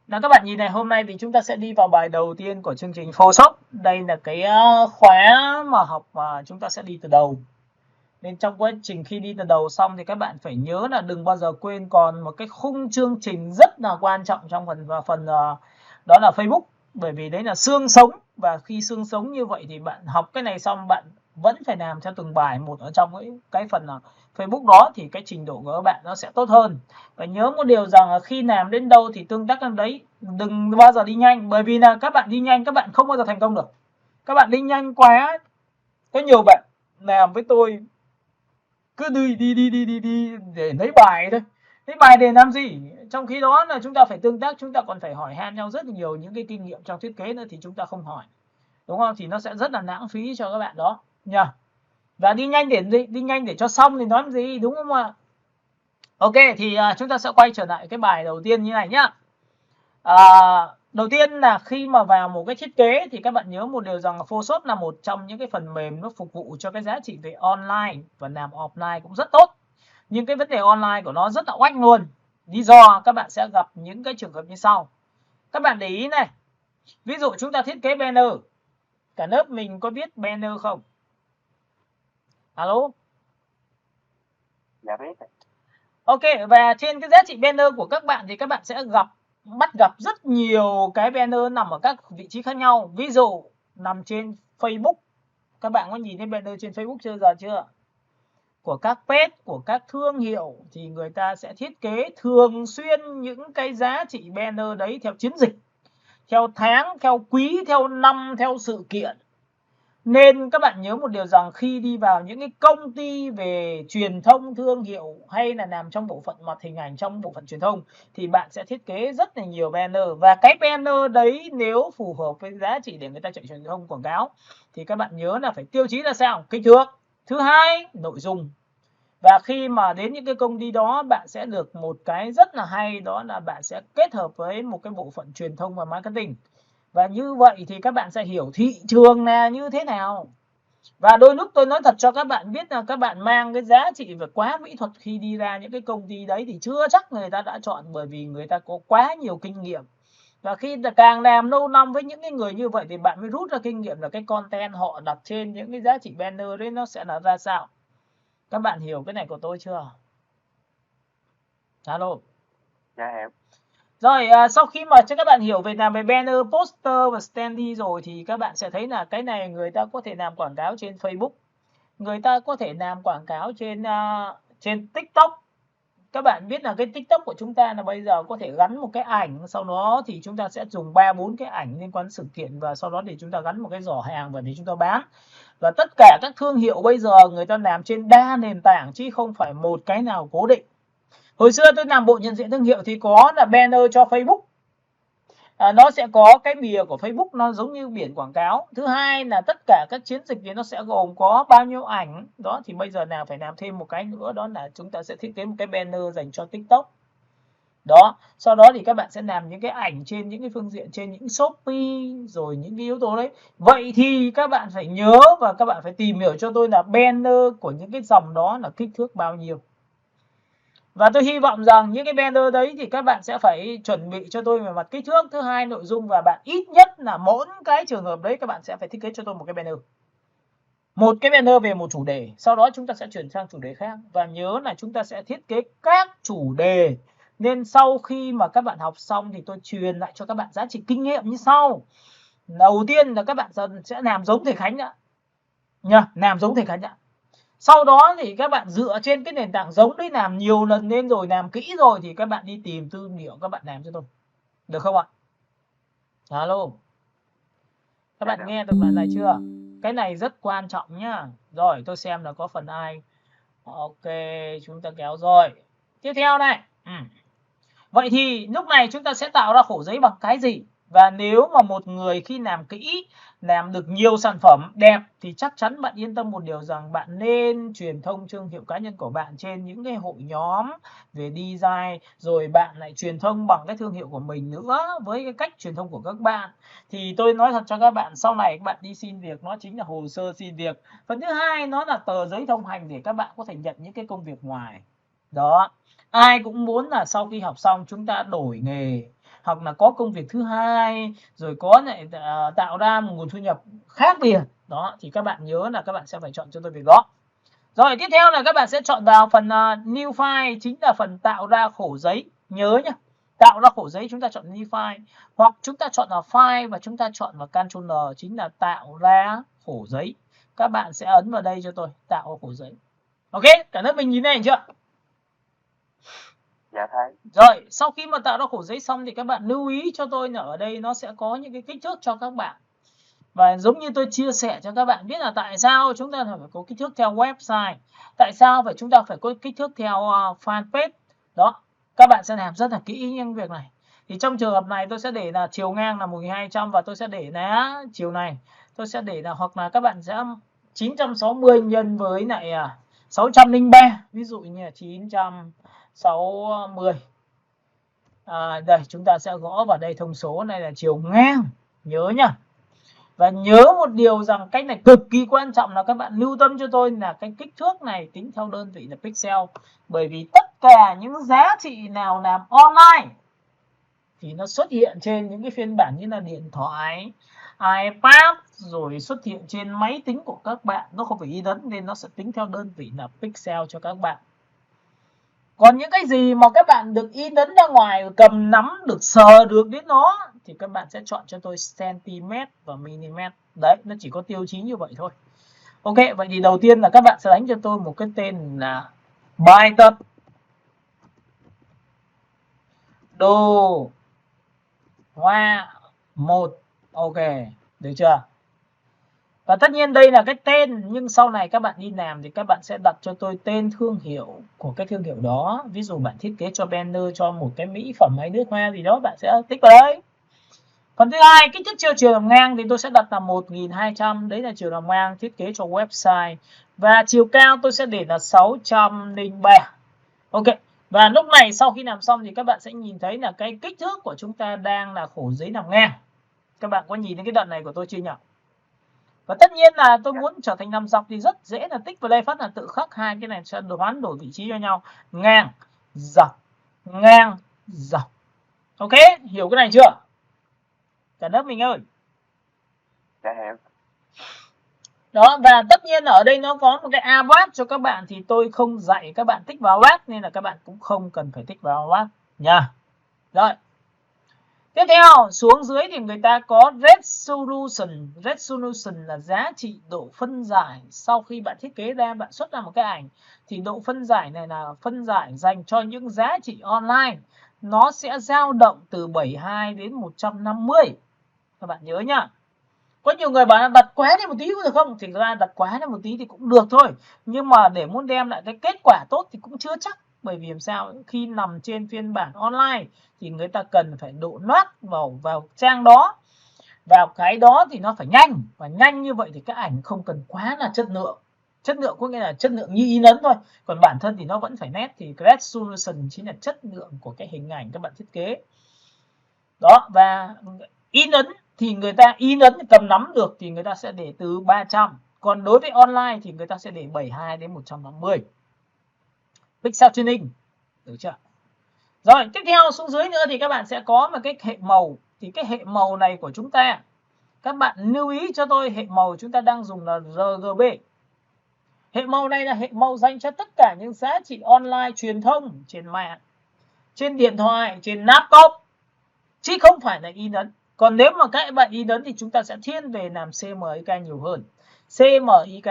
Nào các bạn nhìn này, hôm nay thì chúng ta sẽ đi vào bài đầu tiên của chương trình Photoshop. Đây là cái khóa mà học mà chúng ta sẽ đi từ đầu. Nên trong quá trình khi đi từ đầu xong thì các bạn phải nhớ là đừng bao giờ quên còn một cái khung chương trình rất là quan trọng trong phần đó là Facebook. Bởi vì đấy là xương sống, và khi xương sống như vậy thì bạn học cái này xong bạn vẫn phải làm theo từng bài một ở trong cái phần Facebook đó, thì cái trình độ của các bạn nó sẽ tốt hơn. Và nhớ một điều rằng là khi làm đến đâu thì tương tác đến đấy, đừng bao giờ đi nhanh, bởi vì là các bạn đi nhanh các bạn không bao giờ thành công được. Các bạn đi nhanh quá, có nhiều bạn làm với tôi cứ đi để lấy bài thôi. Lấy bài để làm gì? Trong khi đó là chúng ta phải tương tác, chúng ta còn phải hỏi han nhau rất là nhiều những cái kinh nghiệm trong thiết kế nữa thì chúng ta không hỏi. Đúng không? Thì nó sẽ rất là lãng phí cho các bạn đó nha. Và đi nhanh để gì? Đi nhanh để cho xong thì nói làm gì, đúng không ạ? Ok, thì chúng ta sẽ quay trở lại cái bài đầu tiên như này nhá. Đầu tiên là khi mà vào một cái thiết kế thì các bạn nhớ một điều rằng là Photoshop là một trong những cái phần mềm nó phục vụ cho cái giá trị về online và làm offline cũng rất tốt. Nhưng cái vấn đề online của nó rất là oách luôn. Lý do các bạn sẽ gặp những cái trường hợp như sau. Các bạn để ý này. Ví dụ chúng ta thiết kế banner. Cả lớp mình có biết banner không? Alo? Dạ biết. Ok, và trên cái giá trị banner của các bạn thì các bạn sẽ bắt gặp rất nhiều cái banner nằm ở các vị trí khác nhau. Ví dụ nằm trên Facebook. Các bạn có nhìn thấy banner trên Facebook chưa? Của các page, của các thương hiệu thì người ta sẽ thiết kế thường xuyên những cái giá trị banner đấy theo chiến dịch, theo tháng, theo quý, theo năm, theo sự kiện. Nên các bạn nhớ một điều rằng khi đi vào những cái công ty về truyền thông thương hiệu hay là làm trong bộ phận mặt hình ảnh, trong bộ phận truyền thông thì bạn sẽ thiết kế rất là nhiều banner, và cái banner đấy nếu phù hợp với giá trị để người ta chạy truyền thông quảng cáo thì các bạn nhớ là phải tiêu chí là sao? Kích thước. Thứ hai, nội dung. Và khi mà đến những cái công ty đó bạn sẽ được một cái rất là hay, đó là bạn sẽ kết hợp với một cái bộ phận truyền thông và marketing. Và như vậy thì các bạn sẽ hiểu thị trường là như thế nào. Và đôi lúc tôi nói thật cho các bạn biết là các bạn mang cái giá trị về quá mỹ thuật khi đi ra những cái công ty đấy thì chưa chắc người ta đã chọn, bởi vì người ta có quá nhiều kinh nghiệm. Và khi càng làm lâu năm với những cái người như vậy thì bạn mới rút ra kinh nghiệm là cái content họ đặt trên những cái giá trị banner đấy nó sẽ là ra sao. Các bạn hiểu cái này của tôi chưa? Alo. Dạ hiểu. Rồi, sau khi mà cho các bạn hiểu về làm về banner, poster và standee rồi thì các bạn sẽ thấy là cái này người ta có thể làm quảng cáo trên Facebook. Người ta có thể làm quảng cáo trên TikTok. Các bạn biết là cái TikTok của chúng ta là bây giờ có thể gắn một cái ảnh, sau đó thì chúng ta sẽ dùng 3-4 cái ảnh liên quan đến sự kiện, và sau đó thì chúng ta gắn một cái giỏ hàng và để chúng ta bán. Và tất cả các thương hiệu bây giờ người ta làm trên đa nền tảng chứ không phải một cái nào cố định. Hồi xưa tôi làm bộ nhận diện thương hiệu thì có là banner cho Facebook. Nó sẽ có cái bìa của Facebook nó giống như biển quảng cáo. Thứ hai là tất cả các chiến dịch thì nó sẽ gồm có bao nhiêu ảnh. Đó thì bây giờ nào phải làm thêm một cái nữa, đó là chúng ta sẽ thiết kế một cái banner dành cho TikTok. Đó, sau đó thì các bạn sẽ làm những cái ảnh trên những cái phương diện, trên những Shopee rồi những cái yếu tố đấy. Vậy thì các bạn phải nhớ và các bạn phải tìm hiểu cho tôi là banner của những cái dòng đó là kích thước bao nhiêu. Và tôi hy vọng rằng những cái banner đấy thì các bạn sẽ phải chuẩn bị cho tôi về mặt kích thước. Thứ hai, nội dung, và bạn ít nhất là mỗi cái trường hợp đấy các bạn sẽ phải thiết kế cho tôi một cái banner. Một cái banner về một chủ đề, sau đó chúng ta sẽ chuyển sang chủ đề khác. Và nhớ là chúng ta sẽ thiết kế các chủ đề. Nên sau khi mà các bạn học xong thì tôi truyền lại cho các bạn giá trị kinh nghiệm như sau. Đầu tiên là các bạn sẽ làm giống thầy Khánh ạ. Làm giống thầy Khánh ạ. Sau đó thì các bạn dựa trên cái nền tảng giống đấy, làm nhiều lần lên rồi, làm kỹ rồi thì các bạn đi tìm tư liệu các bạn làm cho tôi. Được không ạ? Alo. Các bạn nghe được đoạn này chưa? Cái này rất quan trọng nhá. Rồi, tôi xem là có phần ai. Ok, chúng ta kéo rồi. Tiếp theo này. Vậy thì lúc này chúng ta sẽ tạo ra khổ giấy bằng cái gì? Và nếu mà một người khi làm kỹ, làm được nhiều sản phẩm đẹp thì chắc chắn bạn yên tâm một điều rằng bạn nên truyền thông thương hiệu cá nhân của bạn trên những cái hội nhóm về design, rồi bạn lại truyền thông bằng cái thương hiệu của mình nữa với cái cách truyền thông của các bạn. Thì tôi nói thật cho các bạn, sau này các bạn đi xin việc nó chính là hồ sơ xin việc. Phần thứ hai nó là tờ giấy thông hành để các bạn có thể nhận những cái công việc ngoài. Đó. Ai cũng muốn là sau khi học xong chúng ta đổi nghề, hoặc là có công việc thứ hai, rồi có lại tạo ra một nguồn thu nhập khác biệt. Đó, thì các bạn nhớ là các bạn sẽ phải chọn cho tôi việc đó. Rồi tiếp theo là các bạn sẽ chọn vào phần New File, chính là phần tạo ra khổ giấy. Nhớ nhá, tạo ra khổ giấy chúng ta chọn New File, hoặc chúng ta chọn vào File và chúng ta chọn vào Ctrl N, chính là tạo ra khổ giấy. Các bạn sẽ ấn vào đây cho tôi, tạo ra khổ giấy. Ok, cả lớp mình nhìn này chưa? Dạ thấy. Rồi, sau khi mà tạo ra khổ giấy xong thì các bạn lưu ý cho tôi là ở đây nó sẽ có những cái kích thước cho các bạn. Và giống như tôi chia sẻ cho các bạn biết là tại sao chúng ta phải có kích thước theo website, tại sao chúng ta phải có kích thước theo fanpage. Đó, các bạn sẽ làm rất là kỹ những việc này. Thì trong trường hợp này tôi sẽ để là chiều ngang là 1200 và tôi sẽ để là chiều này tôi sẽ để là, hoặc là các bạn sẽ 960 nhân với lại 603, ví dụ như là 960. Đây chúng ta sẽ gõ vào đây thông số này là chiều ngang, nhớ nhá. Và nhớ một điều rằng cách này cực kỳ quan trọng là các bạn lưu tâm cho tôi là cái kích thước này tính theo đơn vị là pixel. Bởi vì tất cả những giá trị nào làm online thì nó xuất hiện trên những cái phiên bản như là điện thoại, iPad, rồi xuất hiện trên máy tính của các bạn. Nó không phải in ấn nên nó sẽ tính theo đơn vị là pixel cho các bạn. Còn những cái gì mà các bạn được in ấn ra ngoài, cầm nắm được, sờ được đến nó thì các bạn sẽ chọn cho tôi cm và mm. Đấy, nó chỉ có tiêu chí như vậy thôi. Ok, vậy thì đầu tiên là các bạn sẽ đánh cho tôi một cái tên là bài tập đồ họa 1. Ok, được chưa? Và tất nhiên đây là cái tên, nhưng sau này các bạn đi làm thì các bạn sẽ đặt cho tôi tên thương hiệu của cái thương hiệu đó. Ví dụ bạn thiết kế cho banner cho một cái mỹ phẩm hay nước hoa gì đó, bạn sẽ tích vào đấy. Phần thứ hai, kích thước chiều làm ngang thì tôi sẽ đặt là 1200, đấy là chiều làm ngang thiết kế cho website. Và chiều cao tôi sẽ để là 603. Ok, và lúc này sau khi làm xong thì các bạn sẽ nhìn thấy là cái kích thước của chúng ta đang là khổ giấy làm ngang. Các bạn có nhìn thấy cái đoạn này của tôi chưa nhỉ? Và tất nhiên là tôi muốn trở thành làm dọc thì rất dễ là tích vào đây phát là tự khắc hai cái này sẽ hoán đổi vị trí cho nhau. Ngang, dọc, ngang, dọc. Ok, hiểu cái này chưa? Cả lớp mình ơi. Dạ hiểu. Đó, và tất nhiên là ở đây nó có một cái AWAT cho các bạn thì tôi không dạy các bạn tích vào AWAT nên là các bạn cũng không cần phải tích vào AWAT nha. Rồi. Tiếp theo, xuống dưới thì người ta có resolution. Resolution là giá trị độ phân giải. Sau khi bạn thiết kế ra, bạn xuất ra một cái ảnh thì độ phân giải này là phân giải dành cho những giá trị online. Nó sẽ dao động từ 72 đến 150. Các bạn nhớ nhá. Có nhiều người bảo là đặt quá lên một tí có được không? Thì ra đặt quá lên một tí thì cũng được thôi. Nhưng mà để muốn đem lại cái kết quả tốt thì cũng chưa chắc. Bởi vì làm sao? Khi nằm trên phiên bản online thì người ta cần phải độ loát vào trang đó. Vào cái đó thì nó phải nhanh. Và nhanh như vậy thì cái ảnh không cần quá là chất lượng. Chất lượng có nghĩa là chất lượng như in ấn thôi. Còn bản thân thì nó vẫn phải nét. Thì resolution chính là chất lượng của cái hình ảnh các bạn thiết kế. Đó, và in ấn thì người ta in ấn cầm nắm được thì người ta sẽ để từ 300. Còn đối với online thì người ta sẽ để 72 đến 150. Pixel tuning. Được chưa? Rồi, tiếp theo xuống dưới nữa thì các bạn sẽ có một cái hệ màu. Thì cái hệ màu này của chúng ta, các bạn lưu ý cho tôi hệ màu chúng ta đang dùng là RGB. Hệ màu này là hệ màu dành cho tất cả những giá trị online truyền thông trên mạng, trên điện thoại, trên laptop, chứ không phải là in ấn. Còn nếu mà các bạn in ấn thì chúng ta sẽ thiên về làm CMYK nhiều hơn. CMYK.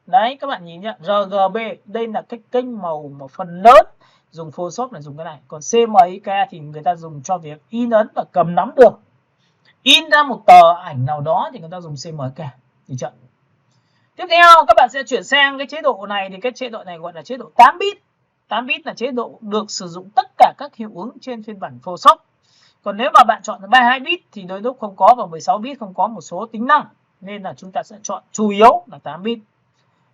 Đấy, các bạn nhìn nhá, RGB, đây là cái kênh màu mà phần lớn dùng Photoshop là dùng cái này. Còn CMYK thì người ta dùng cho việc in ấn và cầm nắm được. In ra một tờ ảnh nào đó thì người ta dùng CMYK. Được chưa? Tiếp theo các bạn sẽ chuyển sang cái chế độ này, thì cái chế độ này gọi là chế độ 8 bit. 8 bit là chế độ được sử dụng tất cả các hiệu ứng trên phiên bản Photoshop. Còn nếu mà bạn chọn 32 bit thì đôi lúc không có, và 16 bit không có một số tính năng, nên là chúng ta sẽ chọn chủ yếu là 8 bit.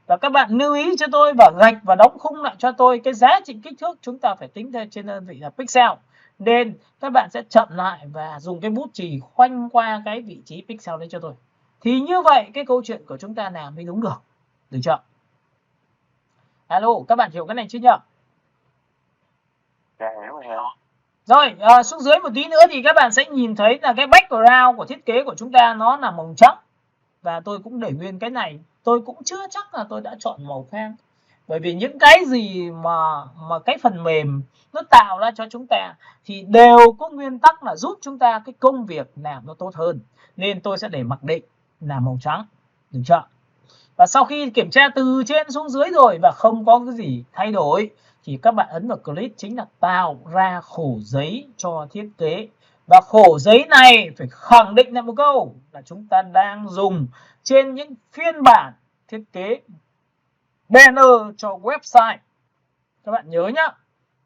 Và các bạn lưu ý cho tôi và gạch và đóng khung lại cho tôi cái giá trị kích thước chúng ta phải tính theo trên đơn vị là pixel. Nên các bạn sẽ chậm lại và dùng cái bút chì khoanh qua cái vị trí pixel đấy cho tôi. Thì như vậy cái câu chuyện của chúng ta làm mới đúng được. Được chưa? Alo, các bạn hiểu cái này chưa nhỉ? Dạ hiểu rồi. Rồi, xuống dưới một tí nữa thì các bạn sẽ nhìn thấy là cái background của thiết kế của chúng ta nó là màu trắng. Và tôi cũng để nguyên cái này, tôi cũng chưa chắc là tôi đã chọn màu khác. Bởi vì những cái gì mà cái phần mềm nó tạo ra cho chúng ta thì đều có nguyên tắc là giúp chúng ta cái công việc làm nó tốt hơn. Nên tôi sẽ để mặc định là màu trắng, được chưa? Và sau khi kiểm tra từ trên xuống dưới rồi và không có cái gì thay đổi thì các bạn ấn vào click chính là tạo ra khổ giấy cho thiết kế. Và khổ giấy này phải khẳng định lại một câu là chúng ta đang dùng trên những phiên bản thiết kế banner cho website. Các bạn nhớ nhá.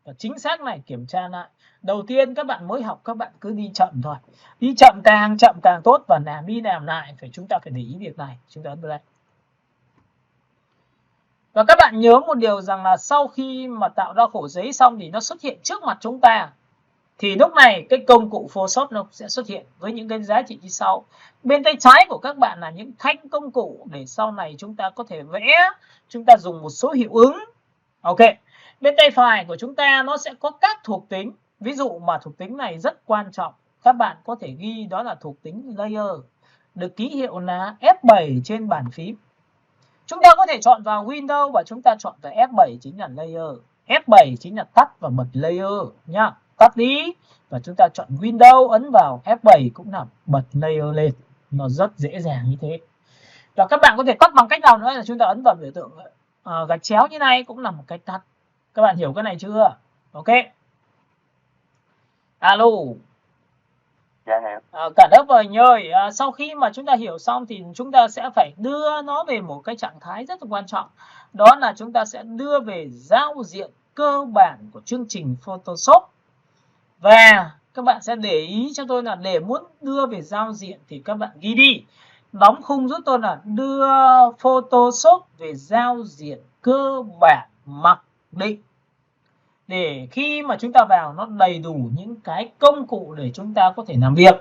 Và chính xác này, kiểm tra lại. Đầu tiên các bạn mới học, các bạn cứ đi chậm thôi. Đi chậm càng tốt, và làm đi làm lại chúng ta phải để ý việc này. Chúng ta ấn vào đây. Và các bạn nhớ một điều rằng là sau khi mà tạo ra khổ giấy xong thì nó xuất hiện trước mặt chúng ta. Thì lúc này cái công cụ Photoshop nó sẽ xuất hiện với những cái giá trị như sau. Bên tay trái của các bạn là những thanh công cụ để sau này chúng ta có thể vẽ, chúng ta dùng một số hiệu ứng. Ok. Bên tay phải của chúng ta nó sẽ có các thuộc tính. Ví dụ mà thuộc tính này rất quan trọng, các bạn có thể ghi đó là thuộc tính layer, được ký hiệu là F7 trên bàn phím. Chúng ta có thể chọn vào Windows và chúng ta chọn vào F7 chính là layer. F7 chính là tắt và bật layer nhá. Tắt đi và chúng ta chọn Windows, ấn vào F7 cũng là bật layer lên. Nó rất dễ dàng như thế. Và các bạn có thể tắt bằng cách nào nữa là chúng ta ấn vào biểu tượng gạch chéo như này cũng là một cách tắt. Các bạn hiểu cái này chưa? Ok. Alo. Dạ hiểu. Cả lớp ơi ơi, sau khi mà chúng ta hiểu xong thì chúng ta sẽ phải đưa nó về một cái trạng thái rất là quan trọng. Đó là chúng ta sẽ đưa về giao diện cơ bản của chương trình Photoshop. Và các bạn sẽ để ý cho tôi là để muốn đưa về giao diện thì các bạn ghi đi. Đóng khung giúp tôi là đưa Photoshop về giao diện cơ bản mặc định. Để khi mà chúng ta vào nó đầy đủ những cái công cụ để chúng ta có thể làm việc.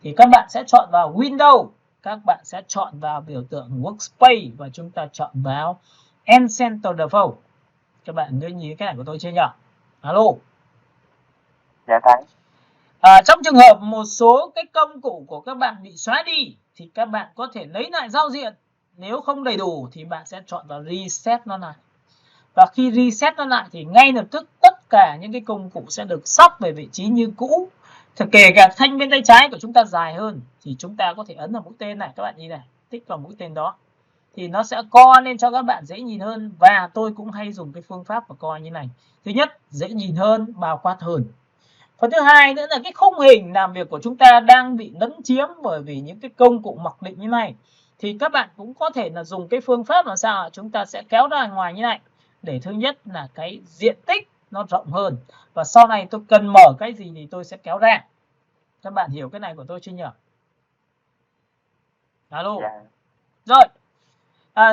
Thì các bạn sẽ chọn vào Windows, các bạn sẽ chọn vào biểu tượng Workspace và chúng ta chọn vào Encenter Default. Các bạn nhớ nhìn cái này của tôi chưa nhỉ? Alo. Dạ thấy. Trong trường hợp một số cái công cụ của các bạn bị xóa đi thì các bạn có thể lấy lại giao diện. Nếu không đầy đủ thì bạn sẽ chọn vào Reset nó lại. Và khi reset nó lại thì ngay lập tức tất cả những cái công cụ sẽ được sắp về vị trí như cũ. Thì kể cả thanh bên tay trái của chúng ta dài hơn thì chúng ta có thể ấn vào mũi tên này, các bạn nhìn này, tích vào mũi tên đó thì nó sẽ co lên cho các bạn dễ nhìn hơn. Và tôi cũng hay dùng cái phương pháp của co như này. Thứ nhất, dễ nhìn hơn, bao quát hơn. Phần thứ hai nữa là cái khung hình làm việc của chúng ta đang bị lấn chiếm bởi vì những cái công cụ mặc định như này. Thì các bạn cũng có thể là dùng cái phương pháp làm sao chúng ta sẽ kéo ra ngoài như này. Để thứ nhất là cái diện tích nó rộng hơn. Và sau này tôi cần mở cái gì thì tôi sẽ kéo ra. Các bạn hiểu cái này của tôi chưa nhỉ? Alo. Dạ. Rồi.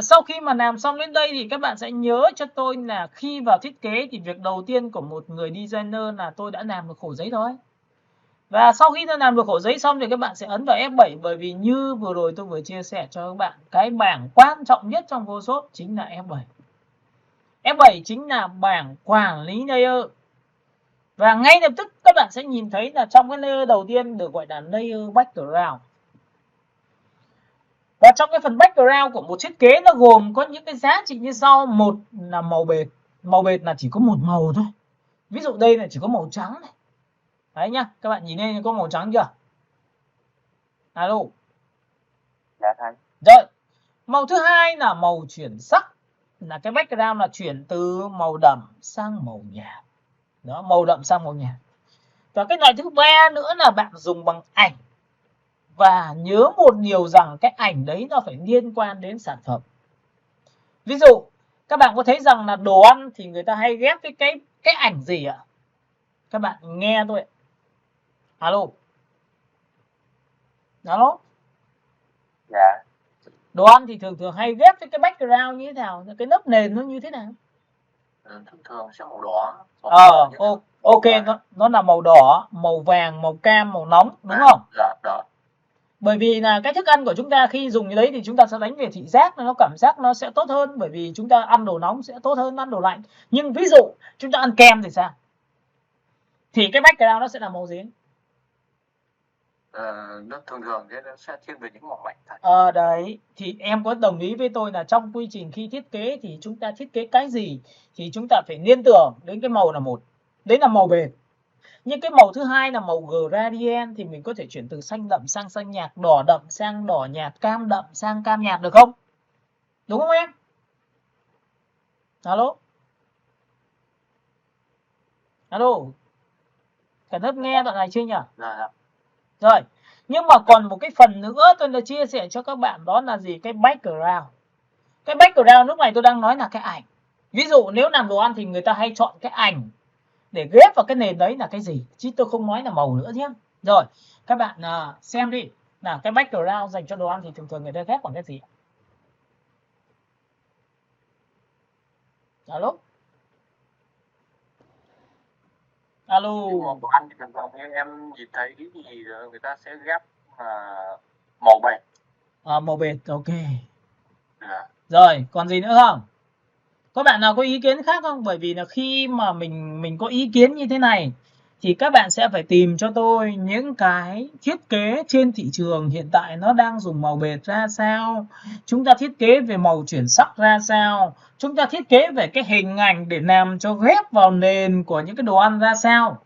Sau khi mà làm xong đến đây thì các bạn sẽ nhớ cho tôi là khi vào thiết kế thì việc đầu tiên của một người designer là tôi đã làm được khổ giấy thôi. Và sau khi tôi làm được khổ giấy xong thì các bạn sẽ ấn vào F7, bởi vì như vừa rồi tôi vừa chia sẻ cho các bạn, cái bảng quan trọng nhất trong Photoshop chính là F7. F7 chính là bảng quản lý layer. Và ngay lập tức các bạn sẽ nhìn thấy là trong cái layer đầu tiên được gọi là layer background. Và trong cái phần background của một thiết kế nó gồm có những cái giá trị như sau. Một là màu bệt. Màu bệt là chỉ có một màu thôi. Ví dụ đây là chỉ có màu trắng này. Đấy nhá, các bạn nhìn đây có màu trắng chưa? Alo. Dạ thấy. Rồi, màu thứ hai là màu chuyển sắc. Là cái background là chuyển từ màu đậm sang màu nhạt. Đó, màu đậm sang màu nhạt. Và cái loại thứ ba nữa là bạn dùng bằng ảnh. Và nhớ một điều rằng cái ảnh đấy nó phải liên quan đến sản phẩm. Ví dụ, các bạn có thấy rằng là đồ ăn thì người ta hay ghép với cái ảnh gì ạ? Các bạn nghe tôi. Alo. Alo. Dạ. Đồ ăn thì thường hay ghép với cái background như thế nào? Cái lớp nền nó như thế nào? Thường sẽ màu đỏ. Ok, nó là màu đỏ, màu vàng, màu cam, màu nóng, đúng không? Dạ. Bởi vì là cái thức ăn của chúng ta khi dùng như đấy thì chúng ta sẽ đánh về thị giác, nó cảm giác nó sẽ tốt hơn, bởi vì chúng ta ăn đồ nóng sẽ tốt hơn ăn đồ lạnh. Nhưng ví dụ chúng ta ăn kem thì sao? thì cái background nó sẽ là màu gì? Nó thường thế nó sẽ thiên về những màu mạnh thật. Đấy, thì em có đồng ý với tôi là trong quy trình khi thiết kế thì chúng ta thiết kế cái gì thì chúng ta phải liên tưởng đến cái màu là một. Đấy là màu bền. Nhưng cái màu thứ hai là màu gradient thì mình có thể chuyển từ xanh đậm sang xanh nhạt, đỏ đậm sang đỏ nhạt, cam đậm sang cam nhạt được không? Đúng không em? Alo? Alo? Cả lớp nghe đoạn này chưa nhỉ? Dạ. Rồi, nhưng mà còn một cái phần nữa tôi đã chia sẻ cho các bạn đó là gì? Cái background. Cái background lúc này tôi đang nói là cái ảnh. Ví dụ nếu làm đồ ăn thì người ta hay chọn cái ảnh để ghép vào cái nền đấy là cái gì, chứ tôi không nói là màu nữa nhé. Rồi, các bạn xem đi, là cái background dành cho đồ ăn thì thường thường người ta ghép bằng cái gì? Alo? Alo? Đồ ăn thì thường thường em nhìn thấy thì người ta sẽ ghép màu bền. Màu bệt, ok. Dạ. Rồi, còn gì nữa không? Các bạn nào có ý kiến khác không? Bởi vì là khi mà mình có ý kiến như thế này thì các bạn sẽ phải tìm cho tôi những cái thiết kế trên thị trường hiện tại nó đang dùng màu bệt ra sao, chúng ta thiết kế về màu chuyển sắc ra sao, chúng ta thiết kế về cái hình ảnh để làm cho ghép vào nền của những cái đồ ăn ra sao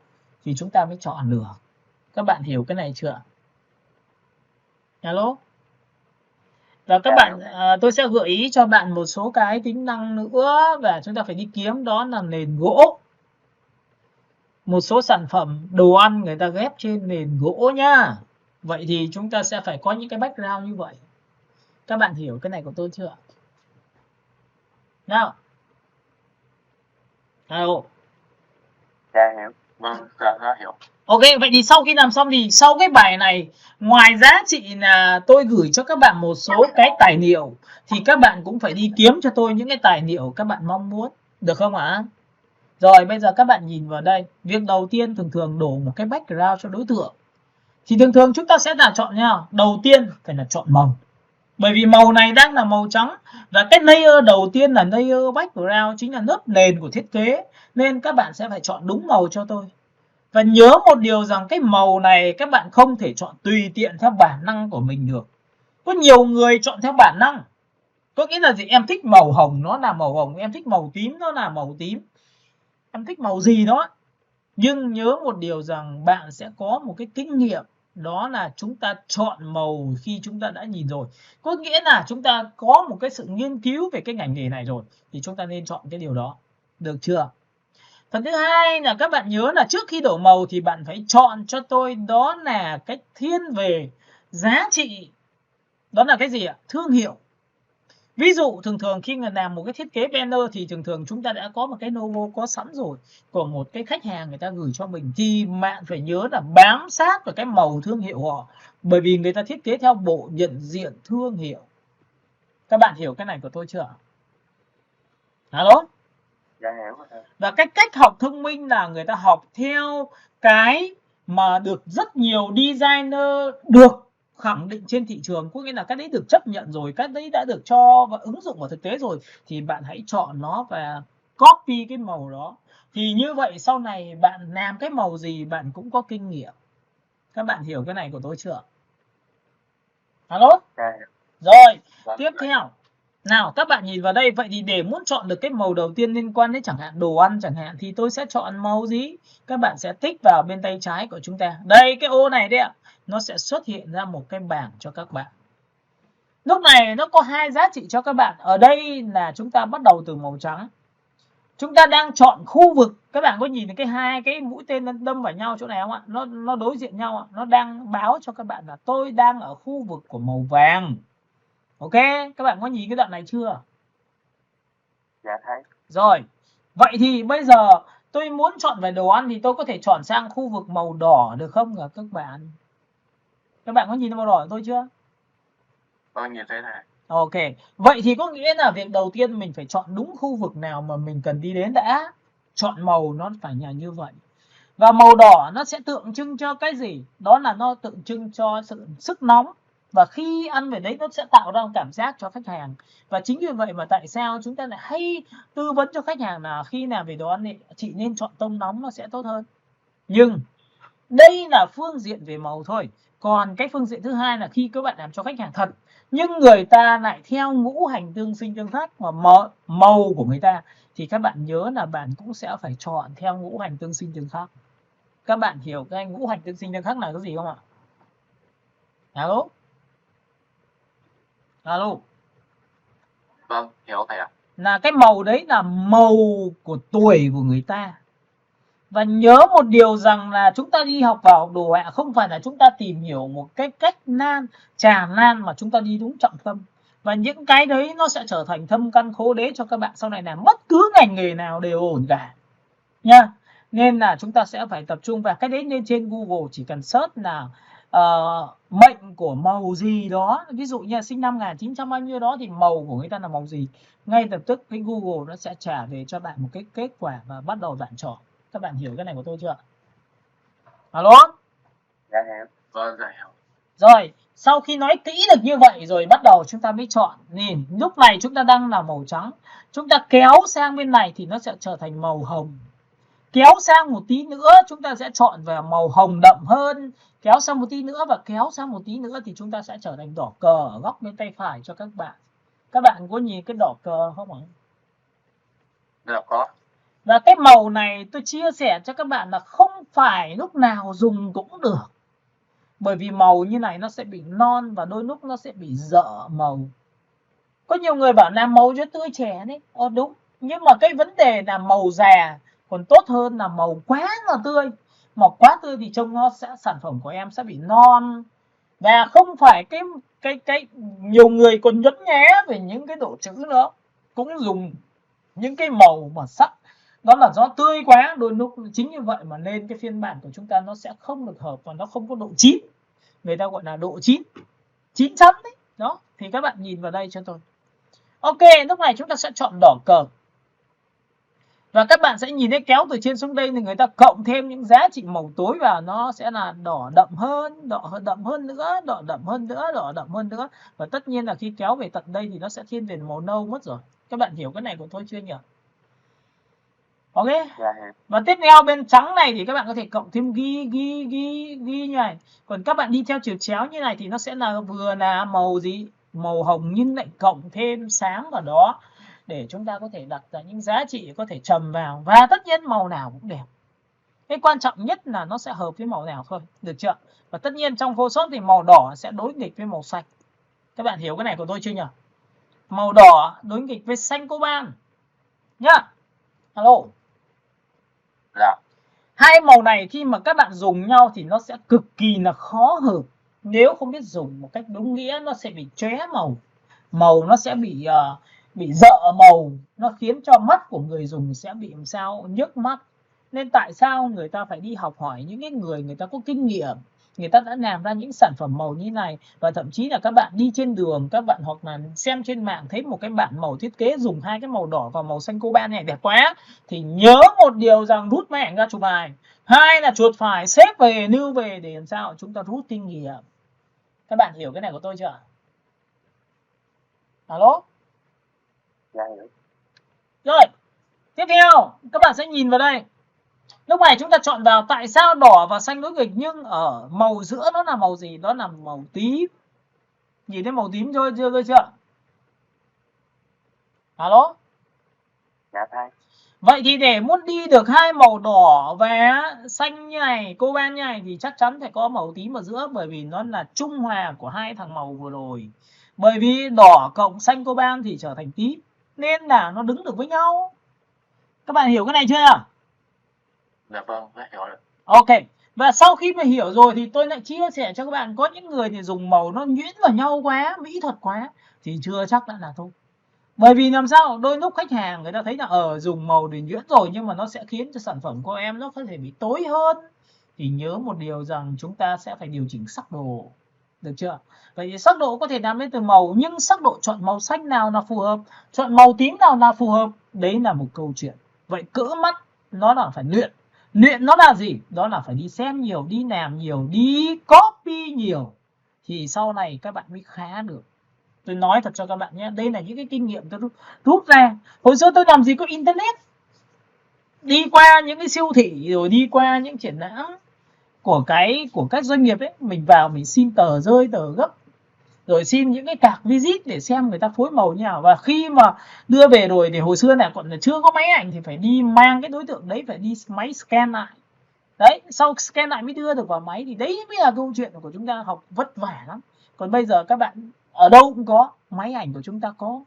thì chúng ta mới chọn được. Các bạn hiểu cái này chưa? Alo? Và các bạn tôi sẽ gợi ý cho bạn một số cái tính năng nữa và chúng ta phải đi kiếm, đó là nền gỗ. Một số sản phẩm đồ ăn người ta ghép trên nền gỗ nhá. Vậy thì chúng ta sẽ phải có những cái background như vậy. Các bạn hiểu cái này của tôi chưa? Nào. Alo. Dạ hiểu. Vâng, dạ hiểu. Ok, vậy thì sau khi làm xong thì sau cái bài này, ngoài giá trị là tôi gửi cho các bạn một số cái tài liệu thì các bạn cũng phải đi kiếm cho tôi những cái tài liệu các bạn mong muốn, được không ạ? Rồi bây giờ các bạn nhìn vào đây, việc đầu tiên thường thường đổ một cái background cho đối tượng. Thì thường thường chúng ta sẽ là chọn nha, đầu tiên phải là chọn màu. Bởi vì màu này đang là màu trắng và cái layer đầu tiên là layer background, chính là lớp nền của thiết kế, nên các bạn sẽ phải chọn đúng màu cho tôi. Và nhớ một điều rằng cái màu này các bạn không thể chọn tùy tiện theo bản năng của mình được. Có nhiều người chọn theo bản năng. Có nghĩa là gì? Em thích màu hồng nó là màu hồng, em thích màu tím nó là màu tím, em thích màu gì đó. Nhưng nhớ một điều rằng bạn sẽ có một cái kinh nghiệm, đó là chúng ta chọn màu khi chúng ta đã nhìn rồi. Có nghĩa là chúng ta có một cái sự nghiên cứu về cái ngành nghề này rồi thì chúng ta nên chọn cái điều đó. Được chưa? Phần thứ hai là các bạn nhớ là trước khi đổ màu thì bạn phải chọn cho tôi đó là cái thiên về giá trị. Đó là cái gì ạ? Thương hiệu. Ví dụ thường thường khi người làm một cái thiết kế banner thì thường thường chúng ta đã có một cái logo có sẵn rồi của một cái khách hàng người ta gửi cho mình, thì bạn phải nhớ là bám sát vào cái màu thương hiệu họ, bởi vì người ta thiết kế theo bộ nhận diện thương hiệu. Các bạn hiểu cái này của tôi chưa? Alo? Dạ hiểu. Và cái cách học thông minh là người ta học theo cái mà được rất nhiều designer được khẳng định trên thị trường, có nghĩa là cái đấy được chấp nhận rồi, cái đấy đã được cho và ứng dụng vào thực tế rồi, thì bạn hãy chọn nó và copy cái màu đó. Thì như vậy sau này bạn làm cái màu gì bạn cũng có kinh nghiệm. Các bạn hiểu cái này của tôi chưa? Alo? Dạ. Rồi, tiếp theo. Nào các bạn nhìn vào đây, vậy thì để muốn chọn được cái màu đầu tiên liên quan đến chẳng hạn đồ ăn chẳng hạn thì tôi sẽ chọn màu gì? Các bạn sẽ tích vào bên tay trái của chúng ta. Đây cái ô này đấy ạ, nó sẽ xuất hiện ra một cái bảng cho các bạn. Lúc này nó có hai giá trị cho các bạn. Ở đây là chúng ta bắt đầu từ màu trắng. Chúng ta đang chọn khu vực. Các bạn có nhìn thấy cái hai cái mũi tên nó đâm vào nhau chỗ này không ạ? Nó đối diện nhau ạ. Nó đang báo cho các bạn là tôi đang ở khu vực của màu vàng. Ok, các bạn có nhìn cái đoạn này chưa? Dạ thấy. Rồi, vậy thì bây giờ tôi muốn chọn về đồ ăn thì tôi có thể chọn sang khu vực màu đỏ được không hả các bạn? Các bạn có nhìn thấy màu đỏ của tôi chưa? Vâng, nhìn thấy này. Ok, vậy thì có nghĩa là việc đầu tiên mình phải chọn đúng khu vực nào mà mình cần đi đến đã. Chọn màu nó phải là như vậy. Và màu đỏ nó sẽ tượng trưng cho cái gì? Đó là nó tượng trưng cho sự sức nóng. Và khi ăn về đấy nó sẽ tạo ra một cảm giác cho khách hàng. Và chính vì vậy mà tại sao chúng ta lại hay tư vấn cho khách hàng là khi làm về đồ ăn thì chị nên chọn tông nóng nó sẽ tốt hơn. Nhưng đây là phương diện về màu thôi. Còn cái phương diện thứ hai là khi các bạn làm cho khách hàng thật, nhưng người ta lại theo ngũ hành tương sinh tương khắc mà màu của người ta, thì các bạn nhớ là bạn cũng sẽ phải chọn theo ngũ hành tương sinh tương khắc. Các bạn hiểu cái ngũ hành tương sinh tương khắc là cái gì không ạ? Alo? Alo? Vâng, hiểu thầy ạ. Là cái màu đấy là màu của tuổi của người ta. Và nhớ một điều rằng là chúng ta đi học vào học đồ họa không phải là chúng ta tìm hiểu một cái cách tràn lan, mà chúng ta đi đúng trọng tâm. Và những cái đấy nó sẽ trở thành thâm căn khổ đế cho các bạn sau này làm bất cứ ngành nghề nào đều ổn cả. Nha. Nên là chúng ta sẽ phải tập trung vào cái đấy. Nên trên Google chỉ cần search là mệnh của màu gì đó, ví dụ như là sinh năm 1900 bao nhiêu đó thì màu của người ta là màu gì, ngay lập tức cái Google nó sẽ trả về cho bạn một cái kết quả và bắt đầu bạn chọn. Các bạn hiểu cái này của tôi chưa? Alo? Dạ hiểu. Vâng, dạ hiểu. Rồi, sau khi nói kỹ được như vậy rồi bắt đầu chúng ta mới chọn. Nhìn, lúc này chúng ta đang là màu trắng. Chúng ta kéo sang bên này thì nó sẽ trở thành màu hồng. Kéo sang một tí nữa chúng ta sẽ chọn về màu hồng đậm hơn. Kéo sang một tí nữa và kéo sang một tí nữa thì chúng ta sẽ trở thành đỏ cờ ở góc bên tay phải cho các bạn. Các bạn có nhìn cái đỏ cờ không ạ? Dạ có. Và cái màu này tôi chia sẻ cho các bạn là không phải lúc nào dùng cũng được. Bởi vì màu như này nó sẽ bị non và đôi lúc nó sẽ bị rợ màu. Có nhiều người bảo làm màu cho tươi trẻ đấy. Đúng. Nhưng mà cái vấn đề là màu già còn tốt hơn là màu quá là tươi. Màu quá tươi thì trông nó sẽ sản phẩm của em sẽ bị non. Và không phải cái nhiều người còn nhấn nhé về những cái độ chữ nữa. Cũng dùng những cái màu mà sắc. Đó là do tươi quá, đôi lúc chính như vậy mà nên cái phiên bản của chúng ta nó sẽ không được hợp và nó không có độ chín. Người ta gọi là độ chín. Chín chấm đấy. Đó, thì các bạn nhìn vào đây cho tôi. Ok, lúc này chúng ta sẽ chọn đỏ cờ. Và các bạn sẽ nhìn thấy kéo từ trên xuống đây thì người ta cộng thêm những giá trị màu tối vào, nó sẽ là đỏ đậm hơn, đỏ đậm hơn nữa, đỏ đậm hơn nữa, đỏ đậm hơn nữa. Và tất nhiên là khi kéo về tận đây thì nó sẽ thiên về màu nâu mất rồi. Các bạn hiểu cái này của tôi chưa nhỉ? Ok. Và tiếp theo bên trắng này thì các bạn có thể cộng thêm ghi như này. Còn các bạn đi theo chiều chéo như này thì nó sẽ là vừa là màu gì? Màu hồng nhưng lại cộng thêm sáng vào đó để chúng ta có thể đặt ra những giá trị có thể trầm vào. Và tất nhiên màu nào cũng đẹp. Cái quan trọng nhất là nó sẽ hợp với màu nào thôi, được chưa? Và tất nhiên trong Photoshop thì màu đỏ sẽ đối nghịch với màu xanh. Các bạn hiểu cái này của tôi chưa nhỉ? Màu đỏ đối nghịch với xanh coban nhá. Alo. Dạ. Hai màu này khi mà các bạn dùng nhau thì nó sẽ cực kỳ là khó hợp. Nếu không biết dùng một cách đúng nghĩa nó sẽ bị chóe màu. Màu nó sẽ bị rợ màu, nó khiến cho mắt của người dùng sẽ bị làm sao nhức mắt. Nên tại sao người ta phải đi học hỏi những cái người ta có kinh nghiệm, người ta đã làm ra những sản phẩm màu như này. Và thậm chí là các bạn đi trên đường, các bạn hoặc là xem trên mạng thấy một cái bản màu thiết kế dùng hai cái màu đỏ và màu xanh coban này đẹp quá, thì nhớ một điều rằng rút máy ảnh ra chụp ảnh. Hai là chuột phải xếp về lưu về để làm sao chúng ta rút kinh nghiệm. Các bạn hiểu cái này của tôi chưa? Alo? Dạ hiểu. Rồi, tiếp theo các bạn sẽ nhìn vào đây. Lúc này chúng ta chọn vào tại sao đỏ và xanh đối nghịch, nhưng ở màu giữa nó là màu gì? Đó là màu tím. Nhìn thấy màu tím chưa? Alo? Dạ thầy. Vậy thì để muốn đi được hai màu đỏ và xanh như này, coban như này thì chắc chắn phải có màu tím ở giữa, bởi vì nó là trung hòa của hai thằng màu vừa rồi. Bởi vì đỏ cộng xanh coban thì trở thành tím, nên là nó đứng được với nhau. Các bạn hiểu cái này chưa? Dạ vâng, đã hiểu rồi. Ok. Và sau khi mà hiểu rồi thì tôi lại chia sẻ cho các bạn, có những người thì dùng màu nó nhuyễn vào nhau quá, mỹ thuật quá thì chưa chắc đã là tốt. Bởi vì làm sao đôi lúc khách hàng người ta thấy là dùng màu thì nhuyễn rồi nhưng mà nó sẽ khiến cho sản phẩm của em nó có thể bị tối hơn. Thì nhớ một điều rằng chúng ta sẽ phải điều chỉnh sắc độ. Được chưa? Vậy thì sắc độ có thể làm đến từ màu, nhưng sắc độ chọn màu xanh nào là phù hợp, chọn màu tím nào là phù hợp, đấy là một câu chuyện. Vậy cỡ mắt nó là phải luyện. Luyện nó là gì? Đó là phải đi xem nhiều, đi làm nhiều, đi copy nhiều thì sau này các bạn mới khá được. Tôi nói thật cho các bạn nhé, đây là những cái kinh nghiệm tôi rút ra. Hồi xưa tôi làm gì có internet. đi qua những cái siêu thị rồi đi qua những triển lãm của các doanh nghiệp ấy, mình vào mình xin tờ rơi tờ gấp, rồi xin những cái card visit để xem người ta phối màu như nào. Và khi mà đưa về rồi thì hồi xưa này còn là chưa có máy ảnh thì phải đi mang cái đối tượng đấy, phải đi máy scan lại. Đấy, sau scan lại mới đưa được vào máy, thì đấy mới là câu chuyện của chúng ta học vất vả lắm. Còn bây giờ các bạn ở đâu cũng có, máy ảnh của chúng ta có,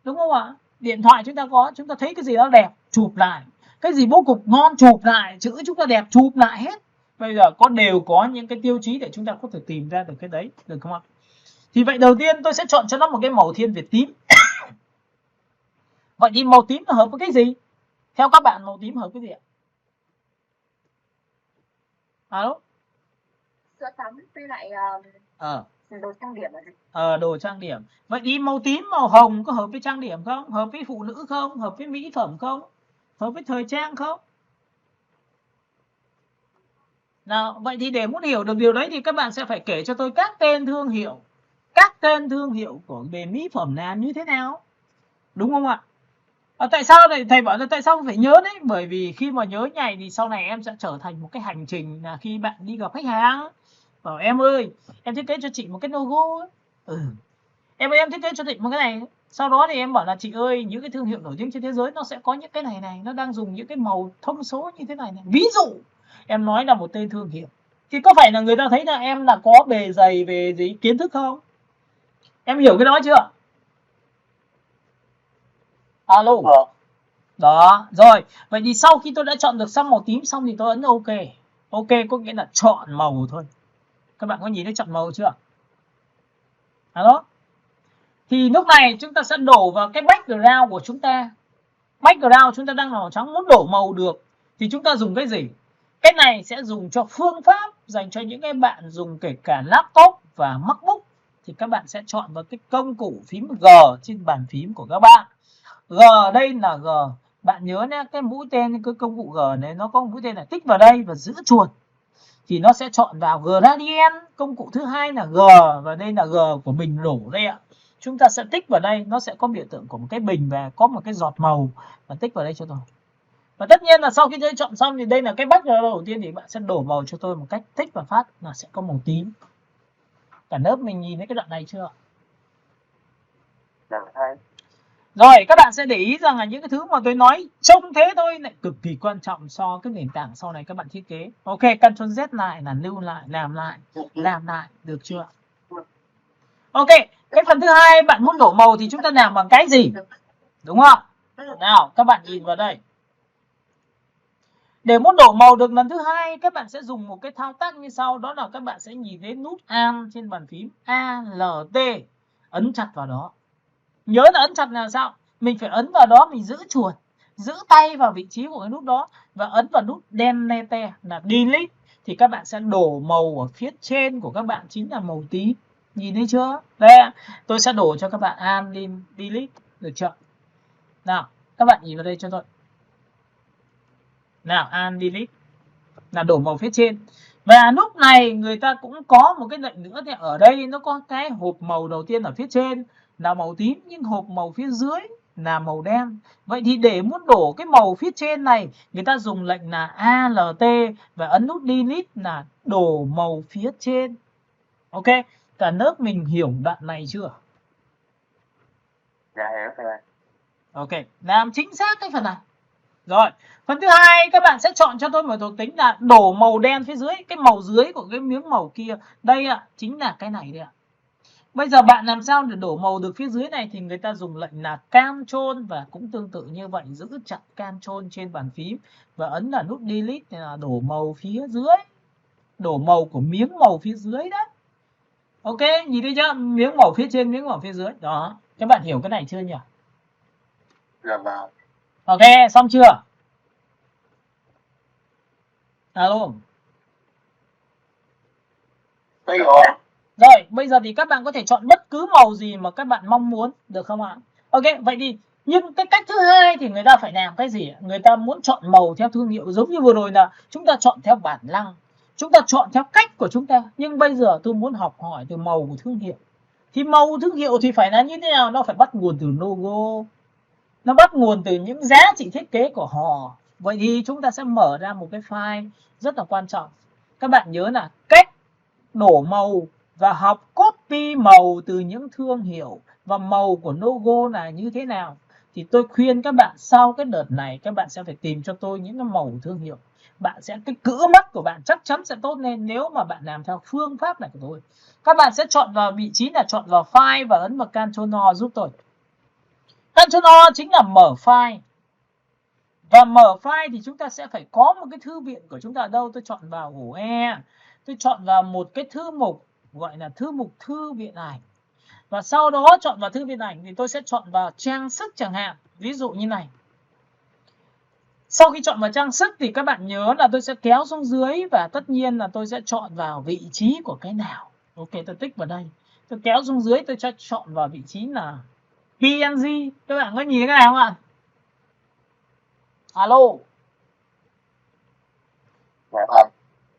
đúng không ạ? Điện thoại chúng ta có, chúng ta thấy cái gì đó đẹp chụp lại, cái gì bố cục ngon chụp lại, chữ chúng ta đẹp chụp lại hết. Bây giờ đều có những cái tiêu chí để chúng ta có thể tìm ra được cái đấy, được không ạ? Thì vậy đầu tiên tôi sẽ chọn cho nó một cái màu thiên về tím. Vậy thì màu tím nó hợp với cái gì? Theo các bạn màu tím hợp cái gì ạ? Alo? Sữa tắm với lại đồ trang điểm đồ trang điểm. Vậy thì màu tím, màu hồng có hợp với trang điểm không? Hợp với phụ nữ không? Hợp với mỹ phẩm không? Hợp với thời trang không? Nào, vậy thì để muốn hiểu được điều đấy thì các bạn sẽ phải kể cho tôi các tên thương hiệu. Các tên thương hiệu của về mỹ phẩm là như thế nào? Đúng không ạ? Tại sao lại thầy bảo là tại sao phải nhớ đấy? Bởi vì khi mà nhớ nhảy thì sau này em sẽ trở thành một cái hành trình là khi bạn đi gặp khách hàng bảo em ơi, em thiết kế cho chị một cái logo ấy. Em ơi, em thiết kế cho chị một cái này. Sau đó thì em bảo là chị ơi, những cái thương hiệu nổi tiếng trên thế giới nó sẽ có những cái này, nó đang dùng những cái màu thông số như thế này. Ví dụ em nói là một tên thương hiệu thì có phải là người ta thấy là em là có bề dày về gì kiến thức không? Em hiểu cái đó chưa? Alo. Đó, rồi. Vậy thì sau khi tôi đã chọn được xong màu tím xong thì tôi ấn OK. OK có nghĩa là chọn màu thôi. Các bạn có nhìn thấy chọn màu chưa? Alo. Thì lúc này chúng ta sẽ đổ vào cái background của chúng ta. Background chúng ta đang là màu trắng, muốn đổ màu được thì chúng ta dùng cái gì? Cái này sẽ dùng cho phương pháp dành cho những cái bạn dùng kể cả laptop và MacBook. Thì các bạn sẽ chọn vào cái công cụ phím G trên bàn phím của các bạn. G đây là G. Bạn nhớ nhé, cái mũi tên cái công cụ G này nó có một mũi tên là tích vào đây và giữ chuột. Thì nó sẽ chọn vào gradient. Công cụ thứ hai là G và đây là G của bình đổ đây ạ. Chúng ta sẽ tích vào đây, nó sẽ có biểu tượng của một cái bình và có một cái giọt màu và tích vào đây cho tôi. Và tất nhiên là sau khi tôi chọn xong thì đây là cái background đầu tiên thì bạn sẽ đổ màu cho tôi một cách tích và phát là sẽ có màu tím. Cả lớp mình nhìn thấy cái đoạn này chưa? Rồi các bạn sẽ để ý rằng là những cái thứ mà tôi nói trông thế thôi lại cực kỳ quan trọng so cái nền tảng sau này các bạn thiết kế. Ok, Ctrl Z lại là lưu lại, làm lại, được chưa? Ok, cái phần thứ hai bạn muốn đổ màu thì chúng ta làm bằng cái gì? Đúng không? Nào, các bạn nhìn vào đây. Để muốn đổ màu được lần thứ hai, các bạn sẽ dùng một cái thao tác như sau, đó là các bạn sẽ nhìn thấy nút Alt trên bàn phím ALT, ấn chặt vào đó. Nhớ là ấn chặt là sao? Mình phải ấn vào đó, mình giữ chuột, giữ tay vào vị trí của cái nút đó và ấn vào nút Delete là Delete thì các bạn sẽ đổ màu ở phía trên của các bạn chính là màu tím. Nhìn thấy chưa? Đây, tôi sẽ đổ cho các bạn Alt Delete, được chưa? Nào, các bạn nhìn vào đây cho tôi. Nào, Alt Delete là đổ màu phía trên. Và lúc này người ta cũng có một cái lệnh nữa, thì ở đây nó có cái hộp màu đầu tiên ở phía trên là màu tím, nhưng hộp màu phía dưới là màu đen. Vậy thì để muốn đổ cái màu phía trên này, người ta dùng lệnh là Alt và ấn nút Delete là đổ màu phía trên. Ok, cả lớp mình hiểu đoạn này chưa? Dạ hiểu rồi. Ok, làm chính xác cái phần này. Rồi, phần thứ hai các bạn sẽ chọn cho tôi một thuộc tính là đổ màu đen phía dưới, cái màu dưới của cái miếng màu kia. Đây ạ, chính là cái này đây ạ. Bây giờ bạn làm sao để đổ màu được phía dưới này thì người ta dùng lệnh là Ctrl và cũng tương tự như vậy, giữ chặt Ctrl trên bàn phím và ấn là nút Delete là đổ màu phía dưới. Đổ màu của miếng màu phía dưới đó. Ok, nhìn thấy chưa? Miếng màu phía trên, miếng màu phía dưới. Đó, các bạn hiểu cái này chưa nhỉ? Dạ vâng. Ok, xong chưa? Alo. Rồi, bây giờ thì các bạn có thể chọn bất cứ màu gì mà các bạn mong muốn, được không ạ? Ok, vậy thì nhưng cái cách thứ hai thì người ta phải làm cái gì? Người ta muốn chọn màu theo thương hiệu, giống như vừa rồi là chúng ta chọn theo bản năng, chúng ta chọn theo cách của chúng ta. Nhưng bây giờ tôi muốn học hỏi từ màu của thương hiệu. Thì màu thương hiệu thì phải là như thế nào? Nó phải bắt nguồn từ logo, nó bắt nguồn từ những giá trị thiết kế của họ. Vậy thì chúng ta sẽ mở ra một cái file rất là quan trọng. Các bạn nhớ là cách đổ màu và học copy màu từ những thương hiệu và màu của logo là như thế nào. Thì tôi khuyên các bạn sau cái đợt này các bạn sẽ phải tìm cho tôi những cái màu thương hiệu. Bạn sẽ cái cỡ mắt của bạn chắc chắn sẽ tốt lên nếu mà bạn làm theo phương pháp này của tôi. Các bạn sẽ chọn vào vị trí là chọn vào file và ấn vào Ctrl O giúp tôi. Ctrl O chính là mở file. Và mở file thì chúng ta sẽ phải có một cái thư viện của chúng ta ở đâu. Tôi chọn vào ổ E. Tôi chọn vào một cái thư mục gọi là thư mục thư viện ảnh. Và sau đó chọn vào thư viện ảnh thì tôi sẽ chọn vào trang sức chẳng hạn. Ví dụ như này. Sau khi chọn vào trang sức thì các bạn nhớ là tôi sẽ kéo xuống dưới và tất nhiên là tôi sẽ chọn vào vị trí của cái nào. Ok, tôi tích vào đây. Tôi kéo xuống dưới tôi sẽ chọn vào vị trí là PNG. Các bạn có nhìn cái nào không ạ? Alo.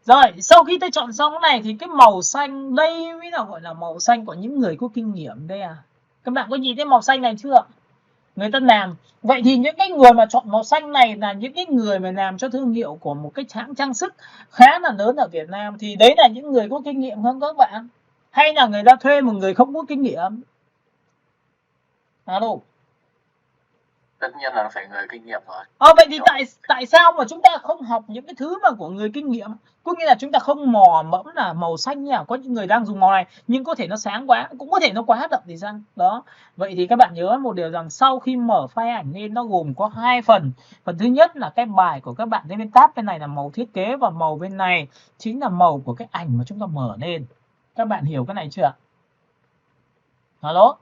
Rồi, sau khi tôi chọn xong cái này thì cái màu xanh đây mới là gọi là màu xanh của những người có kinh nghiệm đây à. Các bạn có nhìn thấy màu xanh này chưa? Người ta làm. Vậy thì những cái người mà chọn màu xanh này là những cái người mà làm cho thương hiệu của một cái hãng trang sức khá là lớn ở Việt Nam. Thì đấy là những người có kinh nghiệm không các bạn? Hay là người ta thuê một người không có kinh nghiệm? Alo. Tất nhiên là phải người kinh nghiệm rồi. Vậy thì tại sao mà chúng ta không học những cái thứ mà của người kinh nghiệm? Có nghĩa là chúng ta không mò mẫm là màu xanh nha, có những người đang dùng màu này nhưng có thể nó sáng quá, cũng có thể nó quá đậm thì sao? Đó. Vậy thì các bạn nhớ một điều rằng sau khi mở file ảnh lên nó gồm có 2 phần. Phần thứ nhất là cái bài của các bạn thấy bên tab bên này là màu thiết kế và màu bên này chính là màu của cái ảnh mà chúng ta mở lên. Các bạn hiểu cái này chưa? Alo?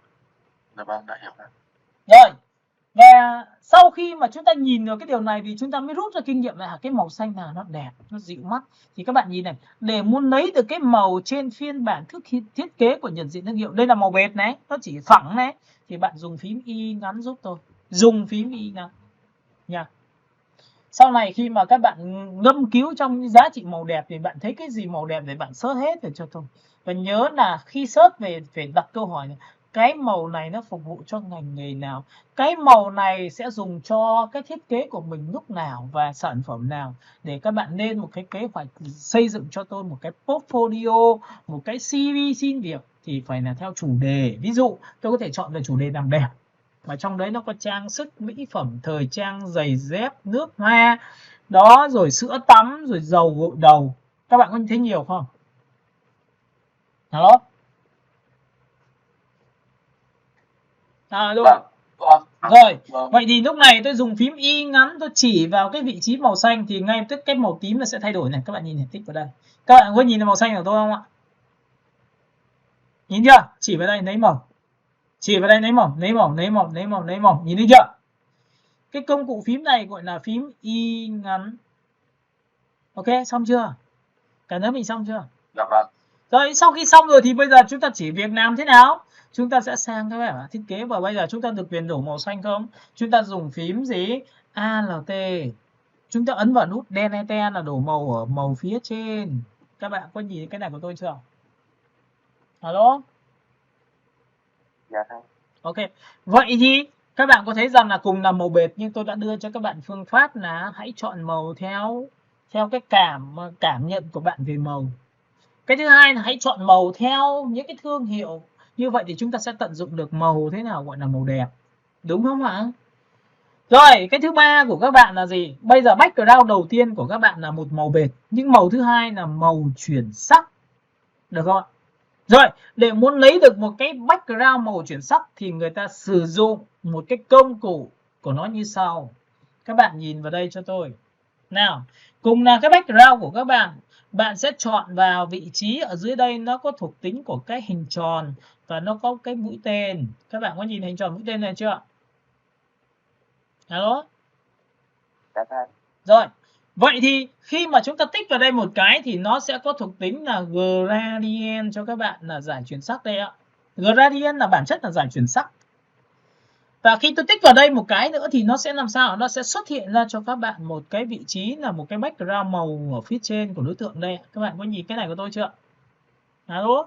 Dạ vâng, đã hiểu rồi. Rồi. Và sau khi mà chúng ta nhìn được cái điều này thì chúng ta mới rút ra kinh nghiệm là cái màu xanh nào nó đẹp, nó dịu mắt. Thì các bạn nhìn này, để muốn lấy được cái màu trên phiên bản thiết kế của nhận diện thương hiệu, đây là màu bệt này, nó chỉ phẳng này, thì bạn dùng phím Y ngắn giúp tôi. Dùng phím Y ngắn nha. Sau này khi mà các bạn ngâm cứu trong giá trị màu đẹp thì bạn thấy cái gì màu đẹp để bạn search hết về cho tôi. Và nhớ là khi search về phải đặt câu hỏi này, cái màu này nó phục vụ cho ngành nghề nào, cái màu này sẽ dùng cho cái thiết kế của mình lúc nào và sản phẩm nào, để các bạn lên một cái kế hoạch xây dựng cho tôi một cái portfolio, một cái CV xin việc thì phải là theo chủ đề. Ví dụ tôi có thể chọn về chủ đề làm đẹp mà trong đấy nó có trang sức, mỹ phẩm, thời trang, giày dép, nước hoa đó, rồi sữa tắm, rồi dầu gội đầu. Các bạn có thấy nhiều không? Alo? Đúng. Rồi, vậy thì lúc này tôi dùng phím Y ngắn, tôi chỉ vào cái vị trí màu xanh thì ngay tức cái màu tím nó sẽ thay đổi này. Các bạn nhìn này, tích vào đây. Các bạn có nhìn thấy màu xanh của tôi không ạ? Nhìn chưa? Chỉ vào đây lấy màu. Chỉ vào đây lấy màu, lấy màu, lấy màu, lấy màu, lấy màu. Nhìn thấy chưa? Cái công cụ phím này gọi là phím Y ngắn. Ok, xong chưa? Cả lớp mình xong chưa? Dạ vâng. Rồi, sau khi xong rồi thì bây giờ chúng ta chỉ việc làm thế nào? Chúng ta sẽ sang cái bảng thiết kế và bây giờ chúng ta được quyền đổ màu xanh không? Chúng ta dùng phím gì? Alt. Chúng ta ấn vào nút Delete là đổ màu ở màu phía trên. Các bạn có nhìn cái này của tôi chưa? Alo? Dạ thưa. Ok. Vậy thì các bạn có thấy rằng là cùng là màu bệt nhưng tôi đã đưa cho các bạn phương pháp là hãy chọn màu theo cái cảm nhận của bạn về màu. Cái thứ hai là hãy chọn màu theo những cái thương hiệu. Như vậy thì chúng ta sẽ tận dụng được màu thế nào gọi là màu đẹp. Đúng không ạ? Rồi, cái thứ ba của các bạn là gì? Bây giờ background đầu tiên của các bạn là một màu bệt. Nhưng màu thứ hai là màu chuyển sắc. Được không ạ? Rồi, để muốn lấy được một cái background màu chuyển sắc thì người ta sử dụng một cái công cụ của nó như sau. Các bạn nhìn vào đây cho tôi. Nào, cùng là cái background của các bạn. Bạn sẽ chọn vào vị trí ở dưới đây nó có thuộc tính của cái hình tròn và nó có cái mũi tên. Các bạn có nhìn hình tròn mũi tên này chưa? Alo? Rồi, vậy thì khi mà chúng ta tích vào đây một cái thì nó sẽ có thuộc tính là gradient cho các bạn là giải chuyển sắc đây ạ. Gradient là bản chất là giải chuyển sắc. Và khi tôi tích vào đây một cái nữa thì nó sẽ làm sao? Nó sẽ xuất hiện ra cho các bạn một cái vị trí là một cái background màu ở phía trên của đối tượng đây. Các bạn có nhìn cái này của tôi chưa? Alo?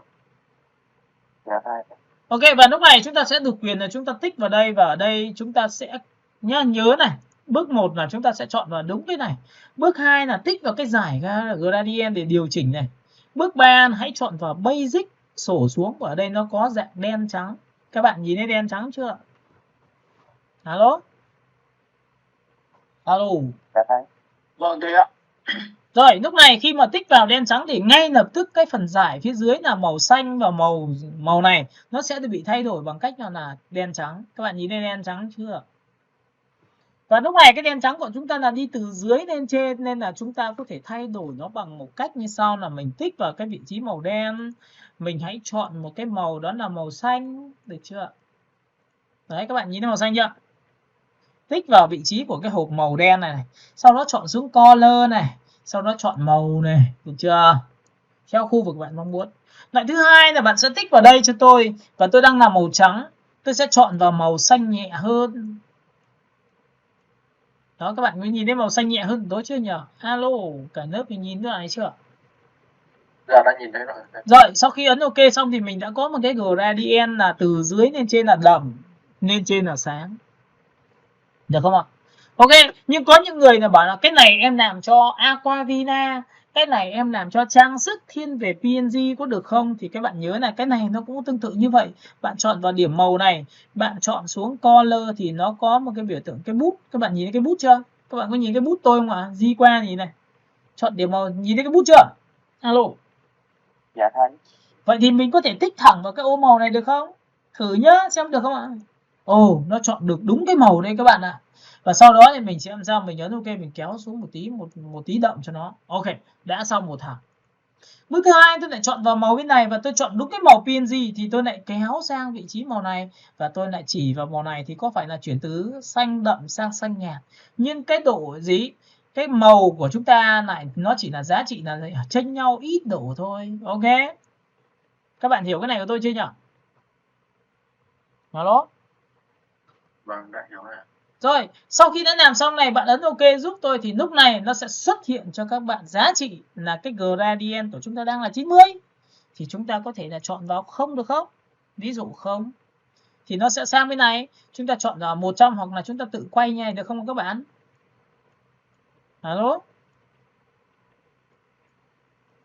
Ok, và lúc này chúng ta sẽ được quyền là chúng ta tích vào đây và ở đây chúng ta sẽ nhớ này. Bước 1 là chúng ta sẽ chọn vào đúng cái này. Bước 2 là tích vào cái giải gradient để điều chỉnh này. Bước 3 hãy chọn vào basic, sổ xuống, ở đây nó có dạng đen trắng. Các bạn nhìn thấy đen trắng chưa? Alo? Alo? Vâng, thế ạ. Rồi, lúc này khi mà tích vào đen trắng thì ngay lập tức cái phần giải phía dưới là màu xanh và màu này nó sẽ bị thay đổi bằng cách là đen trắng. Các bạn nhìn thấy đen trắng chưa? Và lúc này cái đen trắng của chúng ta là đi từ dưới lên trên, nên là chúng ta có thể thay đổi nó bằng một cách như sau là mình tích vào cái vị trí màu đen, mình hãy chọn một cái màu đó là màu xanh, được chưa? Đấy, các bạn nhìn thấy màu xanh chưa? Tích vào vị trí của cái hộp màu đen này, sau đó chọn xuống color này, sau đó chọn màu này, được chưa? Theo khu vực bạn mong muốn. Loại thứ hai là bạn sẽ tích vào đây cho tôi, và tôi đang làm màu trắng, tôi sẽ chọn vào màu xanh nhẹ hơn. Đó, các bạn mới nhìn thấy màu xanh nhẹ hơn đó chưa nhỉ? Alo, cả lớp mình nhìn thấy này chưa? Dạ, đã nhìn thấy rồi. Rồi, sau khi ấn OK xong thì mình đã có một cái gradient là từ dưới lên trên là đậm, lên trên là sáng. Được không ạ? Ok, nhưng có những người là bảo là cái này em làm cho Aquavina, cái này em làm cho trang sức thiên về PNG có được không? Thì các bạn nhớ là cái này nó cũng tương tự như vậy. Bạn chọn vào điểm màu này, bạn chọn xuống color thì nó có một cái biểu tượng cái bút. Các bạn nhìn thấy cái bút chưa? Các bạn có nhìn cái bút tôi không ạ? Di qua nhìn này. Chọn điểm màu, nhìn thấy cái bút chưa? Alo. Dạ thấy. Vậy thì mình có thể tích thẳng vào cái ô màu này được không? Thử nhá, xem được không ạ? Ồ, nó chọn được đúng cái màu đây các bạn ạ. Và sau đó thì mình sẽ làm sao, mình nhấn OK, mình kéo xuống một tí đậm cho nó. Ok, đã xong một thằng. Bước thứ hai tôi lại chọn vào màu bên này và tôi chọn đúng cái màu PNG thì tôi lại kéo sang vị trí màu này và tôi lại chỉ vào màu này thì có phải là chuyển từ xanh đậm sang xanh nhạt. Nhưng cái độ gì? Cái màu của chúng ta lại nó chỉ là giá trị là chênh nhau ít độ thôi. Ok. Các bạn hiểu cái này của tôi chưa nhỉ? Alo? Vâng, đã hiểu rồi. Rồi, sau khi đã làm xong này, bạn ấn OK giúp tôi thì lúc này nó sẽ xuất hiện cho các bạn giá trị là cái gradient của chúng ta đang là 90. Thì chúng ta có thể là chọn vào 0 được không? Ví dụ 0. Thì nó sẽ sang bên này, chúng ta chọn vào 100 hoặc là chúng ta tự quay như này được không các bạn? Alo?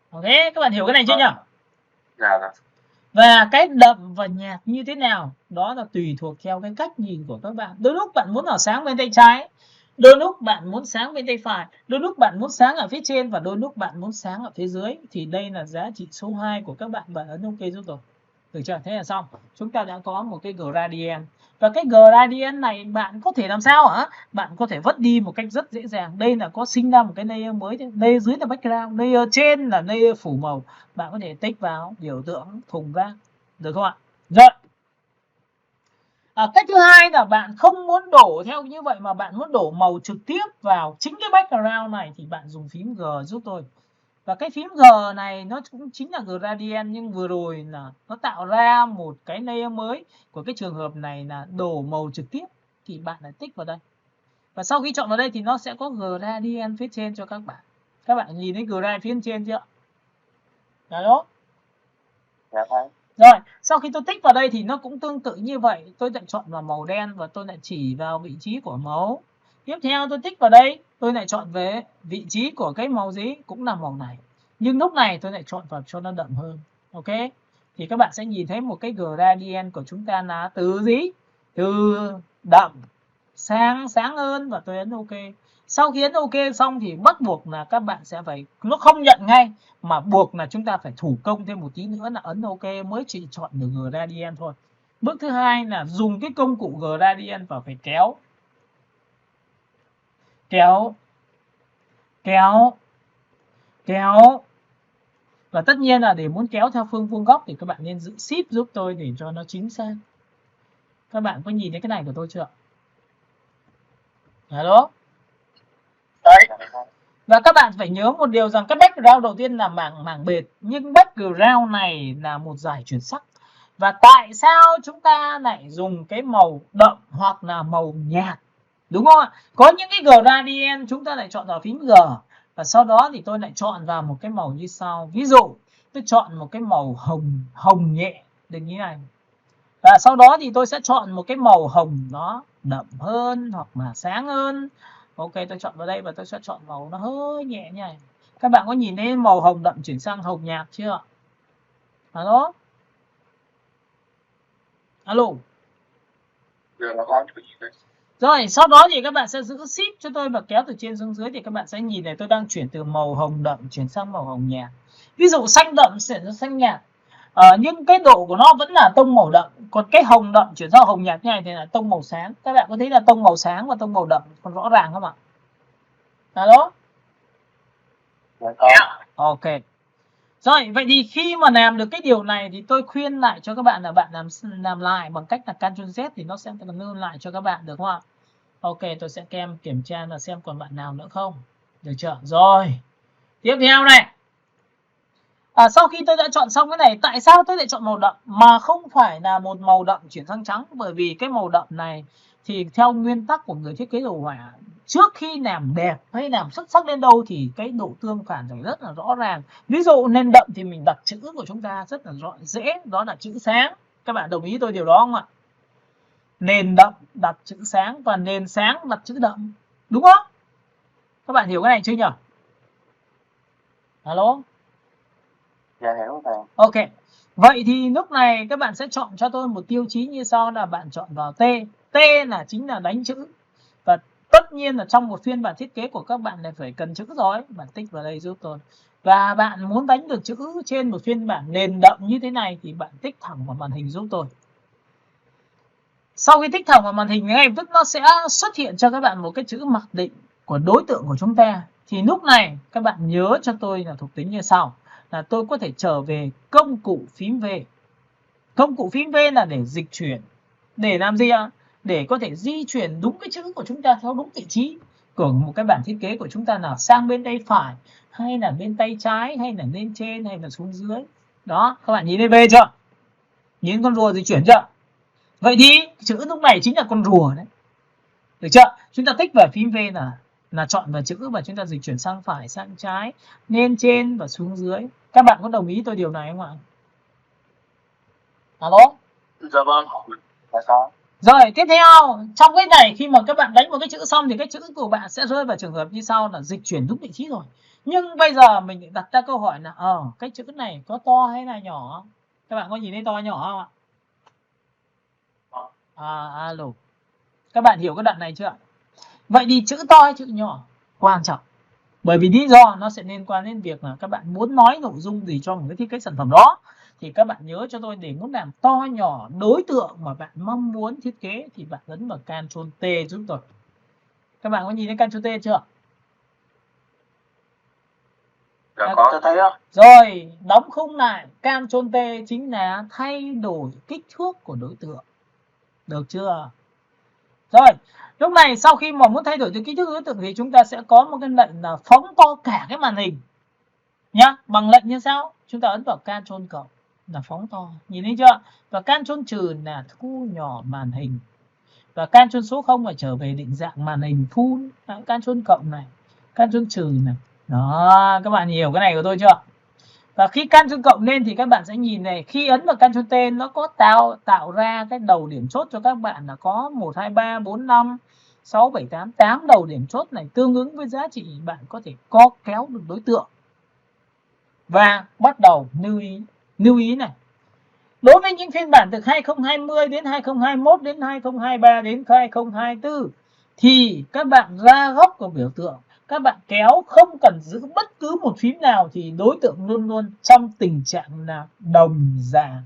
Ok, các bạn hiểu cái này chưa nhỉ? Dạ rồi. Và cái đậm và nhạt như thế nào đó là tùy thuộc theo cái cách nhìn của các bạn. Đôi lúc bạn muốn ở sáng bên tay trái, đôi lúc bạn muốn sáng bên tay phải, đôi lúc bạn muốn sáng ở phía trên và đôi lúc bạn muốn sáng ở phía dưới. Thì đây là giá trị số 2 của các bạn, bạn ấn OK giúp tôi. Được chưa? Thế là xong. Chúng ta đã có một cái gradient. Và cái gradient này bạn có thể làm sao hả? Bạn có thể vứt đi một cách rất dễ dàng. Đây là có sinh ra một cái layer mới. Layer dưới là background, layer trên là layer phủ màu. Bạn có thể tích vào biểu tượng thùng rác. Được không ạ? Rồi. Cách thứ hai là bạn không muốn đổ theo như vậy mà bạn muốn đổ màu trực tiếp vào chính cái background này thì bạn dùng phím G giúp tôi. Và cái phím G này nó cũng chính là gradient, nhưng vừa rồi là nó tạo ra một cái layer mới của cái trường hợp này là đổ màu trực tiếp thì bạn lại tích vào đây. Và sau khi chọn vào đây thì nó sẽ có gradient phía trên cho các bạn. Các bạn nhìn thấy gradient phía trên chưa? Đó. Dạ thấy. Rồi, sau khi tôi tích vào đây thì nó cũng tương tự như vậy. Tôi lại chọn vào màu đen và tôi lại chỉ vào vị trí của màu. Tiếp theo tôi tích vào đây, tôi lại chọn về vị trí của cái màu gì cũng là màu này. Nhưng lúc này tôi lại chọn vào cho nó đậm hơn. Ok. Thì các bạn sẽ nhìn thấy một cái gradient của chúng ta là từ gì? Từ đậm sang sáng hơn và tôi ấn OK. Sau khi ấn OK xong thì bắt buộc là các bạn sẽ phải, nó không nhận ngay mà buộc là chúng ta phải thủ công thêm một tí nữa là ấn OK mới chỉ chọn được gradient thôi. Bước thứ hai là dùng cái công cụ gradient và phải kéo. Và tất nhiên là để muốn kéo theo phương vuông góc thì các bạn nên giữ Shift giúp tôi để cho nó chính xác. Các bạn có nhìn thấy cái này của tôi chưa? Hello? Đấy. Và các bạn phải nhớ một điều rằng cái background đầu tiên là mảng bệt, nhưng background này là một giải chuyển sắc. Và tại sao chúng ta lại dùng cái màu đậm hoặc là màu nhạt? Đúng không ạ? Có những cái gradient chúng ta lại chọn vào phím G. Và sau đó thì tôi lại chọn vào một cái màu như sau. Ví dụ tôi chọn một cái màu hồng nhẹ đừng như này. Và sau đó thì tôi sẽ chọn một cái màu hồng nó đậm hơn hoặc là sáng hơn. Ok, tôi chọn vào đây và tôi sẽ chọn màu nó hơi nhẹ nhàng. Các bạn có nhìn thấy màu hồng đậm chuyển sang hồng nhạt chưa? Alo? Alo? Rồi, sau đó thì các bạn sẽ giữ shift cho tôi và kéo từ trên xuống dưới thì các bạn sẽ nhìn này, tôi đang chuyển từ màu hồng đậm chuyển sang màu hồng nhạt. Ví dụ xanh đậm chuyển sang xanh nhạt. Nhưng cái độ của nó vẫn là tông màu đậm, còn cái hồng đậm chuyển sang hồng nhạt như này thì là tông màu sáng. Các bạn có thấy là tông màu sáng và tông màu đậm còn rõ ràng không ạ? Alo? Ok. Rồi, vậy thì khi mà làm được cái điều này thì tôi khuyên lại cho các bạn là bạn làm lại bằng cách là Ctrl Z thì nó sẽ nâng lại cho các bạn được không ạ? Ok, tôi sẽ kiểm tra là xem còn bạn nào nữa không. Được chưa? Rồi. Tiếp theo này. Sau khi tôi đã chọn xong cái này, tại sao tôi lại chọn màu đậm mà không phải là một màu đậm chuyển sang trắng? Bởi vì cái màu đậm này thì theo nguyên tắc của người thiết kế đồ họa, trước khi làm đẹp hay làm xuất sắc đến đâu thì cái độ tương phản phải rất là rõ ràng. Ví dụ nền đậm thì mình đặt chữ của chúng ta rất là dễ, đó là chữ sáng. Các bạn đồng ý tôi điều đó không ạ? Nền đậm đặt chữ sáng và nền sáng đặt chữ đậm, đúng không? Các bạn hiểu cái này chưa nhỉ? Alo? Dạ hiểu thầy. Ok. Vậy thì lúc này các bạn sẽ chọn cho tôi một tiêu chí như sau là bạn chọn vào T. T là chính là đánh chữ. Và tất nhiên là trong một phiên bản thiết kế của các bạn này phải cần chữ rồi. Bạn tích vào đây giúp tôi. Và bạn muốn đánh được chữ trên một phiên bản nền đậm như thế này thì bạn tích thẳng vào màn hình giúp tôi. Sau khi tích thẳng vào màn hình ngay lập tức nó sẽ xuất hiện cho các bạn một cái chữ mặc định của đối tượng của chúng ta. Thì lúc này các bạn nhớ cho tôi là thuộc tính như sau. Là tôi có thể trở về công cụ phím V. Công cụ phím V là để dịch chuyển. Để làm gì ạ? Để có thể di chuyển đúng cái chữ của chúng ta theo đúng vị trí của một cái bản thiết kế của chúng ta, nào sang bên tay phải hay là bên tay trái hay là lên trên hay là xuống dưới. Đó, các bạn nhìn thấy V chưa? Nhìn con rùa di chuyển chưa? Vậy thì chữ lúc này chính là con rùa đấy. Được chưa? Chúng ta tích vào phím V là chọn vào chữ và chúng ta dịch chuyển sang phải, sang trái, lên trên và xuống dưới. Các bạn có đồng ý tôi điều này không ạ? Alo? Dạ vâng. Dạ có. Rồi, tiếp theo, trong cái này khi mà các bạn đánh một cái chữ xong thì cái chữ của bạn sẽ rơi vào trường hợp như sau là dịch chuyển đúng vị trí rồi. Nhưng bây giờ mình đặt ra câu hỏi là cái chữ này có to hay là nhỏ? Các bạn có nhìn thấy to nhỏ không ạ? Alo. Các bạn hiểu cái đoạn này chưa? Vậy thì chữ to hay chữ nhỏ quan trọng. Bởi vì lý do nó sẽ liên quan đến việc là các bạn muốn nói nội dung gì cho một cái thiết kế sản phẩm đó. Thì các bạn nhớ cho tôi, để muốn làm to nhỏ đối tượng mà bạn mong muốn thiết kế thì bạn ấn vào Ctrl T giúp tôi. Các bạn có nhìn thấy Ctrl T chưa? Dạ có, thấy đó. Rồi, đóng khung lại, Ctrl T chính là thay đổi kích thước của đối tượng. Được chưa? Rồi, lúc này sau khi mà muốn thay đổi kích thước đối tượng thì chúng ta sẽ có một cái lệnh là phóng to cả cái màn hình. Nhá, bằng lệnh như sau, chúng ta ấn vào Ctrl cộng là phóng to, nhìn thấy chưa? Và Ctrl trừ là thu nhỏ màn hình. Và Ctrl số 0 là trở về định dạng màn hình full. Ctrl cộng này, Ctrl trừ này. Đó, các bạn hiểu cái này của tôi chưa? Và khi Ctrl cộng lên thì các bạn sẽ nhìn này, khi ấn vào Ctrl T nó có tạo ra cái đầu điểm chốt cho các bạn là có 1 2 3 4 5 6 7 8 8 đầu điểm chốt này tương ứng với giá trị bạn có thể co kéo được đối tượng. Và bắt đầu lưu ý này. Đối với những phiên bản từ 2020 đến 2021 đến 2023 đến 2024 thì các bạn ra góc của biểu tượng, các bạn kéo không cần giữ bất cứ một phím nào thì đối tượng luôn luôn trong tình trạng là đồng dạng.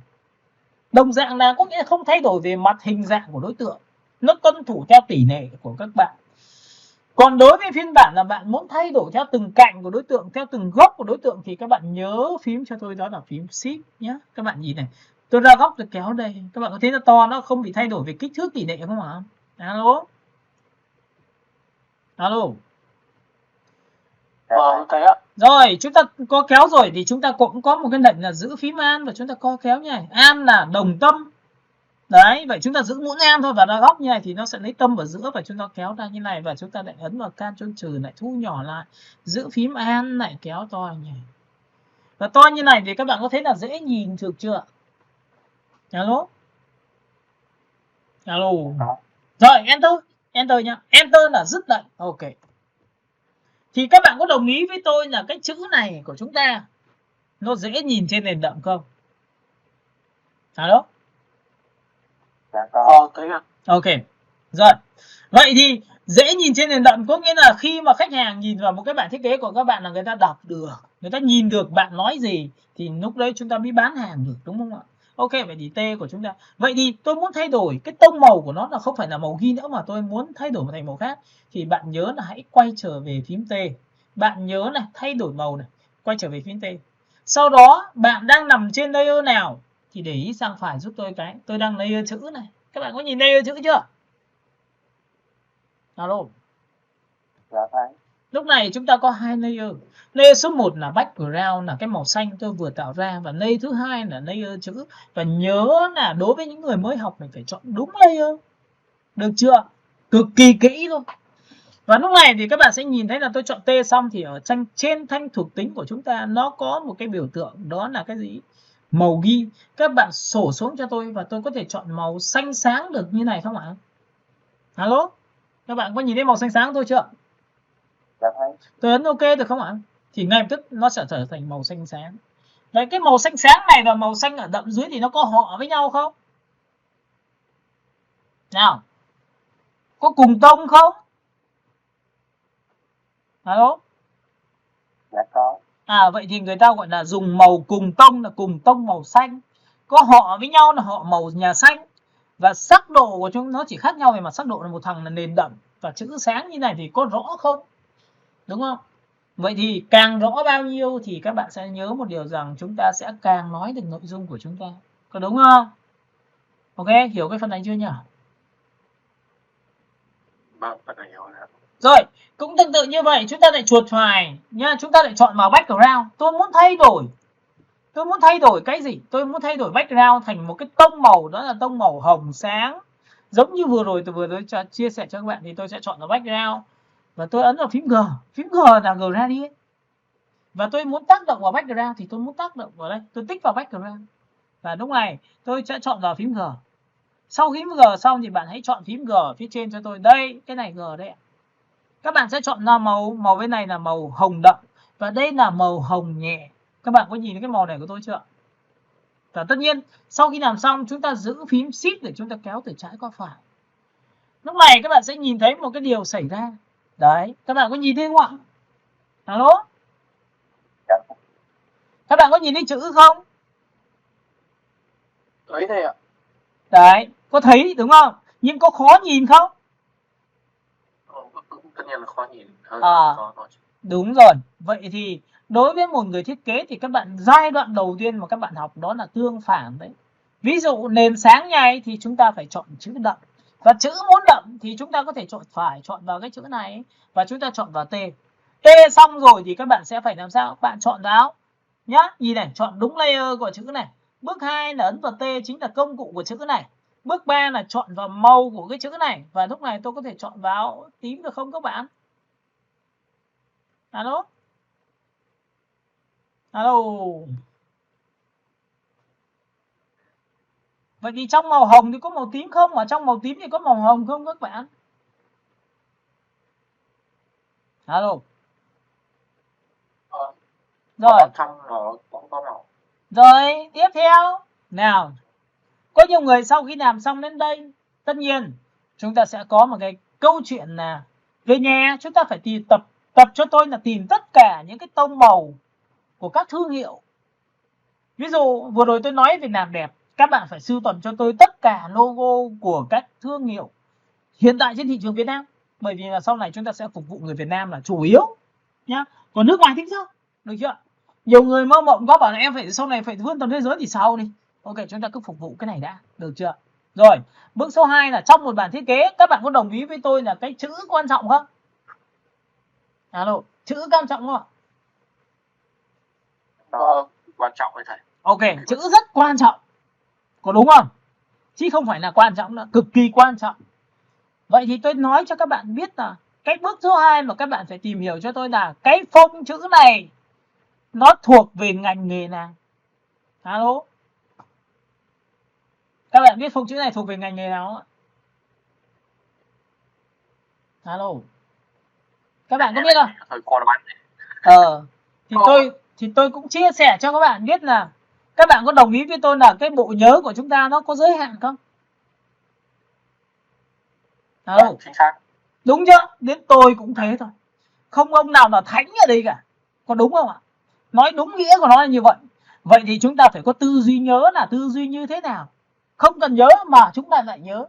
Đồng dạng là có nghĩa không thay đổi về mặt hình dạng của đối tượng, nó tuân thủ theo tỷ lệ của các bạn. Còn đối với phiên bản là bạn muốn thay đổi theo từng cạnh của đối tượng, theo từng góc của đối tượng thì các bạn nhớ phím cho tôi, đó là phím Shift nhé. Các bạn nhìn này, tôi ra góc tôi kéo đây, các bạn có thấy nó to, nó không bị thay đổi về kích thước tỷ lệ không ạ? Alo? Alo? Thấy ạ. Rồi, chúng ta co kéo rồi thì chúng ta cũng có một cái lệnh là giữ phím An và chúng ta co kéo như này. An là đồng tâm. Đấy, vậy chúng ta giữ mũi An thôi và ra góc như này thì nó sẽ lấy tâm ở giữa và chúng ta kéo ra như này và chúng ta lại ấn vào Ctrl trừ lại thu nhỏ lại, giữ phím An lại kéo to như này. Và to như này thì các bạn có thấy là dễ nhìn được chưa? Alo? Alo. Rồi, Enter. Enter nhá. Enter là dứt lệnh. Ok. Thì các bạn có đồng ý với tôi là cái chữ này của chúng ta nó dễ nhìn trên nền đậm không? Alo? Dạ có. Thấy ạ. Ok. Rồi. Vậy thì dễ nhìn trên nền đậm có nghĩa là khi mà khách hàng nhìn vào một cái bản thiết kế của các bạn là người ta đọc được, người ta nhìn được bạn nói gì thì lúc đấy chúng ta mới bán hàng được, đúng không ạ? Ok, vậy thì T của chúng ta. Vậy thì tôi muốn thay đổi cái tông màu của nó là không phải là màu ghi nữa mà tôi muốn thay đổi thành màu khác. Thì bạn nhớ là hãy quay trở về phím T. Bạn nhớ này, thay đổi màu này, quay trở về phím T. Sau đó bạn đang nằm trên layer nào thì để ý sang phải giúp tôi cái. Tôi đang layer chữ này. Các bạn có nhìn layer chữ chưa? Alo. Dạ thấy. Lúc này chúng ta có hai layer. Layer số 1 là background là cái màu xanh tôi vừa tạo ra và layer thứ hai là layer chữ. Và nhớ là đối với những người mới học mình phải chọn đúng layer. Được chưa? Cực kỳ kỹ luôn. Và lúc này thì các bạn sẽ nhìn thấy là tôi chọn T xong thì ở trên thanh thuộc tính của chúng ta nó có một cái biểu tượng đó là cái gì? Màu ghi. Các bạn sổ xuống cho tôi và tôi có thể chọn màu xanh sáng được như này không ạ? Alo? Các bạn có nhìn thấy màu xanh sáng tôi chưa? Dạ thấy. Tôi ấn ok được không ạ? Thì ngay lập tức nó sẽ trở thành màu xanh sáng. Đấy, cái màu xanh sáng này và màu xanh ở đậm dưới thì nó có họ với nhau không? Nào, có cùng tông không? Alo? Dạ có. Vậy thì người ta gọi là dùng màu cùng tông là cùng tông màu xanh. Có họ với nhau là họ màu nhà xanh. Và sắc độ của chúng nó chỉ khác nhau về mặt sắc độ là một thằng là nền đậm và chữ sáng như này thì có rõ không? Đúng không? Vậy thì càng rõ bao nhiêu thì các bạn sẽ nhớ một điều rằng chúng ta sẽ càng nói được nội dung của chúng ta. Có đúng không? Ok, hiểu cái phần này chưa nhỉ? Vâng, phần này hiểu rồi. Rồi, cũng tương tự như vậy, chúng ta lại chuột phải nha, chúng ta lại chọn màu background. Tôi muốn thay đổi cái gì? Tôi muốn thay đổi background thành một cái tông màu đó là tông màu hồng sáng. Giống như tôi vừa chia sẻ cho các bạn thì tôi sẽ chọn vào background và tôi ấn vào phím G. Phím G là gradient. Và tôi muốn tác động vào background thì tôi muốn tác động vào đây, tôi tích vào background. Và lúc này tôi sẽ chọn vào phím G. Sau phím G xong thì bạn hãy chọn phím G ở phía trên cho tôi. Đây, cái này G đây ạ. Các bạn sẽ chọn ra màu bên này là màu hồng đậm và đây là màu hồng nhẹ. Các bạn có nhìn thấy cái màu này của tôi chưa? Và tất nhiên, sau khi làm xong chúng ta giữ phím Shift để chúng ta kéo từ trái qua phải. Lúc này các bạn sẽ nhìn thấy một cái điều xảy ra. Đấy, các bạn có nhìn thấy không ạ? Alo? Các bạn có nhìn thấy chữ không? Thấy đây ạ. Đấy, có thấy đúng không? Nhưng có khó nhìn không? Tất nhiên là khó nhìn. Đúng rồi. Vậy thì đối với một người thiết kế thì các bạn giai đoạn đầu tiên mà các bạn học đó là tương phản đấy. Ví dụ nền sáng nhai thì chúng ta phải chọn chữ đậm. Và chữ muốn đậm thì chúng ta có thể chọn vào cái chữ này và chúng ta chọn vào T. T xong rồi thì các bạn sẽ phải làm sao? Bạn chọn vào nhá. Nhìn này, chọn đúng layer của chữ này. Bước 2 là ấn vào T chính là công cụ của chữ này. Bước 3 là chọn vào màu của cái chữ này và lúc này tôi có thể chọn vào tím được không các bạn? Alo? Alo? Vậy thì trong màu hồng thì có màu tím không? Ở trong màu tím thì có màu hồng không các bạn? Alo? Rồi. Trong nó cũng có màu. Rồi, tiếp theo. Nào. Có nhiều người sau khi làm xong đến đây, tất nhiên chúng ta sẽ có một cái câu chuyện là về nhà chúng ta phải tập cho tôi là tìm tất cả những cái tông màu của các thương hiệu. Ví dụ vừa rồi tôi nói về làm đẹp, các bạn phải sưu tầm cho tôi tất cả logo của các thương hiệu hiện tại trên thị trường Việt Nam. Bởi vì là sau này chúng ta sẽ phục vụ người Việt Nam là chủ yếu nhá. Còn nước ngoài thì sao? Được chưa? Nhiều người mơ mộng có bảo là em phải sau này phải vươn tầm thế giới thì sau đi. Ok, chúng ta cứ phục vụ cái này đã, được chưa? Rồi, bước số 2 là trong một bản thiết kế, các bạn có đồng ý với tôi là cái chữ quan trọng không? Alo, chữ quan trọng không ạ? Quan trọng với thầy. Ok, chữ rất quan trọng. Có đúng không? Chứ không phải là quan trọng nữa, cực kỳ quan trọng. Vậy thì tôi nói cho các bạn biết là cái bước số 2 mà các bạn phải tìm hiểu cho tôi là cái phông chữ này nó thuộc về ngành nghề nào? Alo? Các bạn biết phông chữ này thuộc về ngành nghề nào không ạ? Alo, các bạn có biết không? Thời con bắn. Thì tôi cũng chia sẻ cho các bạn biết là các bạn có đồng ý với tôi là cái bộ nhớ của chúng ta nó có giới hạn không? Chính xác. Đúng chưa? Đến tôi cũng thế thôi. Không ông nào là thánh ở đây cả. Có đúng không ạ? Nói đúng nghĩa của nó là như vậy. Vậy thì chúng ta phải có tư duy nhớ là tư duy như thế nào? Không cần nhớ mà chúng ta lại nhớ.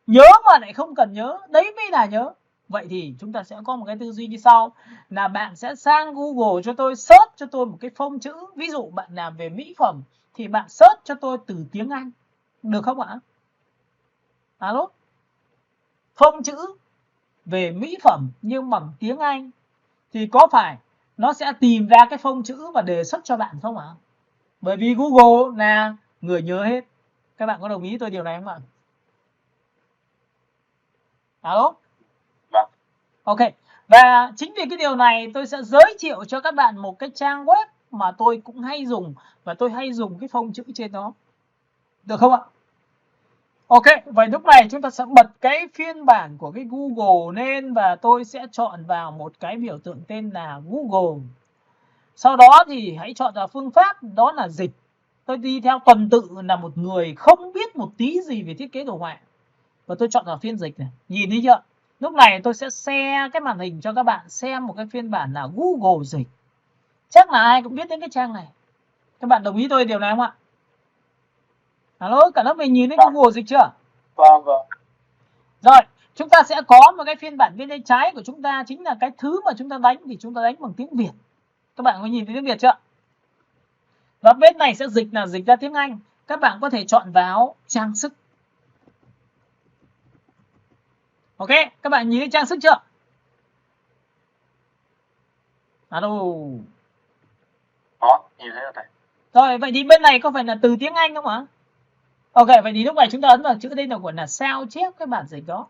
Nhớ mà lại không cần nhớ, đấy mới là nhớ. Vậy thì chúng ta sẽ có một cái tư duy như sau, là bạn sẽ sang Google cho tôi, search cho tôi một cái phông chữ. Ví dụ bạn làm về mỹ phẩm thì bạn search cho tôi từ tiếng Anh. Được không ạ? Alo? Phông chữ về mỹ phẩm nhưng bằng tiếng Anh thì có phải nó sẽ tìm ra cái phông chữ và đề xuất cho bạn không ạ? Bởi vì Google là người nhớ hết. Các bạn có đồng ý tôi điều này không ạ? Alo? Vâng. Ok. Và chính vì cái điều này tôi sẽ giới thiệu cho các bạn một cái trang web mà tôi cũng hay dùng, và tôi hay dùng cái phông chữ trên đó. Được không ạ? Ok, vậy lúc này chúng ta sẽ bật cái phiên bản của cái Google lên và tôi sẽ chọn vào một cái biểu tượng tên là Google. Sau đó thì hãy chọn vào phương pháp đó là dịch. Tôi đi theo tuần tự là một người không biết một tí gì về thiết kế đồ họa. Và tôi chọn vào phiên dịch này. Nhìn thấy chưa? Lúc này tôi sẽ share cái màn hình cho các bạn xem một cái phiên bản là Google dịch. Chắc là ai cũng biết đến cái trang này. Các bạn đồng ý tôi điều này không ạ? Alo, cả lớp mình nhìn thấy Google dịch chưa? Vâng. Rồi, chúng ta sẽ có một cái phiên bản bên tay trái của chúng ta, chính là cái thứ mà chúng ta đánh thì chúng ta đánh bằng tiếng Việt. Các bạn có nhìn thấy tiếng Việt chưa? Và bên này sẽ dịch là dịch ra tiếng Anh. Các bạn có thể chọn vào trang sức. Ok, các bạn nhìn thấy trang sức chưa? Alo. Đó, nhìn thấy rồi thầy. Rồi, vậy thì bên này có phải là từ tiếng Anh không ạ? Ok, vậy thì lúc này chúng ta ấn vào chữ đây là gọi là sao chép cái bản dịch đó.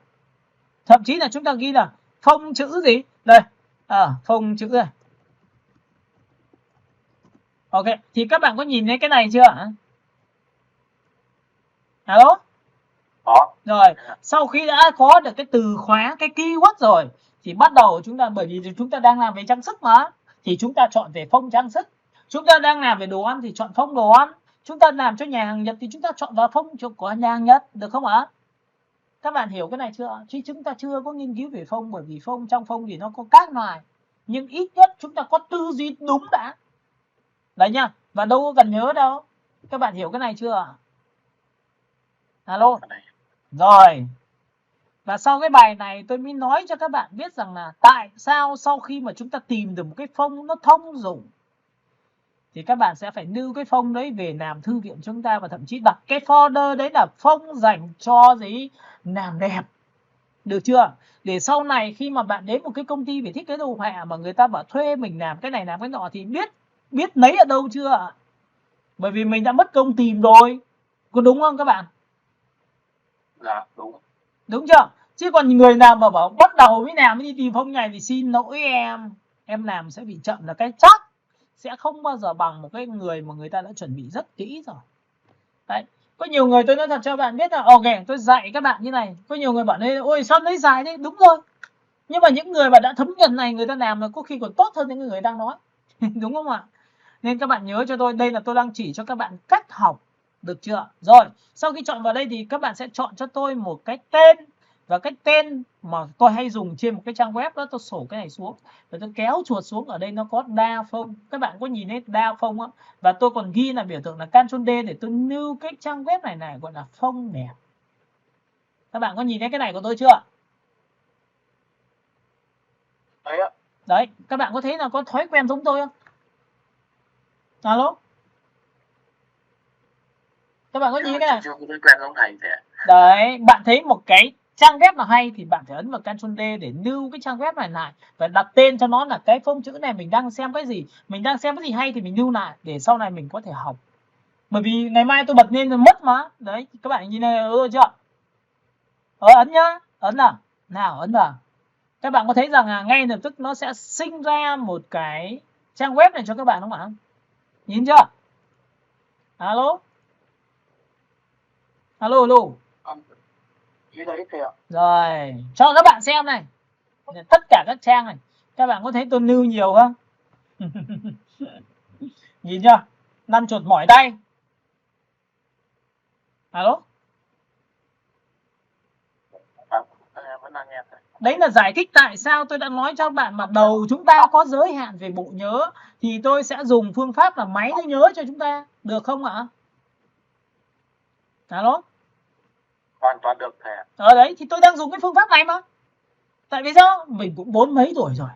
Thậm chí là chúng ta ghi là phông chữ gì? Đây, phông chữ này. Ok, thì các bạn có nhìn thấy cái này chưa ạ? Alo? Đó. Rồi, sau khi đã có được cái từ khóa, cái keyword rồi, thì bắt đầu chúng ta, bởi vì chúng ta đang làm về trang sức mà, thì chúng ta chọn về phông trang sức. Chúng ta đang làm về đồ ăn thì chọn phông đồ ăn. Chúng ta làm cho nhà hàng Nhật thì chúng ta chọn vào phông của nhà hàng Nhật, được không ạ? Các bạn hiểu cái này chưa? Chứ chúng ta chưa có nghiên cứu về phông, bởi vì phông trong phông thì nó có các loài. Nhưng ít nhất chúng ta có tư duy đúng đã. Đấy nhá, và đâu có cần nhớ đâu. Các bạn hiểu cái này chưa? Alo? Rồi. Và sau cái bài này tôi mới nói cho các bạn biết rằng là tại sao sau khi mà chúng ta tìm được một cái phông nó thông dụng thì các bạn sẽ phải lưu cái phông đấy về làm thư viện chúng ta, và thậm chí đặt cái folder đấy là phông dành cho gì? Làm đẹp. Được chưa? Để sau này khi mà bạn đến một cái công ty về thiết kế đồ họa mà người ta bảo thuê mình làm cái này làm cái nọ thì biết lấy ở đâu chưa? Bởi vì mình đã mất công tìm rồi. Có đúng không các bạn? Dạ, đúng. Đúng chưa? Chứ còn người nào mà bảo bắt đầu mới làm mới đi tìm phông này thì xin lỗi em làm sẽ bị chậm là cái chắc. Sẽ không bao giờ bằng một cái người mà người ta đã chuẩn bị rất kỹ rồi. Đấy. Có nhiều người, tôi nói thật cho bạn biết là ok, tôi dạy các bạn như này. Có nhiều người bảo đây, ôi sao lấy dài đấy? Đúng rồi. Nhưng mà những người mà đã thấm nhuần này người ta làm là có khi còn tốt hơn những người đang nói. Đúng không ạ? Nên các bạn nhớ cho tôi, đây là tôi đang chỉ cho các bạn cách học. Được chưa? Rồi, sau khi chọn vào đây thì các bạn sẽ chọn cho tôi một cái tên. Và cái tên mà tôi hay dùng trên một cái trang web đó, tôi sổ cái này xuống. Và tôi kéo chuột xuống, ở đây nó có đa phông. Các bạn có nhìn thấy đa phông á. Và tôi còn ghi là biểu tượng là Ctrl D để tôi lưu cái trang web này gọi là phông đẹp. Các bạn có nhìn thấy cái này của tôi chưa? Đấy ạ. Đấy, các bạn có thấy là có thói quen giống tôi không? Alo? Các bạn có nhìn cái này? Chưa có thói quen giống thầy thế. Đấy, bạn thấy một cái trang web nào hay thì bạn phải ấn vào Ctrl D để lưu cái trang web này lại và đặt tên cho nó là cái phông chữ này mình đang xem cái gì, mình đang xem cái gì hay thì mình lưu lại để sau này mình có thể học. Bởi vì ngày mai tôi bật lên rồi mất mà. Đấy, các bạn nhìn này chưa? Ấn nhá, ấn nào ấn vào. Các bạn có thấy rằng là ngay lập tức nó sẽ sinh ra một cái trang web này cho các bạn không ạ? Nhìn chưa? Alo? Alo? Như đấy thầy ạ. Rồi, cho các bạn xem này. tất cả các trang này. Các bạn có thấy tôi nêu nhiều không? Nhìn chưa? 5 chuột mỏi tay. Alo? Đấy là giải thích tại sao tôi đã nói cho bạn mà đầu chúng ta có giới hạn về bộ nhớ, thì tôi sẽ dùng phương pháp là máy nó nhớ cho chúng ta, được không ạ? Alo? Hoàn toàn được thầy ạ. Ở đấy thì tôi đang dùng cái phương pháp này mà. Tại vì sao? Mình cũng 40 mấy tuổi rồi,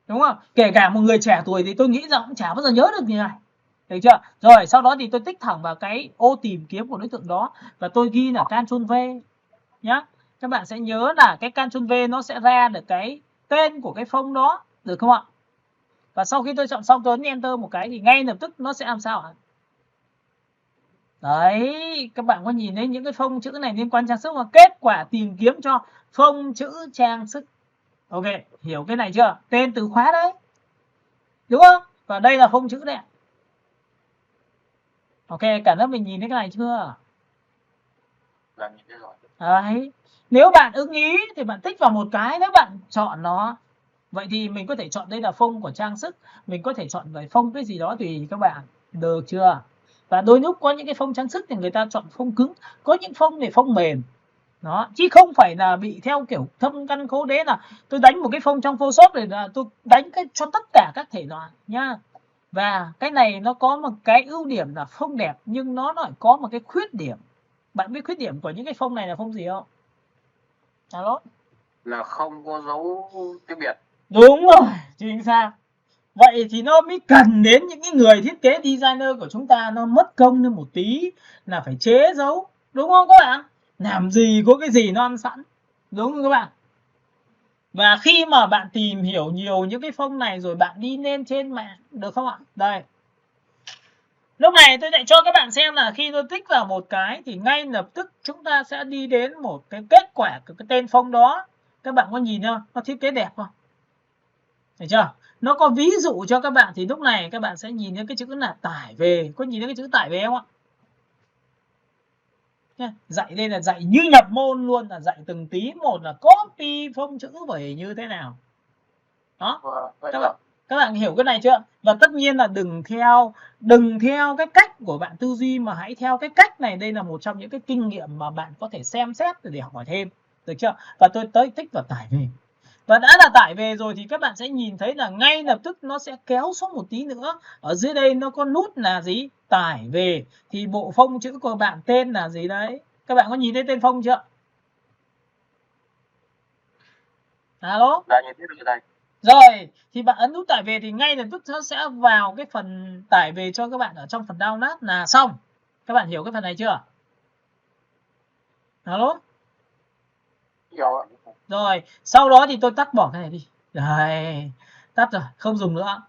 đúng không? Kể cả một người trẻ tuổi thì tôi nghĩ rằng cũng chả bao giờ nhớ được như này, được chưa? Rồi sau đó thì tôi tích thẳng vào cái ô tìm kiếm của đối tượng đó và tôi ghi là Ctrl V nhá. Các bạn sẽ nhớ là cái Ctrl V nó sẽ ra được cái tên của cái phông đó, được không ạ? Và sau khi tôi chọn xong tôi ấn Enter một cái thì ngay lập tức nó sẽ làm sao ạ? Đấy, các bạn có nhìn thấy những cái phông chữ này liên quan trang sức và kết quả tìm kiếm cho phông chữ trang sức. Ok, hiểu cái này chưa? Tên từ khóa đấy, đúng không? Và đây là phông chữ đấy. Ok, cả lớp mình nhìn thấy cái này chưa? Là nhìn thấy rồi. Đấy, nếu bạn ưng ý thì bạn tích vào một cái, nếu bạn chọn nó. Vậy thì mình có thể chọn đây là phông của trang sức, mình có thể chọn về phông cái gì đó tùy các bạn, được chưa? Và đôi lúc có những cái phông trang sức thì người ta chọn phông cứng, có những phông thì phông mềm. Đó, chứ không phải là bị theo kiểu thâm căn cố đế là tôi đánh một cái phông trong Photoshop để là tôi đánh cái cho tất cả các thể loại nhá. Và cái này nó có một cái ưu điểm là phông đẹp nhưng nó lại có một cái khuyết điểm. Bạn biết khuyết điểm của những cái phông này là phông gì không? Alo? Là không có dấu tiếng Việt. Đúng rồi, chính xác. Vậy thì nó mới cần đến những cái người thiết kế designer của chúng ta nó mất công lên một tí là phải chế dấu, đúng không các bạn? Làm gì có cái gì nó ăn sẵn, đúng không các bạn? Và khi mà bạn tìm hiểu nhiều những cái phông này rồi bạn đi lên trên mạng, được không ạ? Đây. Lúc này tôi lại cho các bạn xem là khi tôi tích vào một cái thì ngay lập tức chúng ta sẽ đi đến một cái kết quả của cái tên phông đó. Các bạn có nhìn không? Nó thiết kế đẹp không? Thấy chưa? Nó có ví dụ cho các bạn thì lúc này các bạn sẽ nhìn thấy cái chữ là tải về. Có nhìn thấy cái chữ tải về không ạ? Dạy đây là dạy như nhập môn luôn, là dạy từng tí một là copy phông chữ về như thế nào. Đó. Các bạn hiểu cái này chưa? Và tất nhiên là đừng theo cái cách của bạn tư duy mà hãy theo cái cách này. Đây là một trong những cái kinh nghiệm mà bạn có thể xem xét để hỏi thêm, được chưa? Và tôi tới tích vào tải về. Và đã là tải về rồi thì các bạn sẽ nhìn thấy là ngay lập tức nó sẽ kéo xuống một tí nữa. Ở dưới đây nó có nút là gì? Tải về. Thì bộ phông chữ của bạn tên là gì đấy? Các bạn có nhìn thấy tên phông chưa? Alo? Dạ, nhìn thấy được đây. Rồi, thì bạn ấn nút tải về thì ngay lập tức nó sẽ vào cái phần tải về cho các bạn ở trong phần download là xong. Các bạn hiểu cái phần này chưa? Alo? Hiểu. Rồi, sau đó thì tôi tắt bỏ cái này đi. Đấy, tắt rồi, không dùng nữa.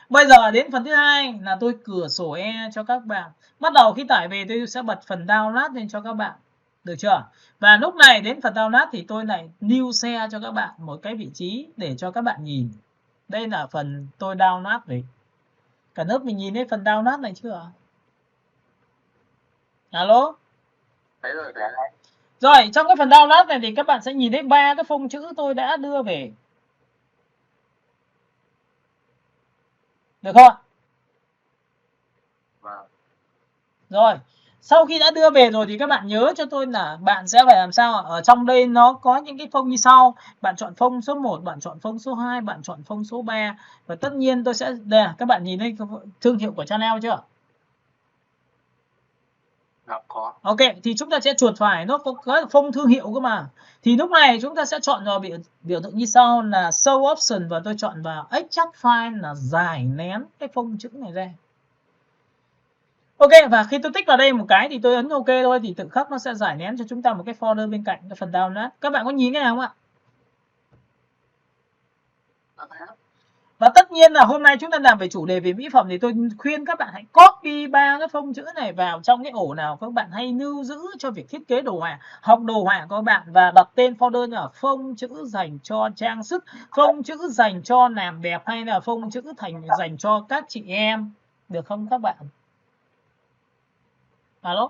Bây giờ đến phần thứ hai là tôi cửa sổ E cho các bạn. Bắt đầu khi tải về tôi sẽ bật phần download lên cho các bạn. Được chưa? Và lúc này đến phần download thì tôi lại new share cho các bạn một cái vị trí để cho các bạn nhìn. Đây là phần tôi download về. Cả lớp mình nhìn thấy phần download này chưa? Alo? Thấy rồi. Rồi, trong cái phần download này thì các bạn sẽ nhìn thấy 3 cái phông chữ tôi đã đưa về. Được không ạ? Vâng. Rồi, sau khi đã đưa về rồi thì các bạn nhớ cho tôi là bạn sẽ phải làm sao? Ở trong đây nó có những cái phông như sau. Bạn chọn phông số 1, bạn chọn phông số 2, bạn chọn phông số 3. Và tất nhiên tôi sẽ... Đây, các bạn nhìn thấy thương hiệu của channel chưa? Có. Ok, thì chúng ta sẽ chuột phải, nó có phông thương hiệu cơ mà. Thì lúc này chúng ta sẽ chọn vào biểu tượng như sau là Show Option và tôi chọn vào Extract File là giải nén cái phông chữ này ra. Ok, và khi tôi tích vào đây một cái thì tôi ấn OK thôi thì tự khắc nó sẽ giải nén cho chúng ta một cái folder bên cạnh cái phần download. Các bạn có nhìn cái này không ạ? Và tất nhiên là hôm nay chúng ta làm về chủ đề về mỹ phẩm thì tôi khuyên các bạn hãy copy 3 cái phông chữ này vào trong cái ổ nào các bạn hay lưu giữ cho việc thiết kế đồ họa, học đồ họa của các bạn và đặt tên folder là phông chữ dành cho trang sức, phông chữ dành cho làm đẹp hay là phông chữ dành cho các chị em. Được không các bạn? Alo?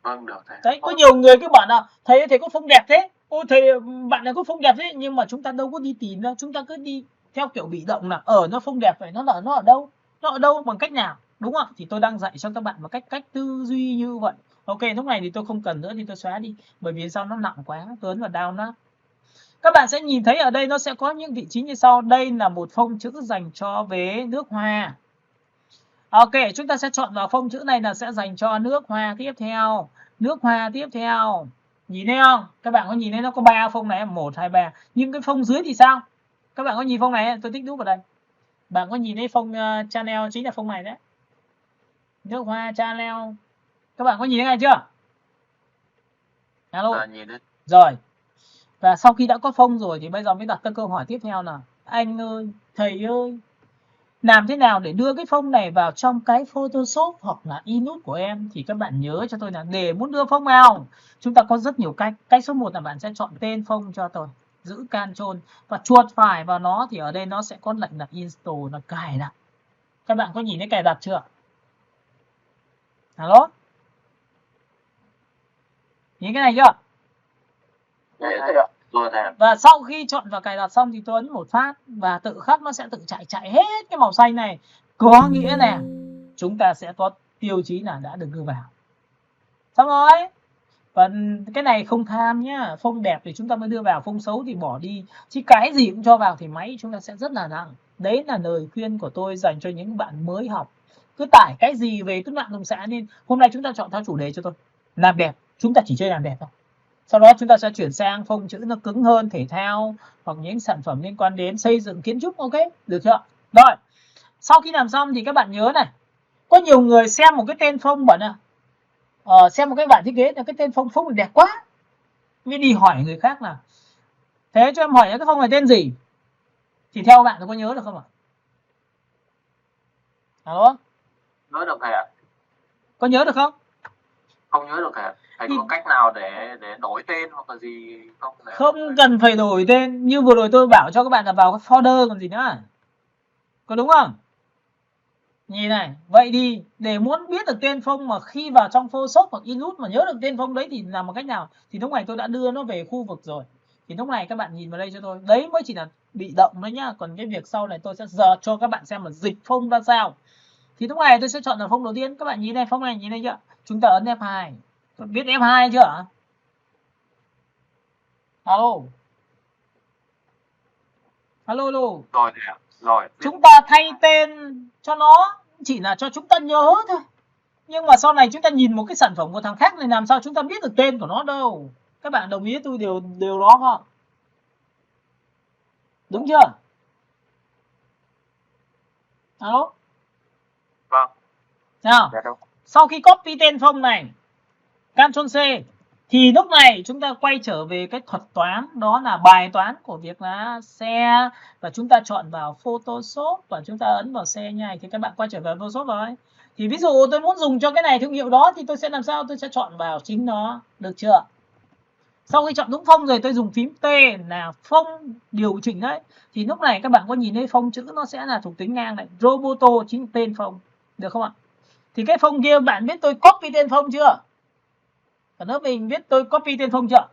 Vâng, được thầy. Đấy, có nhiều người cứ bảo là thầy có phông đẹp thế. Ô thầy, bạn này có phông đẹp đấy, nhưng mà chúng ta đâu có đi tìm đâu, chúng ta cứ đi theo kiểu bị động là nó phông đẹp vậy, nó ở đâu? Nó ở đâu bằng cách nào? Đúng không? Thì tôi đang dạy cho các bạn một cách tư duy như vậy. Ok, lúc này thì tôi không cần nữa thì tôi xóa đi, bởi vì sao nó nặng quá, tôi ấn vào download. Các bạn sẽ nhìn thấy ở đây nó sẽ có những vị trí như sau. Đây là một phông chữ dành cho vế nước hoa. Ok, chúng ta sẽ chọn vào phông chữ này là sẽ dành cho nước hoa tiếp theo. Nước hoa tiếp theo. Nhìn thấy không? Các bạn có nhìn thấy nó có 3 phông này, 1, 2, 3. Nhưng cái phông dưới thì sao? Các bạn có nhìn phông này, tôi tích đúp vào đây. Bạn có nhìn thấy phông Chanel chính là phông này đấy. Nước hoa Chanel. Các bạn có nhìn thấy này chưa? Alo. Nhìn đấy. Rồi. Và sau khi đã có phông rồi thì bây giờ mới đặt ra câu hỏi tiếp theo là anh ơi, thầy ơi, làm thế nào để đưa cái phông này vào trong cái Photoshop hoặc là Inode của em? Thì các bạn nhớ cho tôi là để muốn đưa phông vào, chúng ta có rất nhiều cách. Cách số 1 là bạn sẽ chọn tên phông cho tôi, giữ Ctrl và chuột phải vào nó thì ở đây nó sẽ có lệnh là install, là cài đặt. Các bạn có nhìn thấy cài đặt chưa? Alo? Nhìn cái này chưa? Và sau khi chọn và cài đặt xong thì tôi ấn một phát và tự khắc nó sẽ tự chạy hết cái màu xanh này. Có nghĩa là chúng ta sẽ có tiêu chí là đã được đưa vào. Xong rồi. Và cái này không tham nhá, phông đẹp thì chúng ta mới đưa vào, phông xấu thì bỏ đi. Chứ cái gì cũng cho vào thì máy chúng ta sẽ rất là nặng. Đấy là lời khuyên của tôi dành cho những bạn mới học. Cứ tải cái gì về các bạn đồng xã nên hôm nay chúng ta chọn theo chủ đề cho tôi. Làm đẹp, chúng ta chỉ chơi làm đẹp thôi. Sau đó chúng ta sẽ chuyển sang phông chữ nó cứng hơn, thể thao hoặc những sản phẩm liên quan đến xây dựng kiến trúc. Ok, được chưa? Rồi, sau khi làm xong thì các bạn nhớ này, có nhiều người xem một cái tên phông bảo là xem một cái bản thiết kế là cái tên phông đẹp quá, mới đi hỏi người khác là thế cho em hỏi cái phông này tên gì, thì theo bạn nó có nhớ được không ạ? Alo? Nhớ được thầy ạ. Có nhớ được không? Không nhớ được thầy ạ. Thầy có cách nào để đổi tên hoặc là gì không? Không cần phải đổi tên, như vừa rồi tôi bảo cho các bạn là vào cái folder còn gì nữa. Có đúng không? Nhìn này, vậy thì để muốn biết được tên phông mà khi vào trong Photoshop hoặc Inode mà nhớ được tên phông đấy thì làm một cách nào? Thì lúc này tôi đã đưa nó về khu vực rồi. Thì lúc này các bạn nhìn vào đây cho tôi. Đấy mới chỉ là bị động đấy nhá. Còn cái việc sau này tôi sẽ giờ cho các bạn xem là dịch phông ra sao. Thì lúc này tôi sẽ chọn là phông đầu tiên. Các bạn nhìn này, phông này nhìn thấy chưa? Chúng ta ấn F2. Biết F2 chưa ạ? Alo. Alo, alo. Rồi thầy ạ. Rồi. Chúng ta thay tên cho nó chỉ là cho chúng ta nhớ thôi. Nhưng mà sau này chúng ta nhìn một cái sản phẩm của thằng khác này làm sao chúng ta biết được tên của nó đâu. Các bạn đồng ý với tôi điều đó không? Đúng chưa? Alo? Vâng. Nào, sau khi copy tên phông này, Ctrl C, thì lúc này chúng ta quay trở về cái thuật toán, đó là bài toán của việc là xe, và chúng ta chọn vào Photoshop và chúng ta ấn vào xe như này thì các bạn quay trở về Photoshop rồi. Thì ví dụ tôi muốn dùng cho cái này thương hiệu đó thì tôi sẽ làm sao? Tôi sẽ chọn vào chính nó, được chưa? Sau khi chọn đúng phông rồi tôi dùng phím T là phông điều chỉnh đấy. Thì lúc này các bạn có nhìn thấy phông chữ nó sẽ là thuộc tính ngang này, Roboto chính tên phông, được không ạ? Thì cái phông kia bạn biết tôi copy tên phông chưa? Cả lớp mình biết tôi copy tên phông chưa?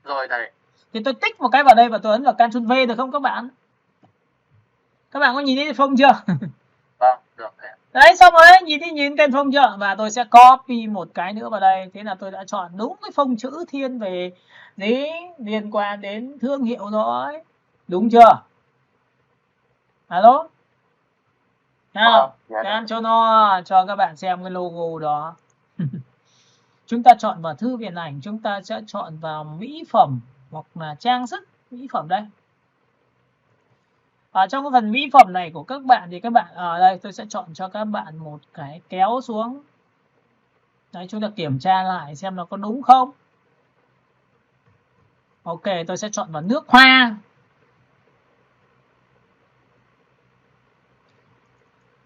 Rồi thầy. Thì tôi tích một cái vào đây và tôi ấn vào Ctrl V được không các bạn? Các bạn có nhìn thấy phông chưa? Vâng, được thầy. Đấy, xong rồi đấy, nhìn tên phông chưa? Và tôi sẽ copy một cái nữa vào đây. Thế là tôi đã chọn đúng cái phông chữ thiên về liên quan đến thương hiệu rồi. Đúng chưa? Alo? Nào, cho các bạn xem cái logo đó. Chúng ta chọn vào thư viện ảnh, chúng ta sẽ chọn vào mỹ phẩm hoặc là trang sức mỹ phẩm đây. Ở trong cái phần mỹ phẩm này của các bạn thì các bạn ở đây tôi sẽ chọn cho các bạn một cái kéo xuống. Đấy, chúng ta kiểm tra lại xem nó có đúng không. Ok, tôi sẽ chọn vào nước hoa.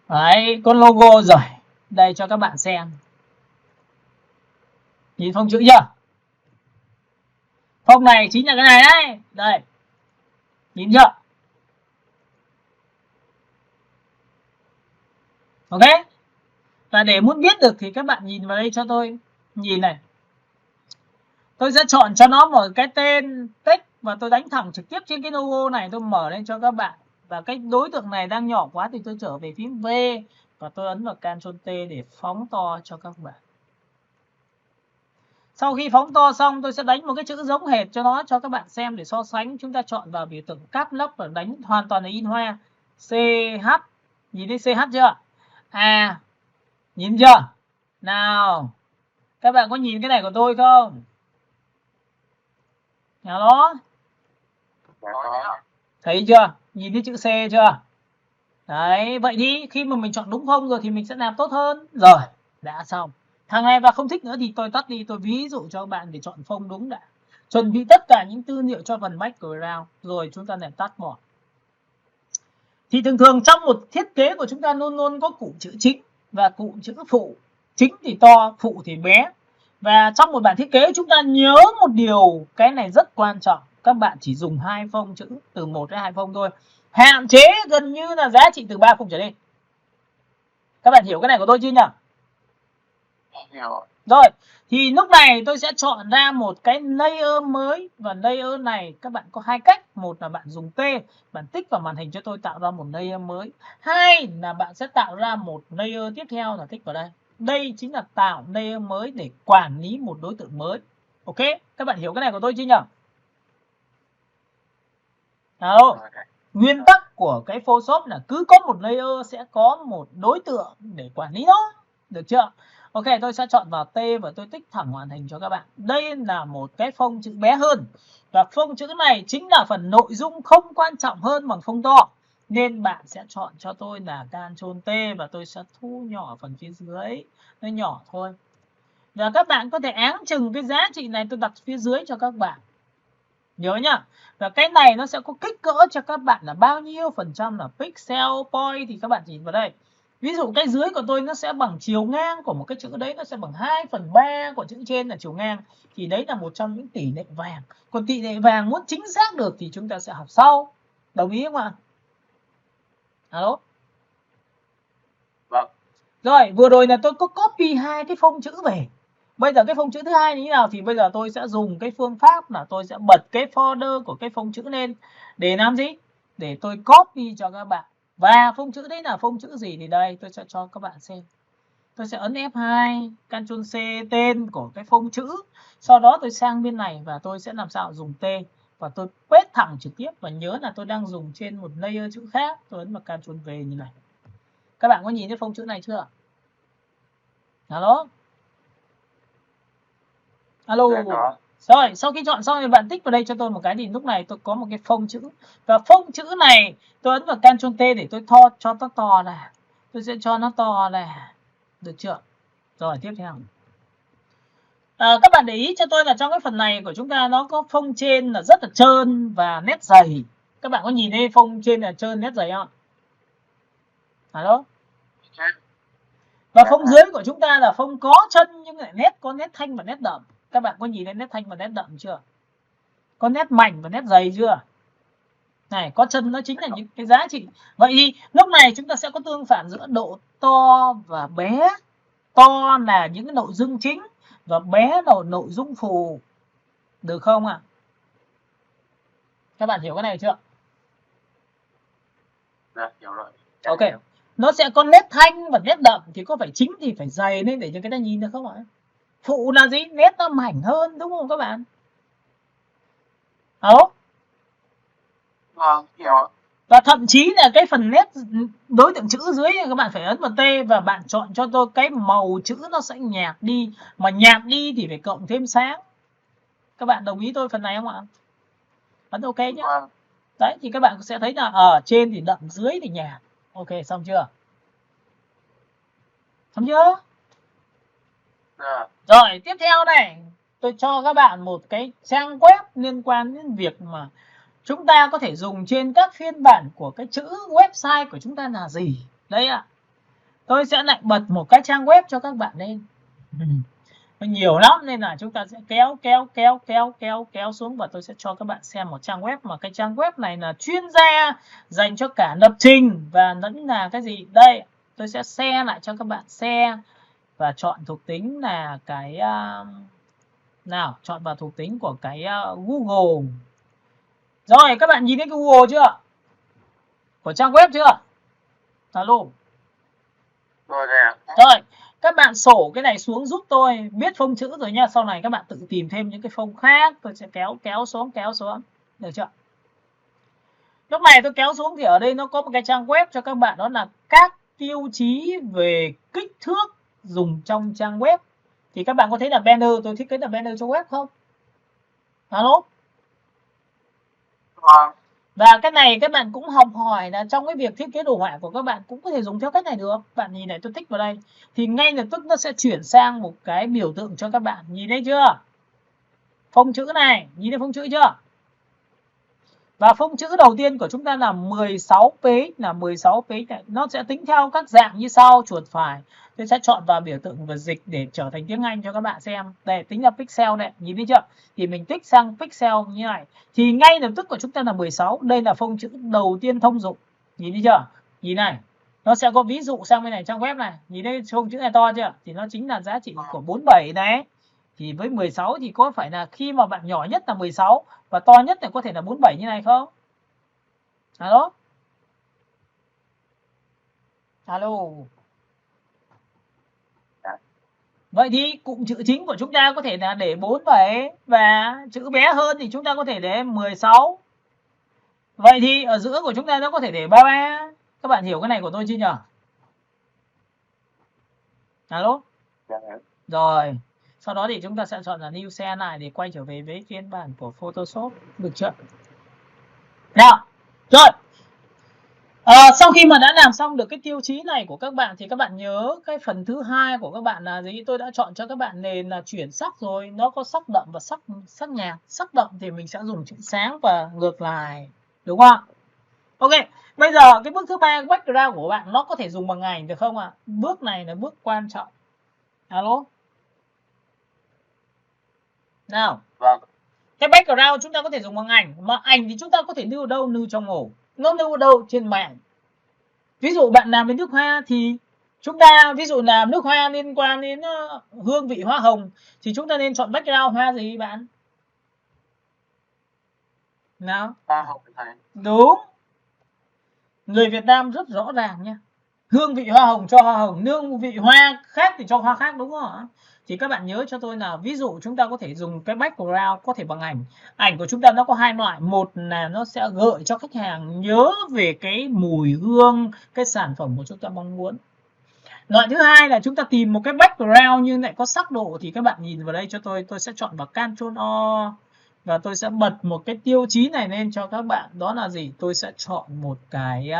Đấy, có logo rồi. Đây cho các bạn xem. Nhìn phông chữ chưa? Phông này chính là cái này đấy. Đây. Nhìn chưa? Ok. Và để muốn biết được thì các bạn nhìn vào đây cho tôi. Nhìn này. Tôi sẽ chọn cho nó một cái tên text và tôi đánh thẳng trực tiếp trên cái logo này, tôi mở lên cho các bạn. Và cái đối tượng này đang nhỏ quá thì tôi trở về phím V và tôi ấn vào Ctrl T để phóng to cho các bạn. Sau khi phóng to xong, tôi sẽ đánh một cái chữ giống hệt cho nó cho các bạn xem để so sánh. Chúng ta chọn vào biểu tượng Caps Lock và đánh hoàn toàn là in hoa. CH, nhìn thấy CH chưa? À, nhìn chưa? Nào, các bạn có nhìn cái này của tôi không? Đó. Thấy chưa? Nhìn thấy chữ C chưa? Đấy, vậy thì khi mà mình chọn đúng phông rồi thì mình sẽ làm tốt hơn. Rồi, đã xong. Thằng này và không thích nữa thì tôi tắt đi, tôi ví dụ cho các bạn để chọn phông đúng đã. Chuẩn bị tất cả những tư liệu cho phần background rồi chúng ta lại tắt bỏ. Thì thường thường trong một thiết kế của chúng ta luôn luôn có cụm chữ chính và cụm chữ phụ. Chính thì to, phụ thì bé. Và trong một bản thiết kế chúng ta nhớ một điều, cái này rất quan trọng. Các bạn chỉ dùng 2 phông chữ, từ 1 đến 2 phông thôi. Hạn chế gần như là giá trị từ 3 phông trở lên. Các bạn hiểu cái này của tôi chưa nhỉ? Hiểu. Rồi, thì lúc này tôi sẽ chọn ra một cái layer mới. Và layer này các bạn có 2 cách. Một là bạn dùng T, bạn tích vào màn hình cho tôi tạo ra một layer mới. Hai là bạn sẽ tạo ra một layer tiếp theo là tích vào đây. Đây chính là tạo layer mới để quản lý một đối tượng mới. Ok, các bạn hiểu cái này của tôi chưa nhỉ? Nào, nguyên tắc của cái Photoshop là cứ có một layer sẽ có một đối tượng để quản lý nó. Được chưa? Ok, tôi sẽ chọn vào T và tôi tích thẳng màn hình cho các bạn. Đây là một cái phông chữ bé hơn. Và phông chữ này chính là phần nội dung không quan trọng hơn bằng phông to. Nên bạn sẽ chọn cho tôi là Ctrl T và tôi sẽ thu nhỏ phần phía dưới. Nó nhỏ thôi. Và các bạn có thể áng chừng cái giá trị này tôi đặt phía dưới cho các bạn. Nhớ nhá. Và cái này nó sẽ có kích cỡ cho các bạn là bao nhiêu phần trăm là pixel point thì các bạn nhìn vào đây. Ví dụ cái dưới của tôi nó sẽ bằng chiều ngang của một cái chữ đấy, nó sẽ bằng 2/3 của chữ trên là chiều ngang. Thì đấy là một trong những tỷ lệ vàng. Còn tỷ lệ vàng muốn chính xác được thì chúng ta sẽ học sau. Đồng ý không ạ? Alo? Vâng. Rồi, vừa rồi là tôi có copy 2 cái phông chữ về. Bây giờ cái phông chữ thứ hai như thế nào thì bây giờ tôi sẽ dùng cái phương pháp là tôi sẽ bật cái folder của cái phông chữ lên để làm gì? Để tôi copy cho các bạn. Và phông chữ đấy là phông chữ gì thì đây tôi sẽ cho các bạn xem. Tôi sẽ ấn F2, Ctrl C tên của cái phông chữ. Sau đó tôi sang bên này và tôi sẽ làm sao dùng T và tôi paste thẳng trực tiếp và nhớ là tôi đang dùng trên một layer chữ khác. Tôi ấn vào Ctrl V như này. Các bạn có nhìn thấy phông chữ này chưa? Alo? Alo. Rồi, sau khi chọn xong thì bạn tích vào đây cho tôi một cái thì lúc này tôi có một cái phông chữ. Và phông chữ này tôi ấn vào Ctrl T để tôi cho nó to này. Tôi sẽ cho nó to này. Được chưa? Rồi, tiếp theo. Các bạn để ý cho tôi là trong cái phần này của chúng ta nó có phông trên là rất là trơn và nét dày. Các bạn có nhìn thấy phông trên là trơn nét dày không? Alo? Và phông dưới của chúng ta là phông có chân nhưng lại có nét thanh và nét đậm. Các bạn có nhìn thấy nét thanh và nét đậm chưa? Có nét mảnh và nét dày chưa? Này, có chân nó chính là những cái giá trị. Vậy thì lúc này chúng ta sẽ có tương phản giữa độ to và bé. To là những cái nội dung chính và bé là nội dung phụ. Được không ạ? Các bạn hiểu cái này chưa? Dạ, hiểu rồi. Ok. Nó sẽ có nét thanh và nét đậm thì có phải chính thì phải dày lên để cho người ta nhìn được không ạ? Phụ là gì? Nét nó mảnh hơn đúng không các bạn? Alo? Vâng, hiểu. Và thậm chí là cái phần nét đối tượng chữ dưới này các bạn phải ấn vào T và bạn chọn cho tôi cái màu chữ nó sẽ nhạt đi. Mà nhạt đi thì phải cộng thêm sáng. Các bạn đồng ý tôi phần này không ạ? Ấn ok nhé. Vâng. Đấy thì các bạn sẽ thấy là ở trên thì đậm dưới thì nhạt. Ok, xong chưa? Xong chưa? Dạ. Rồi, tiếp theo này, tôi cho các bạn một cái trang web liên quan đến việc mà chúng ta có thể dùng trên các phiên bản của cái chữ website của chúng ta là gì. Đây ạ. Tôi sẽ lại bật một cái trang web cho các bạn lên. Nó nhiều lắm nên là chúng ta sẽ kéo xuống và tôi sẽ cho các bạn xem một trang web mà cái trang web này là chuyên gia dành cho cả lập trình và lẫn là cái gì. Đây, tôi sẽ share lại cho các bạn, share và chọn thuộc tính là cái Nào, chọn vào thuộc tính của cái Google. Rồi, các bạn nhìn thấy cái Google chưa? Của trang web chưa? Alo. Rồi, các bạn sổ cái này xuống giúp tôi, biết phông chữ rồi nha. Sau này các bạn tự tìm thêm những cái phông khác, tôi sẽ kéo xuống. Được chưa? Lúc này tôi kéo xuống thì ở đây nó có một cái trang web cho các bạn, đó là các tiêu chí về kích thước dùng trong trang web. Thì các bạn có thấy là banner, tôi thiết kế là banner cho web không? Alo? Và cái này các bạn cũng học hỏi là trong cái việc thiết kế đồ họa của các bạn cũng có thể dùng theo cách này được. Bạn nhìn này, tôi tích vào đây thì ngay lập tức nó sẽ chuyển sang một cái biểu tượng cho các bạn. Nhìn thấy chưa? Phông chữ này, nhìn thấy phông chữ chưa? Và phông chữ đầu tiên của chúng ta là 16 page, này. Nó sẽ tính theo các dạng như sau, chuột phải. Tôi sẽ chọn vào biểu tượng và dịch để trở thành tiếng Anh cho các bạn xem. Đây, tính là pixel này, nhìn thấy chưa? Thì mình tích sang pixel như này. Thì ngay lập tức của chúng ta là 16. Đây là phông chữ đầu tiên thông dụng. Nhìn thấy chưa? Nhìn này. Nó sẽ có ví dụ sang bên này trang web này. Nhìn thấy phông chữ này to chưa? Thì nó chính là giá trị của 47 này. Thì với 16 thì có phải là khi mà bạn nhỏ nhất là 16 và to nhất thì có thể là 47 như này không? Alo? Alo? Vậy thì cụm chữ chính của chúng ta có thể là để 47 và chữ bé hơn thì chúng ta có thể để 16. Vậy thì ở giữa của chúng ta nó có thể để 33. Các bạn hiểu cái này của tôi chưa nhỉ? Alo? Rồi. Sau đó thì chúng ta sẽ chọn là New Share lại để quay trở về với phiên bản của Photoshop. Được chưa? Nào. Rồi. Sau khi mà đã làm xong được cái tiêu chí này của các bạn thì các bạn nhớ cái phần thứ hai của các bạn là gì? Tôi đã chọn cho các bạn nền là chuyển sắc rồi, nó có sắc đậm và sắc nhạt. Sắc đậm thì mình sẽ dùng chữ sáng và ngược lại, đúng không? Ok, bây giờ cái bước thứ ba, background của bạn nó có thể dùng bằng ảnh được không ạ? Bước này là bước quan trọng. Alo? Nào. Vâng. Cái background chúng ta có thể dùng bằng ảnh, mà ảnh thì chúng ta có thể lưu ở đâu? Lưu trong ổ. Nó lưu ở đâu? Trên mạng. Ví dụ bạn làm với nước hoa thì chúng ta ví dụ làm nước hoa liên quan đến hương vị hoa hồng thì chúng ta nên chọn background hoa gì bạn? Nào? Hoa hồng thầy. Đúng. Người Việt Nam rất rõ ràng nha. Hương vị hoa hồng cho hoa hồng, hương vị hoa khác thì cho hoa khác, đúng không ạ? Thì các bạn nhớ cho tôi là ví dụ chúng ta có thể dùng cái background có thể bằng ảnh. Ảnh của chúng ta nó có hai loại, một là nó sẽ gợi cho khách hàng nhớ về cái mùi hương, cái sản phẩm của chúng ta mong muốn. Loại thứ hai là chúng ta tìm một cái background nhưng lại có sắc độ, thì các bạn nhìn vào đây cho tôi sẽ chọn vào Ctrl O và tôi sẽ bật một cái tiêu chí này lên cho các bạn, đó là gì? Tôi sẽ chọn một cái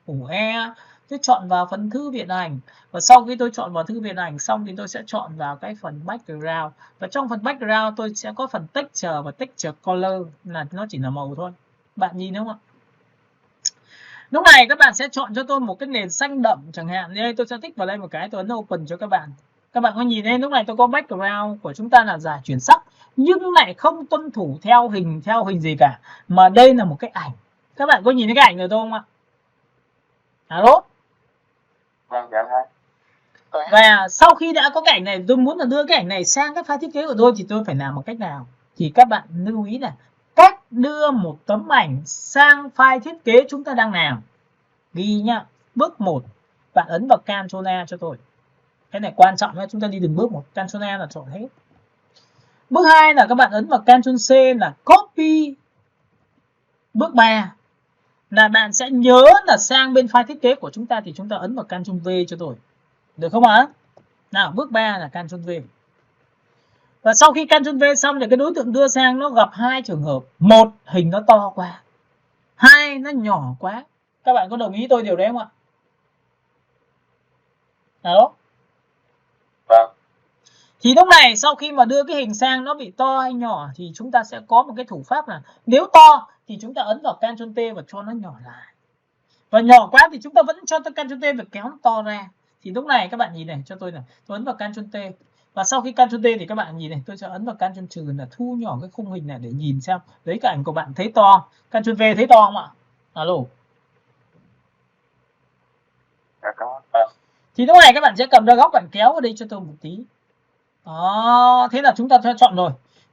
ổ E. Tôi chọn vào phần thư viện ảnh và sau khi tôi chọn vào thư viện ảnh xong thì tôi sẽ chọn vào cái phần background, và trong phần background tôi sẽ có phần texture và texture color, là nó chỉ là màu thôi. Bạn nhìn đúng không ạ? Lúc này các bạn sẽ chọn cho tôi một cái nền xanh đậm chẳng hạn. Đây tôi sẽ tích vào đây một cái, tôi ấn open cho các bạn. Các bạn có nhìn thấy lúc này tôi có background của chúng ta là giải chuyển sắc nhưng lại không tuân thủ theo hình gì cả, mà đây là một cái ảnh. Các bạn có nhìn thấy cái ảnh rồi tôi không ạ? Alo? Vâng, dạ thôi. Và sau khi đã có cái ảnh này, tôi muốn là đưa cái ảnh này sang cái file thiết kế của tôi thì tôi phải làm một cách nào? Thì các bạn lưu ý là cách đưa một tấm ảnh sang file thiết kế chúng ta đang làm. Ghi nhá. Bước 1, bạn ấn vào Ctrl A cho tôi. Cái này quan trọng nhé, chúng ta đi từng bước một. Ctrl A là chọn hết. Bước 2 là các bạn ấn vào Ctrl C là copy. Bước 3 là bạn sẽ nhớ là sang bên file thiết kế của chúng ta thì chúng ta ấn vào Ctrl V cho tôi. Được không ạ? Nào, bước 3 là Ctrl V. Và sau khi Ctrl V xong thì cái đối tượng đưa sang nó gặp hai trường hợp. Một, hình nó to quá. Hai, nó nhỏ quá. Các bạn có đồng ý tôi điều đấy không ạ? Alo? Vâng. Thì lúc này sau khi mà đưa cái hình sang nó bị to hay nhỏ thì chúng ta sẽ có một cái thủ pháp là nếu to thì chúng ta ấn vào Ctrl T và cho nó nhỏ lại. Và nhỏ quá thì chúng ta vẫn cho Ctrl T và kéo nó to ra. Thì lúc này các bạn nhìn này cho tôi này, tôi ấn vào Ctrl T. Và sau khi Ctrl T thì các bạn nhìn này, tôi sẽ ấn vào Ctrl trừ là thu nhỏ cái khung hình này để nhìn xem lấy cái ảnh của bạn thấy to. Ctrl V thấy to không ạ? Alo. Dạ có. Thì lúc này các bạn sẽ cầm ra góc, bạn kéo vào đây cho tôi một tí. Đó, thế là chúng ta sẽ chọn rồi.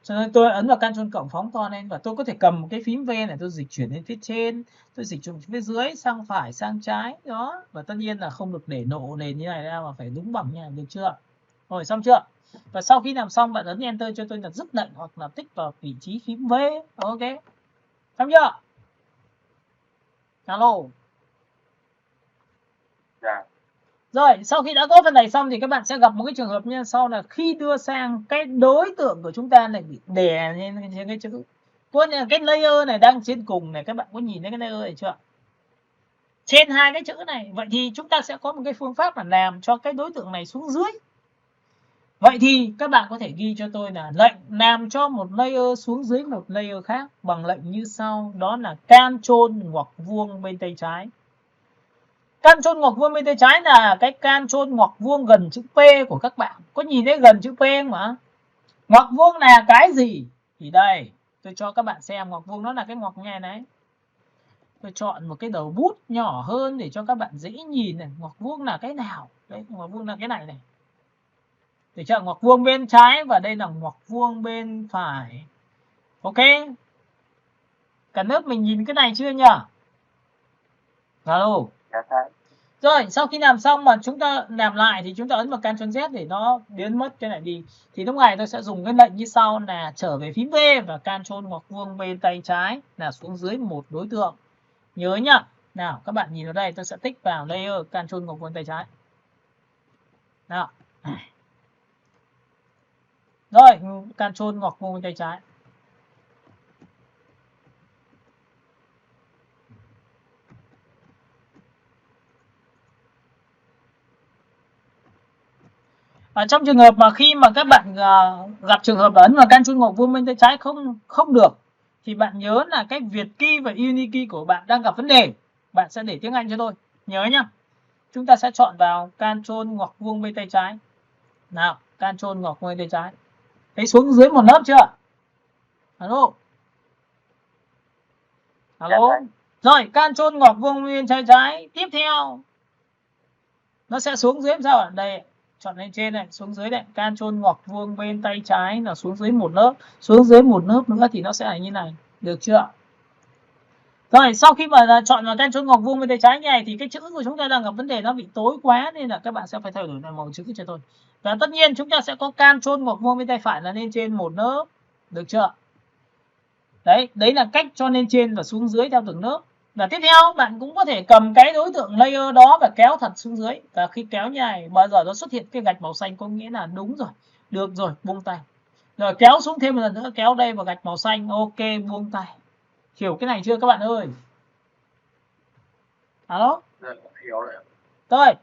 Cho nên tôi ấn vào Ctrl cộng phóng to lên và tôi có thể cầm một cái phím V này tôi dịch chuyển lên phía trên, tôi dịch chuyển phía dưới, sang phải, sang trái đó. Và tất nhiên là không được để nổ nền như này ra mà phải đúng bằng như này, được chưa? Rồi xong chưa? Và sau khi làm xong bạn ấn Enter cho tôi là dứt lệnh hoặc là tích vào vị trí phím V. Ok. Xong chưa? Alo. Dạ. Rồi, sau khi đã có phần này xong thì các bạn sẽ gặp một cái trường hợp như sau là khi đưa sang cái đối tượng của chúng ta này bị đè lên cái chữ. Cái layer này đang trên cùng này, các bạn có nhìn thấy cái layer này chưa? Trên hai cái chữ này, vậy thì chúng ta sẽ có một cái phương pháp là làm cho cái đối tượng này xuống dưới. Vậy thì các bạn có thể ghi cho tôi là lệnh làm cho một layer xuống dưới một layer khác bằng lệnh như sau, đó là Ctrl ngoặc vuông bên tay trái. Ctrl ngoặc vuông bên tay trái là cái Ctrl ngoặc vuông gần chữ P của các bạn. Có nhìn thấy gần chữ P không ạ? Ngoặc vuông là cái gì? Thì đây, tôi cho các bạn xem ngoặc vuông nó là cái ngoặc như này đấy. Tôi chọn một cái đầu bút nhỏ hơn để cho các bạn dễ nhìn này. Ngoặc vuông là cái nào? Đấy, ngoặc vuông là cái này này. Để chọn ngoặc vuông bên trái và đây là ngoặc vuông bên phải. Ok. Cả lớp mình nhìn cái này chưa nhỉ? Alo. Rồi, sau khi làm xong mà chúng ta làm lại thì chúng ta ấn vào Ctrl Z để nó biến mất cái này đi. Thì lúc này tôi sẽ dùng cái lệnh như sau là trở về phím V và Ctrl ngoặc vuông bên tay trái là xuống dưới một đối tượng. Nhớ nhá. Nào, các bạn nhìn vào đây, tôi sẽ tích vào layer Ctrl ngoặc vuông tay trái. Nào. Rồi, Ctrl ngoặc vuông bên tay trái. Trong trường hợp mà khi mà các bạn gặp trường hợp ấn vào Ctrl ngoặc vuông bên tay trái không được thì bạn nhớ là cái Việt key và Unikey của bạn đang gặp vấn đề. Bạn sẽ để tiếng Anh cho tôi. Nhớ nhá. Chúng ta sẽ chọn vào Ctrl ngoặc vuông bên tay trái. Nào, Ctrl ngoặc vuông bên tay trái. Thấy xuống dưới một lớp chưa? Alo. Alo. Rồi, Ctrl ngoặc vuông bên tay trái. Tiếp theo nó sẽ xuống dưới làm sao ạ? Đây, chọn lên trên này, xuống dưới này, Ctrl ngoặc vuông bên tay trái là xuống dưới một lớp, xuống dưới một lớp nữa thì nó sẽ là như này, được chưa? Rồi, sau khi mà chọn vào Ctrl ngoặc vuông bên tay trái như này thì cái chữ của chúng ta đang gặp vấn đề nó bị tối quá nên là các bạn sẽ phải thay đổi lại màu chữ cho tôi. Và tất nhiên chúng ta sẽ có Ctrl ngoặc vuông bên tay phải là lên trên một lớp, được chưa? Đấy là cách cho lên trên và xuống dưới theo từng lớp. Và tiếp theo bạn cũng có thể cầm cái đối tượng layer đó và kéo thật xuống dưới. Và khi kéo như này bao giờ nó xuất hiện cái gạch màu xanh có nghĩa là đúng rồi. Được rồi, buông tay. Rồi kéo xuống thêm một lần nữa, kéo đây vào gạch màu xanh. Ok, buông tay. Hiểu cái này chưa các bạn ơi? Alo? Hiểu rồi. Rồi,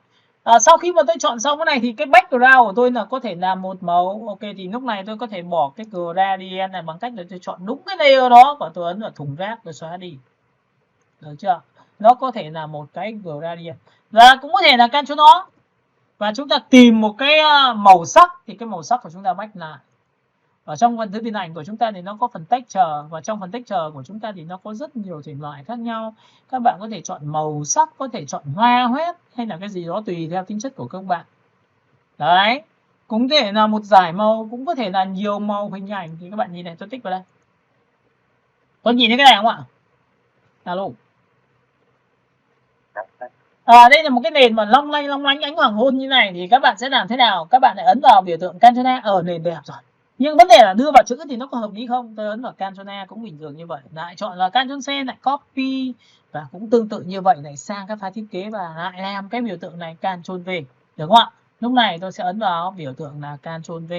sau khi mà tôi chọn xong cái này thì cái background của tôi là có thể làm một màu. Ok, thì lúc này tôi có thể bỏ cái gradient này bằng cách là tôi chọn đúng cái layer đó và tôi ấn vào thùng rác tôi xóa đi. Được chưa? Nó có thể là một cái gradient và cũng có thể là Ctrl nó. Và chúng ta tìm một cái màu sắc thì cái màu sắc của chúng ta back lại. Ở trong phần thứ hình ảnh của chúng ta thì nó có phần texture và trong phần texture của chúng ta thì nó có rất nhiều thể loại khác nhau. Các bạn có thể chọn màu sắc, có thể chọn hoa hoét hay là cái gì đó tùy theo tính chất của các bạn. Đấy, cũng có thể là một dải màu, cũng có thể là nhiều màu hình ảnh thì các bạn nhìn này, tôi tích vào đây. Có nhìn thấy cái này không ạ? Alo. Đây là một cái nền mà long lanh ánh hoàng hôn như này thì các bạn sẽ làm thế nào? Các bạn lại ấn vào biểu tượng Ctrl A ở nền đẹp rồi. Nhưng vấn đề là đưa vào chữ thì nó có hợp lý không? Tôi ấn vào Ctrl A cũng bình thường như vậy. Lại chọn là Ctrl C lại copy và cũng tương tự như vậy này sang các file thiết kế và lại làm cái biểu tượng này Ctrl V. Được không ạ? Lúc này tôi sẽ ấn vào biểu tượng là Ctrl V.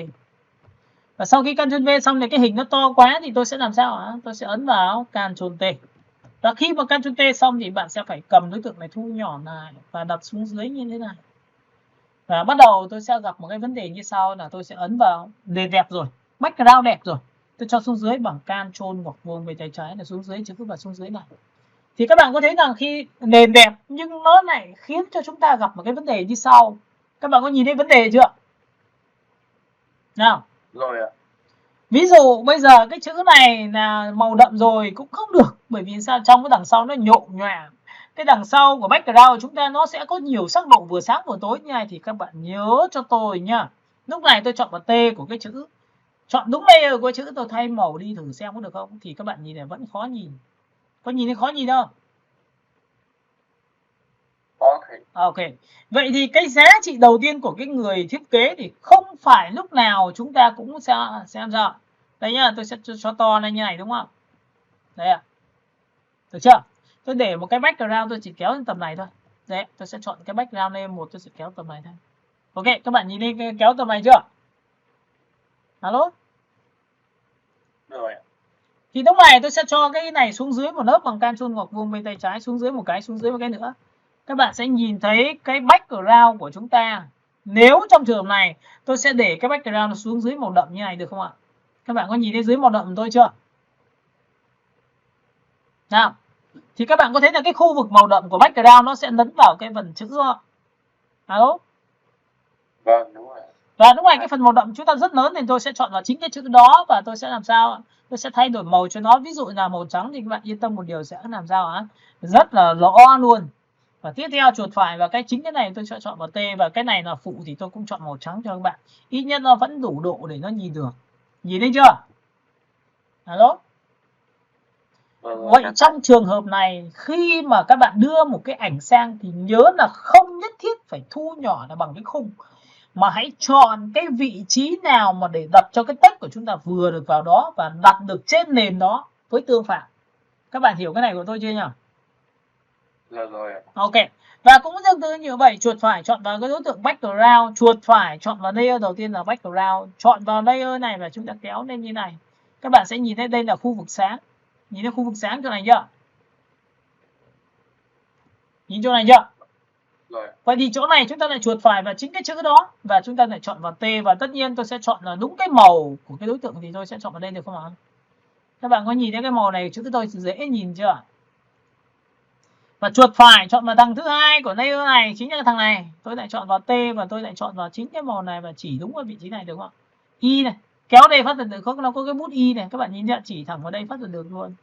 Và sau khi Ctrl V xong thì cái hình nó to quá thì tôi sẽ làm sao ạ? Tôi sẽ ấn vào Ctrl T. Và khi mà Ctrl T xong thì bạn sẽ phải cầm đối tượng này thu nhỏ lại và đặt xuống dưới như thế này. Và bắt đầu tôi sẽ gặp một cái vấn đề như sau là tôi sẽ ấn vào nền đẹp rồi, background đẹp rồi. Tôi cho xuống dưới bằng Ctrl ngoặc vuông bên tay trái là xuống dưới chứ không phải xuống dưới này. Thì các bạn có thấy rằng khi nền đẹp nhưng nó lại khiến cho chúng ta gặp một cái vấn đề như sau. Các bạn có nhìn thấy vấn đề chưa? Nào. Rồi ạ. Ví dụ bây giờ cái chữ này là màu đậm rồi cũng không được. Bởi vì sao? Trong cái đằng sau nó nhộn nhòa. Cái đằng sau của background của chúng ta nó sẽ có nhiều sắc độ vừa sáng vừa tối như này. Thì các bạn nhớ cho tôi nhá. Lúc này tôi chọn vào T của cái chữ. Chọn đúng layer có chữ, tôi thay màu đi thử xem có được không. Thì các bạn nhìn này vẫn khó nhìn. Có nhìn thấy khó nhìn không? Ok. Vậy thì cái giá trị đầu tiên của cái người thiết kế thì không phải lúc nào chúng ta cũng xem sao. Đây nhá, tôi sẽ cho to lên như này đúng không? Đấy ạ. Được chưa? Tôi để một cái background, tôi chỉ kéo đến tầm này thôi. Đấy, tôi sẽ chọn cái background layer 1, tôi sẽ kéo tầm này thôi. Ok, các bạn nhìn đi, kéo tầm này chưa? Alo? Rồi. Thì lúc này tôi sẽ cho cái này xuống dưới một lớp bằng Ctrl ngoặc vuông bên tay trái, xuống dưới một cái nữa. Các bạn sẽ nhìn thấy cái background của chúng ta. Nếu trong trường hợp này tôi sẽ để cái background nó xuống dưới màu đậm như này được không ạ? Các bạn có nhìn thấy dưới màu đậm tôi chưa? Nào, thì các bạn có thấy là cái khu vực màu đậm của background nó sẽ lấn vào cái phần chữ không? Alo? Vâng, đúng rồi. Và lúc này cái phần màu đậm chúng ta rất lớn thì tôi sẽ chọn vào chính cái chữ đó và tôi sẽ làm sao? Tôi sẽ thay đổi màu cho nó, ví dụ là màu trắng thì các bạn yên tâm một điều sẽ làm sao ạ? Rất là rõ luôn. Và tiếp theo chuột phải vào cái chính cái này tôi sẽ chọn vào T, và cái này là phụ thì tôi cũng chọn màu trắng cho các bạn. Ít nhất nó vẫn đủ độ để nó nhìn được. Nhìn thấy chưa? Alo? Vậy trong trường hợp này khi mà các bạn đưa một cái ảnh sang thì nhớ là không nhất thiết phải thu nhỏ là bằng cái khung, mà hãy chọn cái vị trí nào mà để đặt cho cái text của chúng ta vừa được vào đó và đặt được trên nền đó với tương phản. Các bạn hiểu cái này của tôi chưa nhỉ? Dạ rồi. Ok. Và cũng tương tự như vậy, chuột phải chọn vào cái đối tượng background, chuột phải chọn vào layer đầu tiên là background, chọn vào layer này và chúng ta kéo lên như này. Các bạn sẽ nhìn thấy đây là khu vực sáng. Nhìn thấy khu vực sáng chỗ này chưa? Nhìn chỗ này chưa? Rồi. Vậy thì chỗ này chúng ta lại chuột phải vào chính cái chữ đó và chúng ta lại chọn vào T, và tất nhiên tôi sẽ chọn là đúng cái màu của cái đối tượng thì tôi sẽ chọn vào đây được không ạ? Các bạn có nhìn thấy cái màu này chữ tôi dễ nhìn chưa? Và chuột phải chọn vào thằng thứ hai của layer này, chính là cái thằng này. Tôi lại chọn vào T và tôi lại chọn vào chính cái màu này và chỉ đúng ở vị trí này được không ạ? Y này, kéo đây phát được không? Nó có cái bút Y này, các bạn nhìn nhận chỉ thẳng vào đây phát được luôn.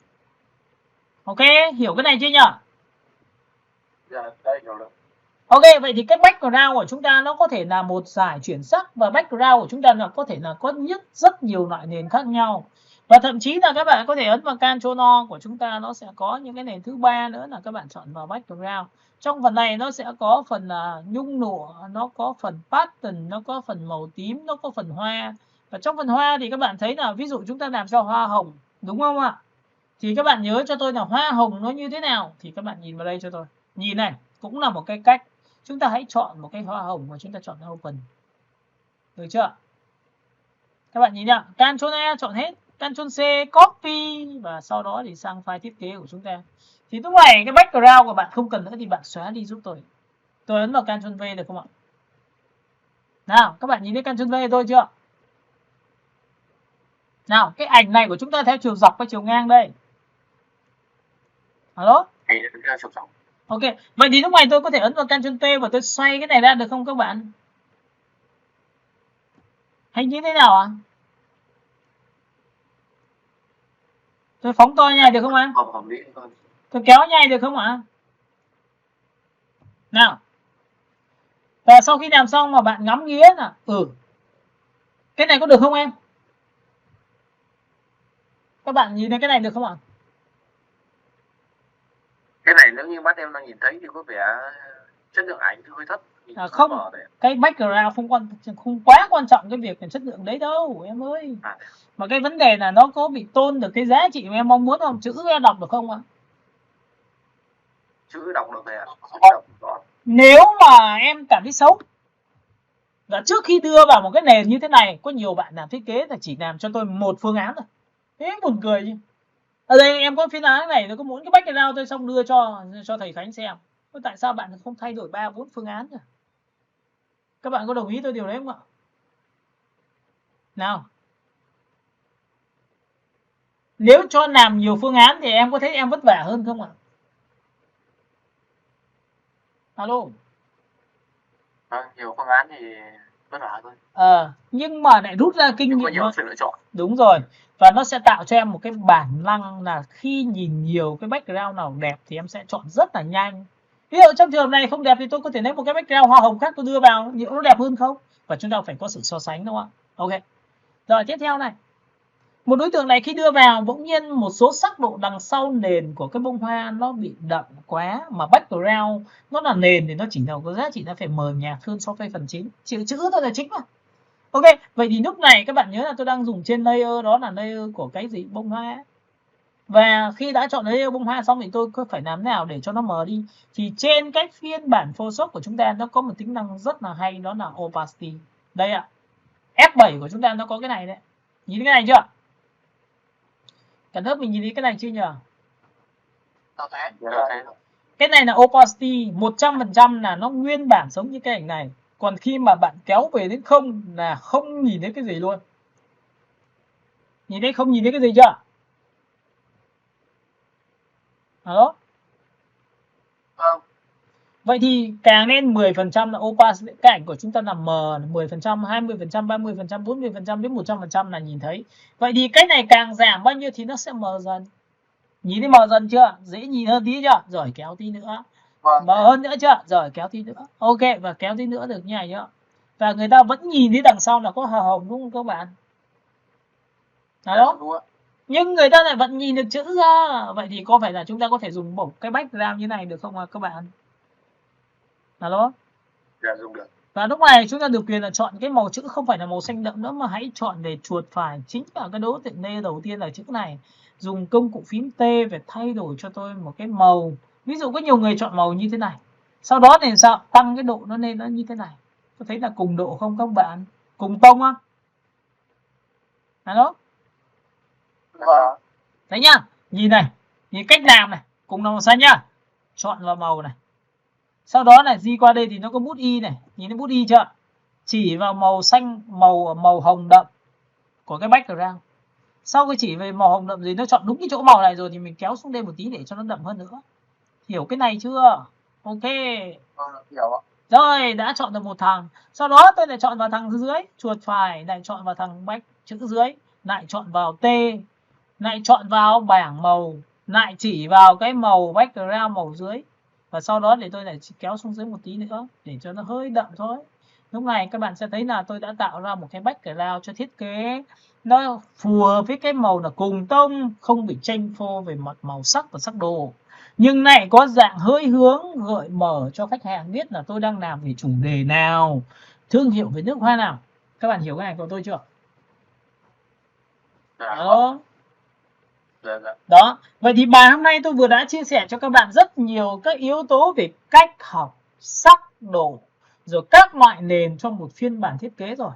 Ok, hiểu cái này chưa nhỉ? Dạ, đây hiểu được. Ok, vậy thì cái background của chúng ta nó có thể là một dải chuyển sắc, và background của chúng ta là có thể là có rất nhiều loại nền khác nhau. Và thậm chí là các bạn có thể ấn vào Ctrl O của chúng ta, nó sẽ có những cái nền thứ ba nữa là các bạn chọn vào background. Trong phần này nó sẽ có phần là nhung lụa, nó có phần pattern, nó có phần màu tím, nó có phần hoa. Và trong phần hoa thì các bạn thấy là ví dụ chúng ta làm cho hoa hồng, đúng không ạ? Thì các bạn nhớ cho tôi là hoa hồng nó như thế nào, thì các bạn nhìn vào đây cho tôi. Nhìn này, cũng là một cái cách. Chúng ta hãy chọn một cái hoa hồng và chúng ta chọn open. Được chưa? Các bạn nhìn nhá, Ctrl E chọn hết, Ctrl C copy và sau đó thì sang file thiết kế của chúng ta. Thì lúc này cái background của bạn không cần nữa thì bạn xóa đi giúp tôi. Tôi ấn vào Ctrl V được không ạ? Nào, các bạn nhìn thấy Ctrl V tôi chưa? Nào, cái ảnh này của chúng ta theo chiều dọc và chiều ngang đây. Alo? Hay theo chiều dọc. Ok, vậy thì lúc này tôi có thể ấn vào Ctrl T và tôi xoay cái này ra được không các bạn? Hay như thế nào ạ? Tôi phóng to nhai được không ạ? Tôi kéo nhai được không ạ? Nào. Và sau khi làm xong mà bạn ngắm nghía là cái này có được không em? Các bạn nhìn thấy cái này được không ạ? Cái này nếu như mắt em đang nhìn thấy thì có vẻ chất lượng ảnh hơi thấp. Không, cái background không quá quan trọng cái việc chất lượng đấy đâu em ơi. Mà cái vấn đề là nó có bị tôn được cái giá trị mà em mong muốn không? Chữ em đọc được không ạ? Chữ đọc được ạ. Nếu mà em cảm thấy xấu, và trước khi đưa vào một cái nền như thế này, có nhiều bạn làm thiết kế là chỉ làm cho tôi một phương án thôi. Thế buồn cười chứ. Ở đây em có phương án này, tôi có muốn cái background tôi xong đưa cho thầy Khánh xem. Tại sao bạn không thay đổi 3-4 phương án nhỉ? Các bạn có đồng ý tôi điều đấy không ạ? Nào. Nếu cho làm nhiều phương án thì em có thấy em vất vả hơn không ạ? Alo. Nhiều phương án thì vất vả thôi. Nhưng mà lại rút ra kinh nghiệm. Có nhiều sự lựa chọn. Đúng rồi. Và nó sẽ tạo cho em một cái bản năng là khi nhìn nhiều cái background nào đẹp thì em sẽ chọn rất là nhanh. Ví dụ trong trường hợp này không đẹp thì tôi có thể lấy một cái background hoa hồng khác tôi đưa vào, liệu nó đẹp hơn không? Và chúng ta phải có sự so sánh đúng không ạ? Ok. Rồi tiếp theo này, một đối tượng này khi đưa vào bỗng nhiên một số sắc độ đằng sau nền của cái bông hoa nó bị đậm quá, mà background nó là nền thì nó chỉ là có giá trị nó phải mờ nhạt hơn so với phần chính, chữ thôi là chính mà. Ok, vậy thì lúc này các bạn nhớ là tôi đang dùng trên layer, đó là layer của cái gì, bông hoa. Và khi đã chọn layer bông hoa xong thì tôi có phải làm nào để cho nó mờ đi. Thì trên cái phiên bản Photoshop của chúng ta nó có một tính năng rất là hay, đó là opacity. Đây ạ, F7 của chúng ta nó có cái này đấy, nhìn cái này chưa? Cả lớp mình nhìn thấy cái này chưa nhỉ? Cái này là opacity 100% là nó nguyên bản giống như cái ảnh này. Còn khi mà bạn kéo về đến không là không nhìn thấy cái gì luôn. Nhìn thấy không nhìn thấy cái gì chưa? Đó. Vậy thì càng lên 10% là opacity, cái ảnh của chúng ta là mờ, 10%, 20%, 30%, 40% đến 100% là nhìn thấy. Vậy thì cái này càng giảm bao nhiêu thì nó sẽ mờ dần. Nhìn thấy mờ dần chưa? Dễ nhìn hơn tí chưa? Rồi kéo tí nữa. Mờ hơn nữa chưa? Rồi kéo tí nữa. Ok, và kéo tí nữa được như này nhá. Và người ta vẫn nhìn thấy đằng sau là có hào hồng đúng không các bạn? Đó. Nhưng người ta lại vẫn nhìn được chữ ra. Vậy thì có phải là chúng ta có thể dùng một cái background như này được không các bạn? Đó. Dạ, dùng được. Và lúc này chúng ta được quyền là chọn cái màu chữ không phải là màu xanh đậm nữa, mà hãy chọn về chuột phải chính vào cái đối tượng layer đầu tiên là chữ này. Dùng công cụ phím T để thay đổi cho tôi một cái màu. Ví dụ có nhiều người chọn màu như thế này. Sau đó thì sao? Tăng cái độ nó lên nó như thế này. Có thấy là cùng độ không các bạn? Cùng tông không? Đó. Đấy nhá. Nhìn này. Nhìn cách làm này. Cùng màu xanh nhá. Chọn vào màu này. Sau đó này di qua đây thì nó có bút y này. Nhìn thấy bút y chưa? Chỉ vào màu xanh, màu hồng đậm của cái background. Sau khi chỉ về màu hồng đậm gì nó chọn đúng cái chỗ màu này rồi thì mình kéo xuống đây một tí để cho nó đậm hơn nữa. Hiểu cái này chưa? Ok. Hiểu ạ. Rồi, đã chọn được một thằng. Sau đó tôi lại chọn vào thằng dưới, chuột phải lại chọn vào thằng back chữ dưới, lại chọn vào T, lại chọn vào bảng màu, lại chỉ vào cái màu background màu dưới. Và sau đó để tôi lại kéo xuống dưới một tí nữa để cho nó hơi đậm thôi. Lúc này các bạn sẽ thấy là tôi đã tạo ra một cái background cho thiết kế nó phù hợp với cái màu là cùng tông, không bị chênh phô về mặt màu sắc và sắc độ. Nhưng này có dạng hơi hướng gợi mở cho khách hàng biết là tôi đang làm về chủ đề nào, thương hiệu về nước hoa nào. Các bạn hiểu cái này của tôi chưa? Đó. Đó. Vậy thì bài hôm nay tôi vừa đã chia sẻ cho các bạn rất nhiều các yếu tố về cách học, sắc độ, rồi các loại nền trong một phiên bản thiết kế rồi.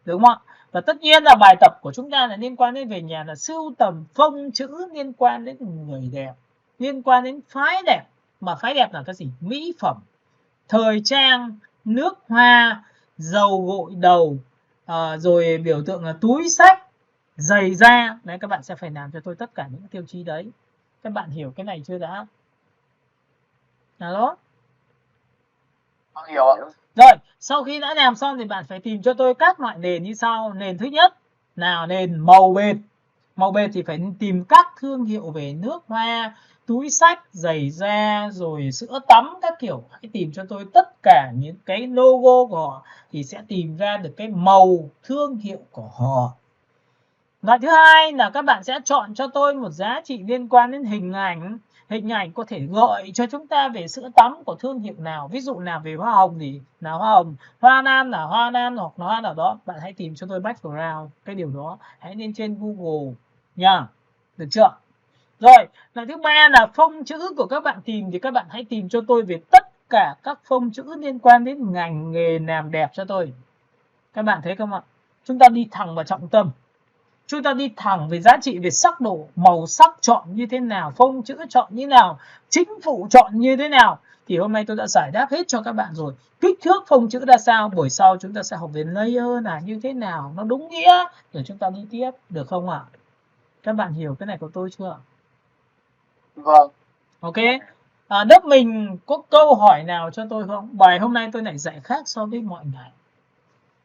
Đúng không ạ? Và tất nhiên là bài tập của chúng ta là liên quan đến về nhà là sưu tầm phông chữ, liên quan đến người đẹp, liên quan đến phái đẹp. Mà phái đẹp là cái gì? Mỹ phẩm, thời trang, nước hoa, dầu gội đầu, rồi biểu tượng là túi xách, giày da. Đấy, các bạn sẽ phải làm cho tôi tất cả những tiêu chí đấy. Các bạn hiểu cái này chưa đã? Đó. Hiểu ạ. Rồi, sau khi đã làm xong thì bạn phải tìm cho tôi các loại nền như sau. Nền thứ nhất là nền màu bệt. Màu bệt thì phải tìm các thương hiệu về nước hoa, túi xách, giày da, rồi sữa tắm các kiểu. Hãy tìm cho tôi tất cả những cái logo của họ thì sẽ tìm ra được cái màu thương hiệu của họ. Loại thứ hai là các bạn sẽ chọn cho tôi một giá trị liên quan đến hình ảnh. Hình ảnh có thể gợi cho chúng ta về sữa tắm của thương hiệu nào. Ví dụ là về hoa hồng thì là hoa hồng, hoa lan là hoa lan hoặc là hoa nào đó. Bạn hãy tìm cho tôi background cái điều đó. Hãy lên trên Google nha. Được chưa? Rồi, loại thứ ba là phông chữ của các bạn tìm thì các bạn hãy tìm cho tôi về tất cả các phông chữ liên quan đến ngành nghề làm đẹp cho tôi. Các bạn thấy không ạ? Chúng ta đi thẳng vào trọng tâm. Chúng ta đi thẳng về giá trị về sắc độ, màu sắc chọn như thế nào, phông chữ chọn như thế nào, chính phụ chọn như thế nào. Thì hôm nay tôi đã giải đáp hết cho các bạn rồi. Kích thước phông chữ ra sao, buổi sau chúng ta sẽ học về layer là như thế nào, nó đúng nghĩa để chúng ta đi tiếp, được không ạ? Các bạn hiểu cái này của tôi chưa? Vâng. Ok. Lớp mình có câu hỏi nào cho tôi không? Bài hôm nay tôi lại dạy khác so với mọi ngày.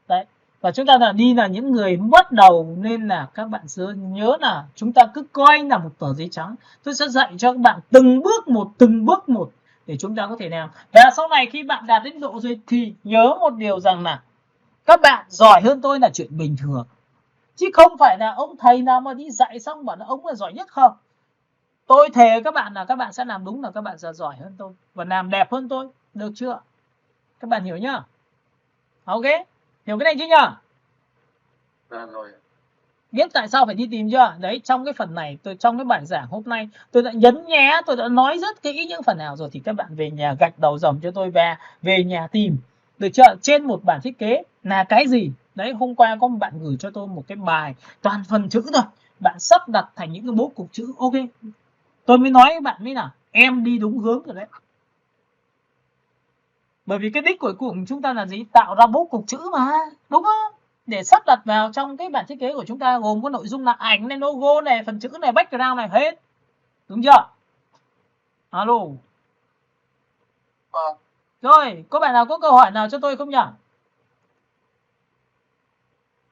Đấy. Và chúng ta là những người bắt đầu nên là các bạn nhớ là chúng ta cứ coi là một tờ giấy trắng. Tôi sẽ dạy cho các bạn từng bước một để chúng ta có thể làm. Và sau này khi bạn đạt đến độ rồi thì nhớ một điều rằng là các bạn giỏi hơn tôi là chuyện bình thường. Chứ không phải là ông thầy nào mà đi dạy xong bảo là ông là giỏi nhất không. Tôi thề các bạn là các bạn sẽ làm đúng là các bạn sẽ giỏi hơn tôi và làm đẹp hơn tôi, được chưa? Các bạn hiểu nhá? Ok, hiểu cái này chứ nhá? Rồi. Biết tại sao phải đi tìm chưa? Đấy, trong cái phần này, trong cái bài giảng hôm nay tôi đã nhấn nhé, tôi đã nói rất kỹ những phần nào rồi, thì các bạn về nhà gạch đầu dòng cho tôi và về nhà tìm, được chưa? Trên một bản thiết kế là cái gì? Đấy, hôm qua có một bạn gửi cho tôi một cái bài toàn phần chữ thôi, bạn sắp đặt thành những cái bố cục chữ. Ok, tôi mới nói với bạn mới là em đi đúng hướng rồi đấy. Bởi vì cái đích cuối cùng chúng ta là gì? Tạo ra bố cục chữ mà, đúng không? Để sắp đặt vào trong cái bản thiết kế của chúng ta, gồm có nội dung là ảnh này, logo này, phần chữ này, background này, hết. Đúng chưa? Alo. Vâng. Rồi, có bạn nào có câu hỏi nào cho tôi không nhỉ?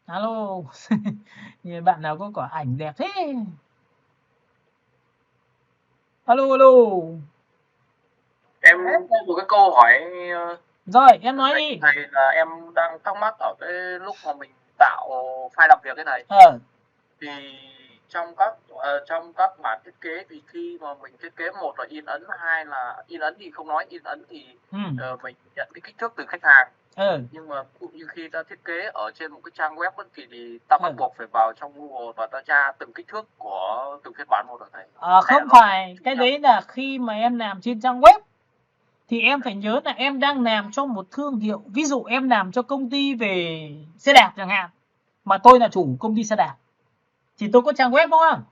Alo. Bạn nào có quả ảnh đẹp thế? Alo, alo. Em có một cái câu hỏi. Rồi, em nói đi. Thầy là em đang thắc mắc ở cái lúc mà mình tạo file làm việc cái này. Thì trong các bản thiết kế thì khi mà mình thiết kế, một là in ấn, hai là in ấn thì không nói, in ấn thì mình nhận cái kích thước từ khách hàng. Nhưng mà cũng như khi ta thiết kế ở trên một cái trang web bất kỳ thì ta bắt buộc phải vào trong Google và ta tra từng kích thước của từng phiên bản một ở thầy. Không phải, cái đấy là khi mà em làm trên trang web thì em phải nhớ là em đang làm cho một thương hiệu. Ví dụ em làm cho công ty về xe đạp chẳng hạn, mà tôi là chủ công ty xe đạp thì tôi có trang web đúng không?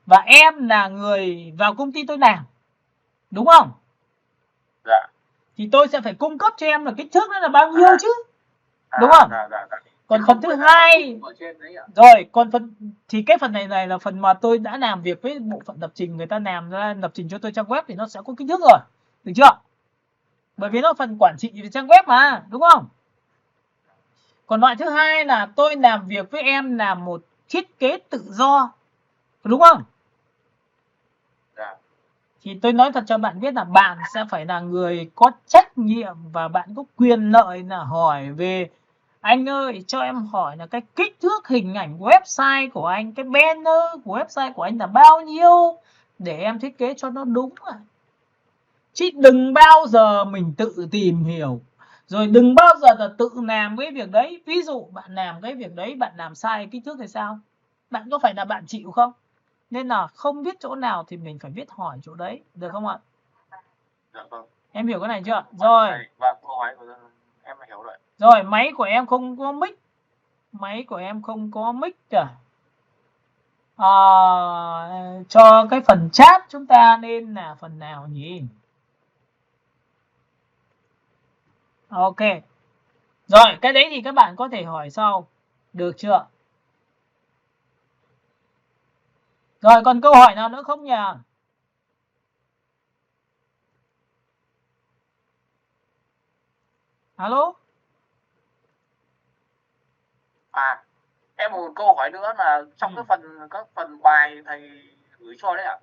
Và em là người vào công ty tôi làm, đúng không? Thì tôi sẽ phải cung cấp cho em là kích thước nó là bao nhiêu chứ, đúng không? Còn phần thứ hai rồi, còn cái phần này là phần mà tôi đã làm việc với bộ phận lập trình, người ta làm ra lập trình cho tôi trang web thì nó sẽ có kích thước rồi, được chưa? Bởi vì nó phần quản trị về trang web mà, đúng không? Còn loại thứ hai là tôi làm việc với em là một thiết kế tự do, đúng không? Thì tôi nói thật cho bạn biết là bạn sẽ phải là người có trách nhiệm và bạn có quyền lợi là hỏi về: anh ơi, cho em hỏi là cái kích thước hình ảnh của website của anh, cái banner của website của anh là bao nhiêu để em thiết kế cho nó đúng à. Chứ đừng bao giờ mình tự tìm hiểu, rồi đừng bao giờ là tự làm cái việc đấy. Ví dụ bạn làm cái việc đấy, bạn làm sai kích thước thì sao? Bạn có phải là bạn chịu không? Nên là không biết chỗ nào thì mình phải biết hỏi chỗ đấy, được không ạ? Dạ vâng. Em hiểu cái này chưa? Rồi. Vâng, câu hỏi của em hiểu rồi. Rồi, máy của em không có mic. Máy của em không có mic à? Cho cái phần chat chúng ta nên là phần nào nhỉ? Ok. Rồi, cái đấy thì các bạn có thể hỏi sau. Được chưa? Rồi, còn câu hỏi nào nữa không nhỉ? Alo? Em một câu hỏi nữa là trong các phần bài thầy gửi cho đấy ạ.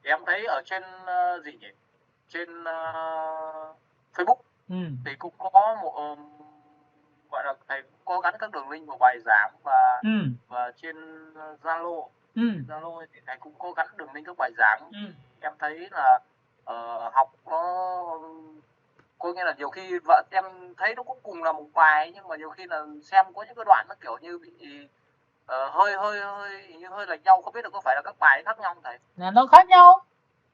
Thì em thấy ở trên gì nhỉ? Trên Facebook thì cũng có một gọi là thầy cũng có gắn các đường link vào bài giảng, và trên Zalo thì thầy cũng có gắn đường link các bài giảng. Em thấy là học nó có nghĩa là nhiều khi vợ em thấy nó cũng cùng là một bài, nhưng mà nhiều khi là xem có những cái đoạn nó kiểu như bị hơi lệch nhau, không biết là có phải là các bài khác nhau không thầy? Là nó khác nhau.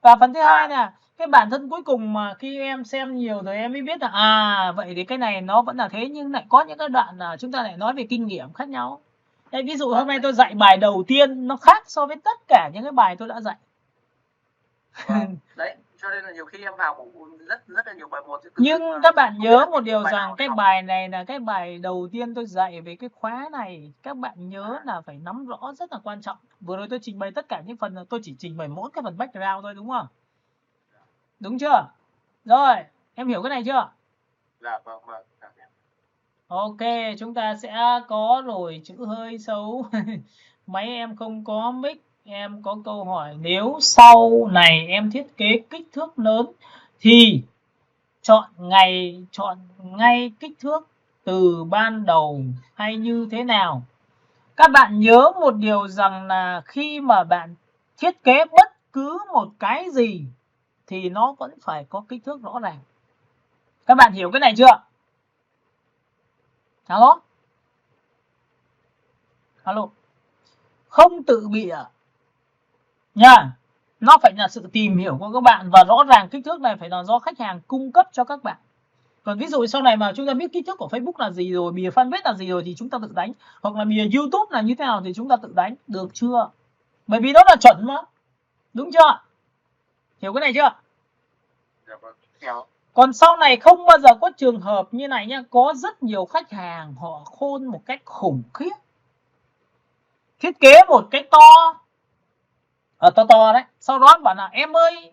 Và phần thứ hai là cái bản thân cuối cùng mà khi em xem nhiều rồi em mới biết là vậy thì cái này nó vẫn là thế, nhưng lại có những cái đoạn là chúng ta lại nói về kinh nghiệm khác nhau. Đây, ví dụ hôm nay tôi dạy bài đầu tiên nó khác so với tất cả những cái bài tôi đã dạy. Đấy, cho nên là nhiều khi em vào cũng rất là nhiều bài một. Nhưng các bạn nhớ một điều rằng cái bài này là cái bài đầu tiên tôi dạy về cái khóa này. Các bạn nhớ là phải nắm rõ, rất là quan trọng. Vừa rồi tôi trình bày tất cả những phần là tôi chỉ trình bày mỗi cái phần background thôi, đúng không? Đúng chưa? Rồi, em hiểu cái này chưa? Dạ vâng. Ok, chúng ta sẽ có rồi, chữ hơi xấu. Máy em không có mic. Em có câu hỏi nếu sau này em thiết kế kích thước lớn thì chọn ngay kích thước từ ban đầu hay như thế nào. Các bạn nhớ một điều rằng là khi mà bạn thiết kế bất cứ một cái gì thì nó vẫn phải có kích thước rõ ràng. Các bạn hiểu cái này chưa? Alo? Alo? Không tự bịa nha. Nó phải là sự tìm hiểu của các bạn, và rõ ràng kích thước này phải là do khách hàng cung cấp cho các bạn. Còn ví dụ sau này mà chúng ta biết kích thước của Facebook là gì rồi, bìa fanpage là gì rồi thì chúng ta tự đánh, hoặc là bìa YouTube là như thế nào thì chúng ta tự đánh, được chưa? Bởi vì đó là chuẩn mà, đúng chưa? Hiểu cái này chưa? Còn sau này không bao giờ có trường hợp như này nhá. Có rất nhiều khách hàng họ khôn một cách khủng khiếp, thiết kế một cái to to đấy, sau đó bảo là em ơi,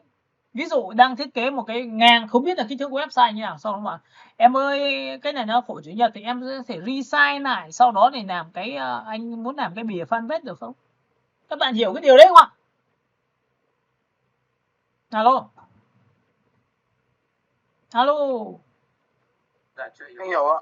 ví dụ đang thiết kế một cái ngang, không biết là kích thước website như nào, sau đó bảo em ơi cái này nó phổ chủ nhật thì em sẽ thể resize lại, sau đó để làm cái anh muốn làm cái bìa fanpage được không? Các bạn hiểu cái điều đấy không ạ? Alo? Alo? Dạ, chưa hiểu ạ.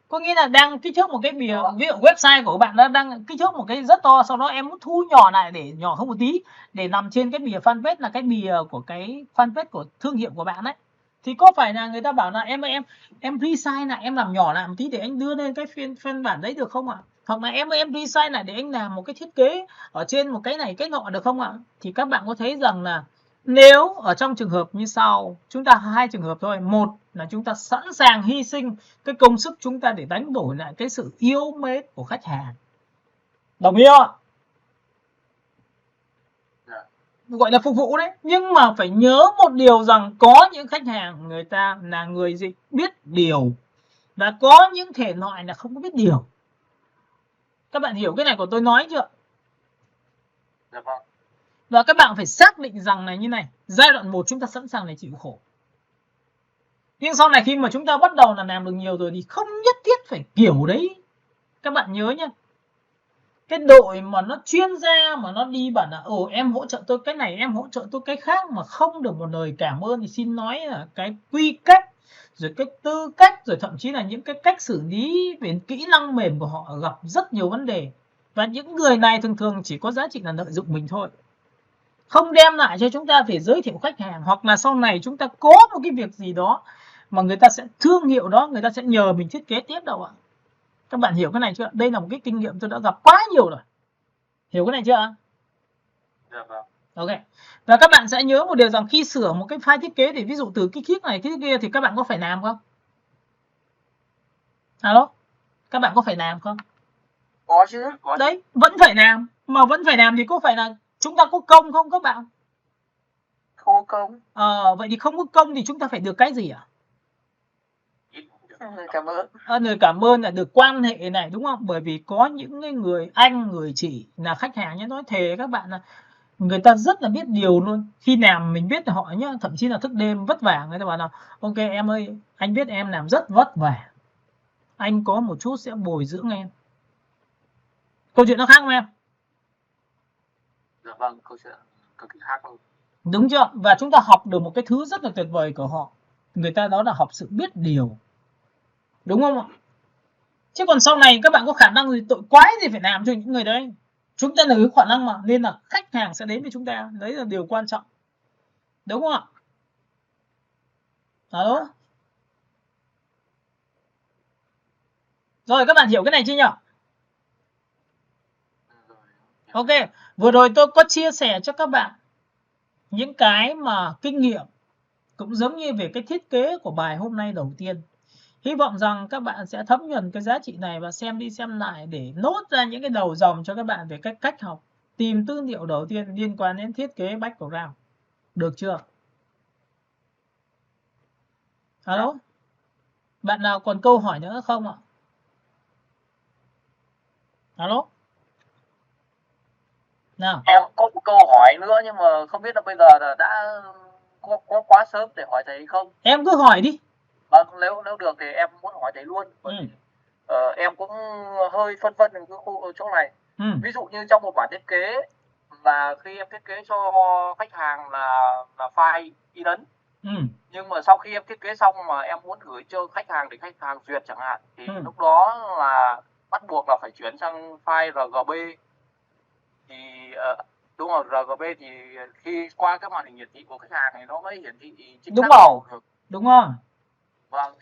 Có nghĩa là đang kích thước một cái bìa, ví dụ website của bạn nó đang kích thước một cái rất to, sau đó em muốn thu nhỏ lại để nhỏ hơn một tí để nằm trên cái bìa fanpage, là cái bìa của cái fanpage của thương hiệu của bạn ấy, thì có phải là người ta bảo là em resize lại, em làm nhỏ lại một tí để anh đưa lên cái phiên bản đấy được không ạ? Hoặc là em resize lại để anh làm một cái thiết kế ở trên một cái này cái nọ được không ạ? Thì các bạn có thấy rằng là nếu ở trong trường hợp như sau, chúng ta hai trường hợp thôi. Một là chúng ta sẵn sàng hy sinh cái công sức chúng ta để đánh đổi lại cái sự yêu mến của khách hàng. Đồng ý không ạ? Gọi là phục vụ đấy. Nhưng mà phải nhớ một điều rằng có những khách hàng người ta là người gì biết điều, và có những thể loại là không có biết điều. Các bạn hiểu cái này của tôi nói chưa? Và các bạn phải xác định rằng là như này, giai đoạn 1 chúng ta sẵn sàng để chịu khổ. Nhưng sau này khi mà chúng ta bắt đầu là làm được nhiều rồi thì không nhất thiết phải kiểu đấy. Các bạn nhớ nhé. Cái đội mà nó chuyên gia mà nó đi bảo là em hỗ trợ tôi cái này, em hỗ trợ tôi cái khác mà không được một lời cảm ơn thì xin nói là cái quy cách, rồi cái tư cách, rồi thậm chí là những cái cách xử lý về kỹ năng mềm của họ gặp rất nhiều vấn đề. Và những người này thường thường chỉ có giá trị là lợi dụng mình thôi, không đem lại cho chúng ta phải giới thiệu khách hàng, hoặc là sau này chúng ta có một cái việc gì đó mà người ta sẽ thương hiệu đó, người ta sẽ nhờ mình thiết kế tiếp đâu ạ. Các bạn hiểu cái này chưa? Đây là một cái kinh nghiệm tôi đã gặp quá nhiều rồi. Hiểu cái này chưa ạ? Dạ vâng. Ok. Và các bạn sẽ nhớ một điều rằng khi sửa một cái file thiết kế thì ví dụ từ kích thước này kích thước kia thì các bạn có phải làm không? Alo? Các bạn có phải làm không? Có chứ. Đấy, vẫn phải làm. Mà vẫn phải làm thì có phải là chúng ta có công không các bạn? Không có công. Vậy thì không có công thì chúng ta phải được cái gì ạ? Cảm ơn. Lời cảm ơn là được quan hệ này, đúng không? Bởi vì có những người anh, người chị là khách hàng nhé, nói thề các bạn là người ta rất là biết điều luôn. Khi làm mình biết là họ nhá, thậm chí là thức đêm vất vả, người ta bảo là ok em ơi, anh biết em làm rất vất vả, anh có một chút sẽ bồi dưỡng em. Câu chuyện nó khác không em? Dạ vâng, câu chuyện cực kỳ khác luôn. Đúng chưa? Và chúng ta học được một cái thứ rất là tuyệt vời của họ. Người ta đó là học sự biết điều. Đúng không ạ? Chứ còn sau này các bạn có khả năng gì tội quái gì phải làm cho những người đấy. Chúng ta là cái khả năng mà, nên là khách hàng sẽ đến với chúng ta. Đấy là điều quan trọng. Đúng không ạ? Alo? Rồi các bạn hiểu cái này chưa nhỉ? Ok, vừa rồi tôi có chia sẻ cho các bạn những cái mà kinh nghiệm cũng giống như về cái thiết kế của bài hôm nay đầu tiên. Hy vọng rằng các bạn sẽ thấm nhuần cái giá trị này và xem đi xem lại để nốt ra những cái đầu dòng cho các bạn về cách học tìm tư liệu đầu tiên liên quan đến thiết kế background. Được chưa? Alo? Bạn nào còn câu hỏi nữa không ạ? Alo? Nào. Em có một câu hỏi nữa nhưng mà không biết là bây giờ là đã có quá sớm để hỏi thầy không? Em cứ hỏi đi. Vâng, nếu được thì em muốn hỏi thầy luôn. Em cũng hơi phân vân cái khu chỗ này. Ví dụ như trong một bản thiết kế là khi em thiết kế cho khách hàng là file in ấn, Nhưng mà sau khi em thiết kế xong mà em muốn gửi cho khách hàng để khách hàng duyệt chẳng hạn, thì lúc đó là bắt buộc là phải chuyển sang file RGB. Thì đúng rồi, RGB thì khi qua cái màn hình hiển thị của khách hàng thì nó mới hiển thị chính đúng xác màu rồi, đúng không? Vâng,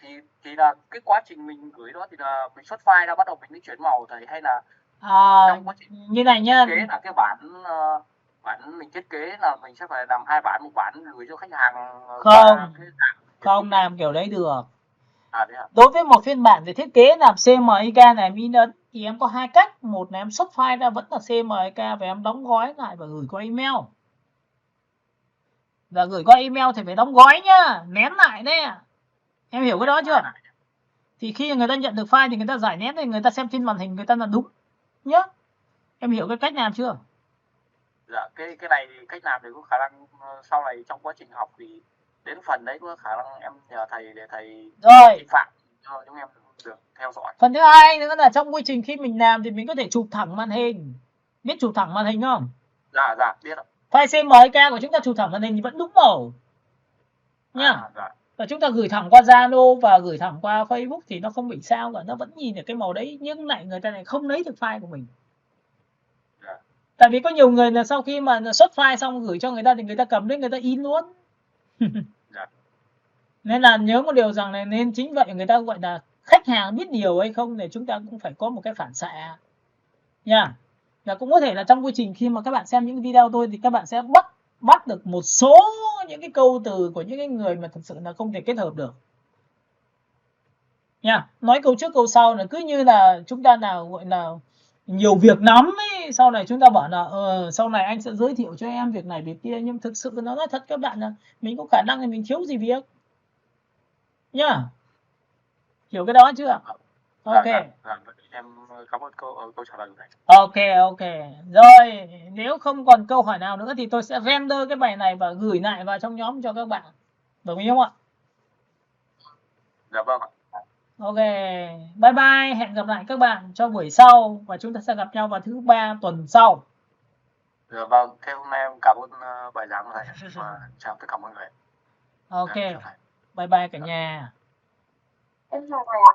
thì là cái quá trình mình gửi đó thì là mình xuất file ra bắt đầu mình mới chuyển màu thầy, hay là trong quá trình như này nhá, thiết kế là cái bản mình thiết kế là mình sẽ phải làm 2 bản, một bản gửi cho khách hàng không làm kiểu đấy được. Đấy à? Đối với một phiên bản về thiết kế làm CMYK này in ấn thì em có 2 cách. Một là em xuất file ra vẫn là CMYK và em đóng gói lại và gửi qua email. Và gửi qua email thì phải đóng gói nhá, nén lại đấy. Em hiểu cái đó chưa? Thì khi người ta nhận được file thì người ta giải nét thì người ta xem trên màn hình người ta là đúng nhá. Em hiểu cái cách làm chưa? Dạ, cái này thì cách làm thì có khả năng sau này trong quá trình học thì đến phần đấy có khả năng em nhờ thầy để thầy rồi phạm cho chúng em được theo dõi. Phần thứ hai nữa là trong quy trình khi mình làm thì mình có thể chụp thẳng màn hình. Biết chụp thẳng màn hình không? Dạ biết ạ. File CMYK của chúng ta chụp thẳng màn hình thì vẫn đúng màu nhá. Dạ. Và chúng ta gửi thẳng qua Zalo và gửi thẳng qua Facebook thì nó không bị sao cả, nó vẫn nhìn được cái màu đấy, nhưng lại người ta lại không lấy được file của mình. Dạ. Tại vì có nhiều người là sau khi mà xuất file xong gửi cho người ta thì người ta cầm đến người ta in luôn. Dạ. Nên là nhớ một điều rằng là nên chính vậy người ta gọi là khách hàng biết điều hay không thì chúng ta cũng phải có một cái phản xạ nha. Và cũng có thể là trong quy trình khi mà các bạn xem những video tôi thì các bạn sẽ bắt được một số những cái câu từ của những cái người mà thực sự là không thể kết hợp được nha. Nói câu trước câu sau là cứ như là chúng ta nào gọi là nhiều việc lắm ấy, sau này chúng ta bảo là sau này anh sẽ giới thiệu cho em việc này việc kia, nhưng thực sự nó nói thật các bạn là mình có khả năng thì mình thiếu gì việc nhá. Hiểu cái đó chưa? Ok. Em cảm ơn câu trả lời của thầy. Ok. Rồi, nếu không còn câu hỏi nào nữa thì tôi sẽ render cái bài này và gửi lại vào trong nhóm cho các bạn. Đồng ý không ạ? Dạ vâng ạ. Ok, bye bye, hẹn gặp lại các bạn cho buổi sau và chúng ta sẽ gặp nhau vào thứ 3 tuần sau. Dạ vâng, thế hôm nay em cảm ơn bài giảng của thầy và chào tất cả mọi người. Ok, bye bye cả nhà. Em chào thầy ạ.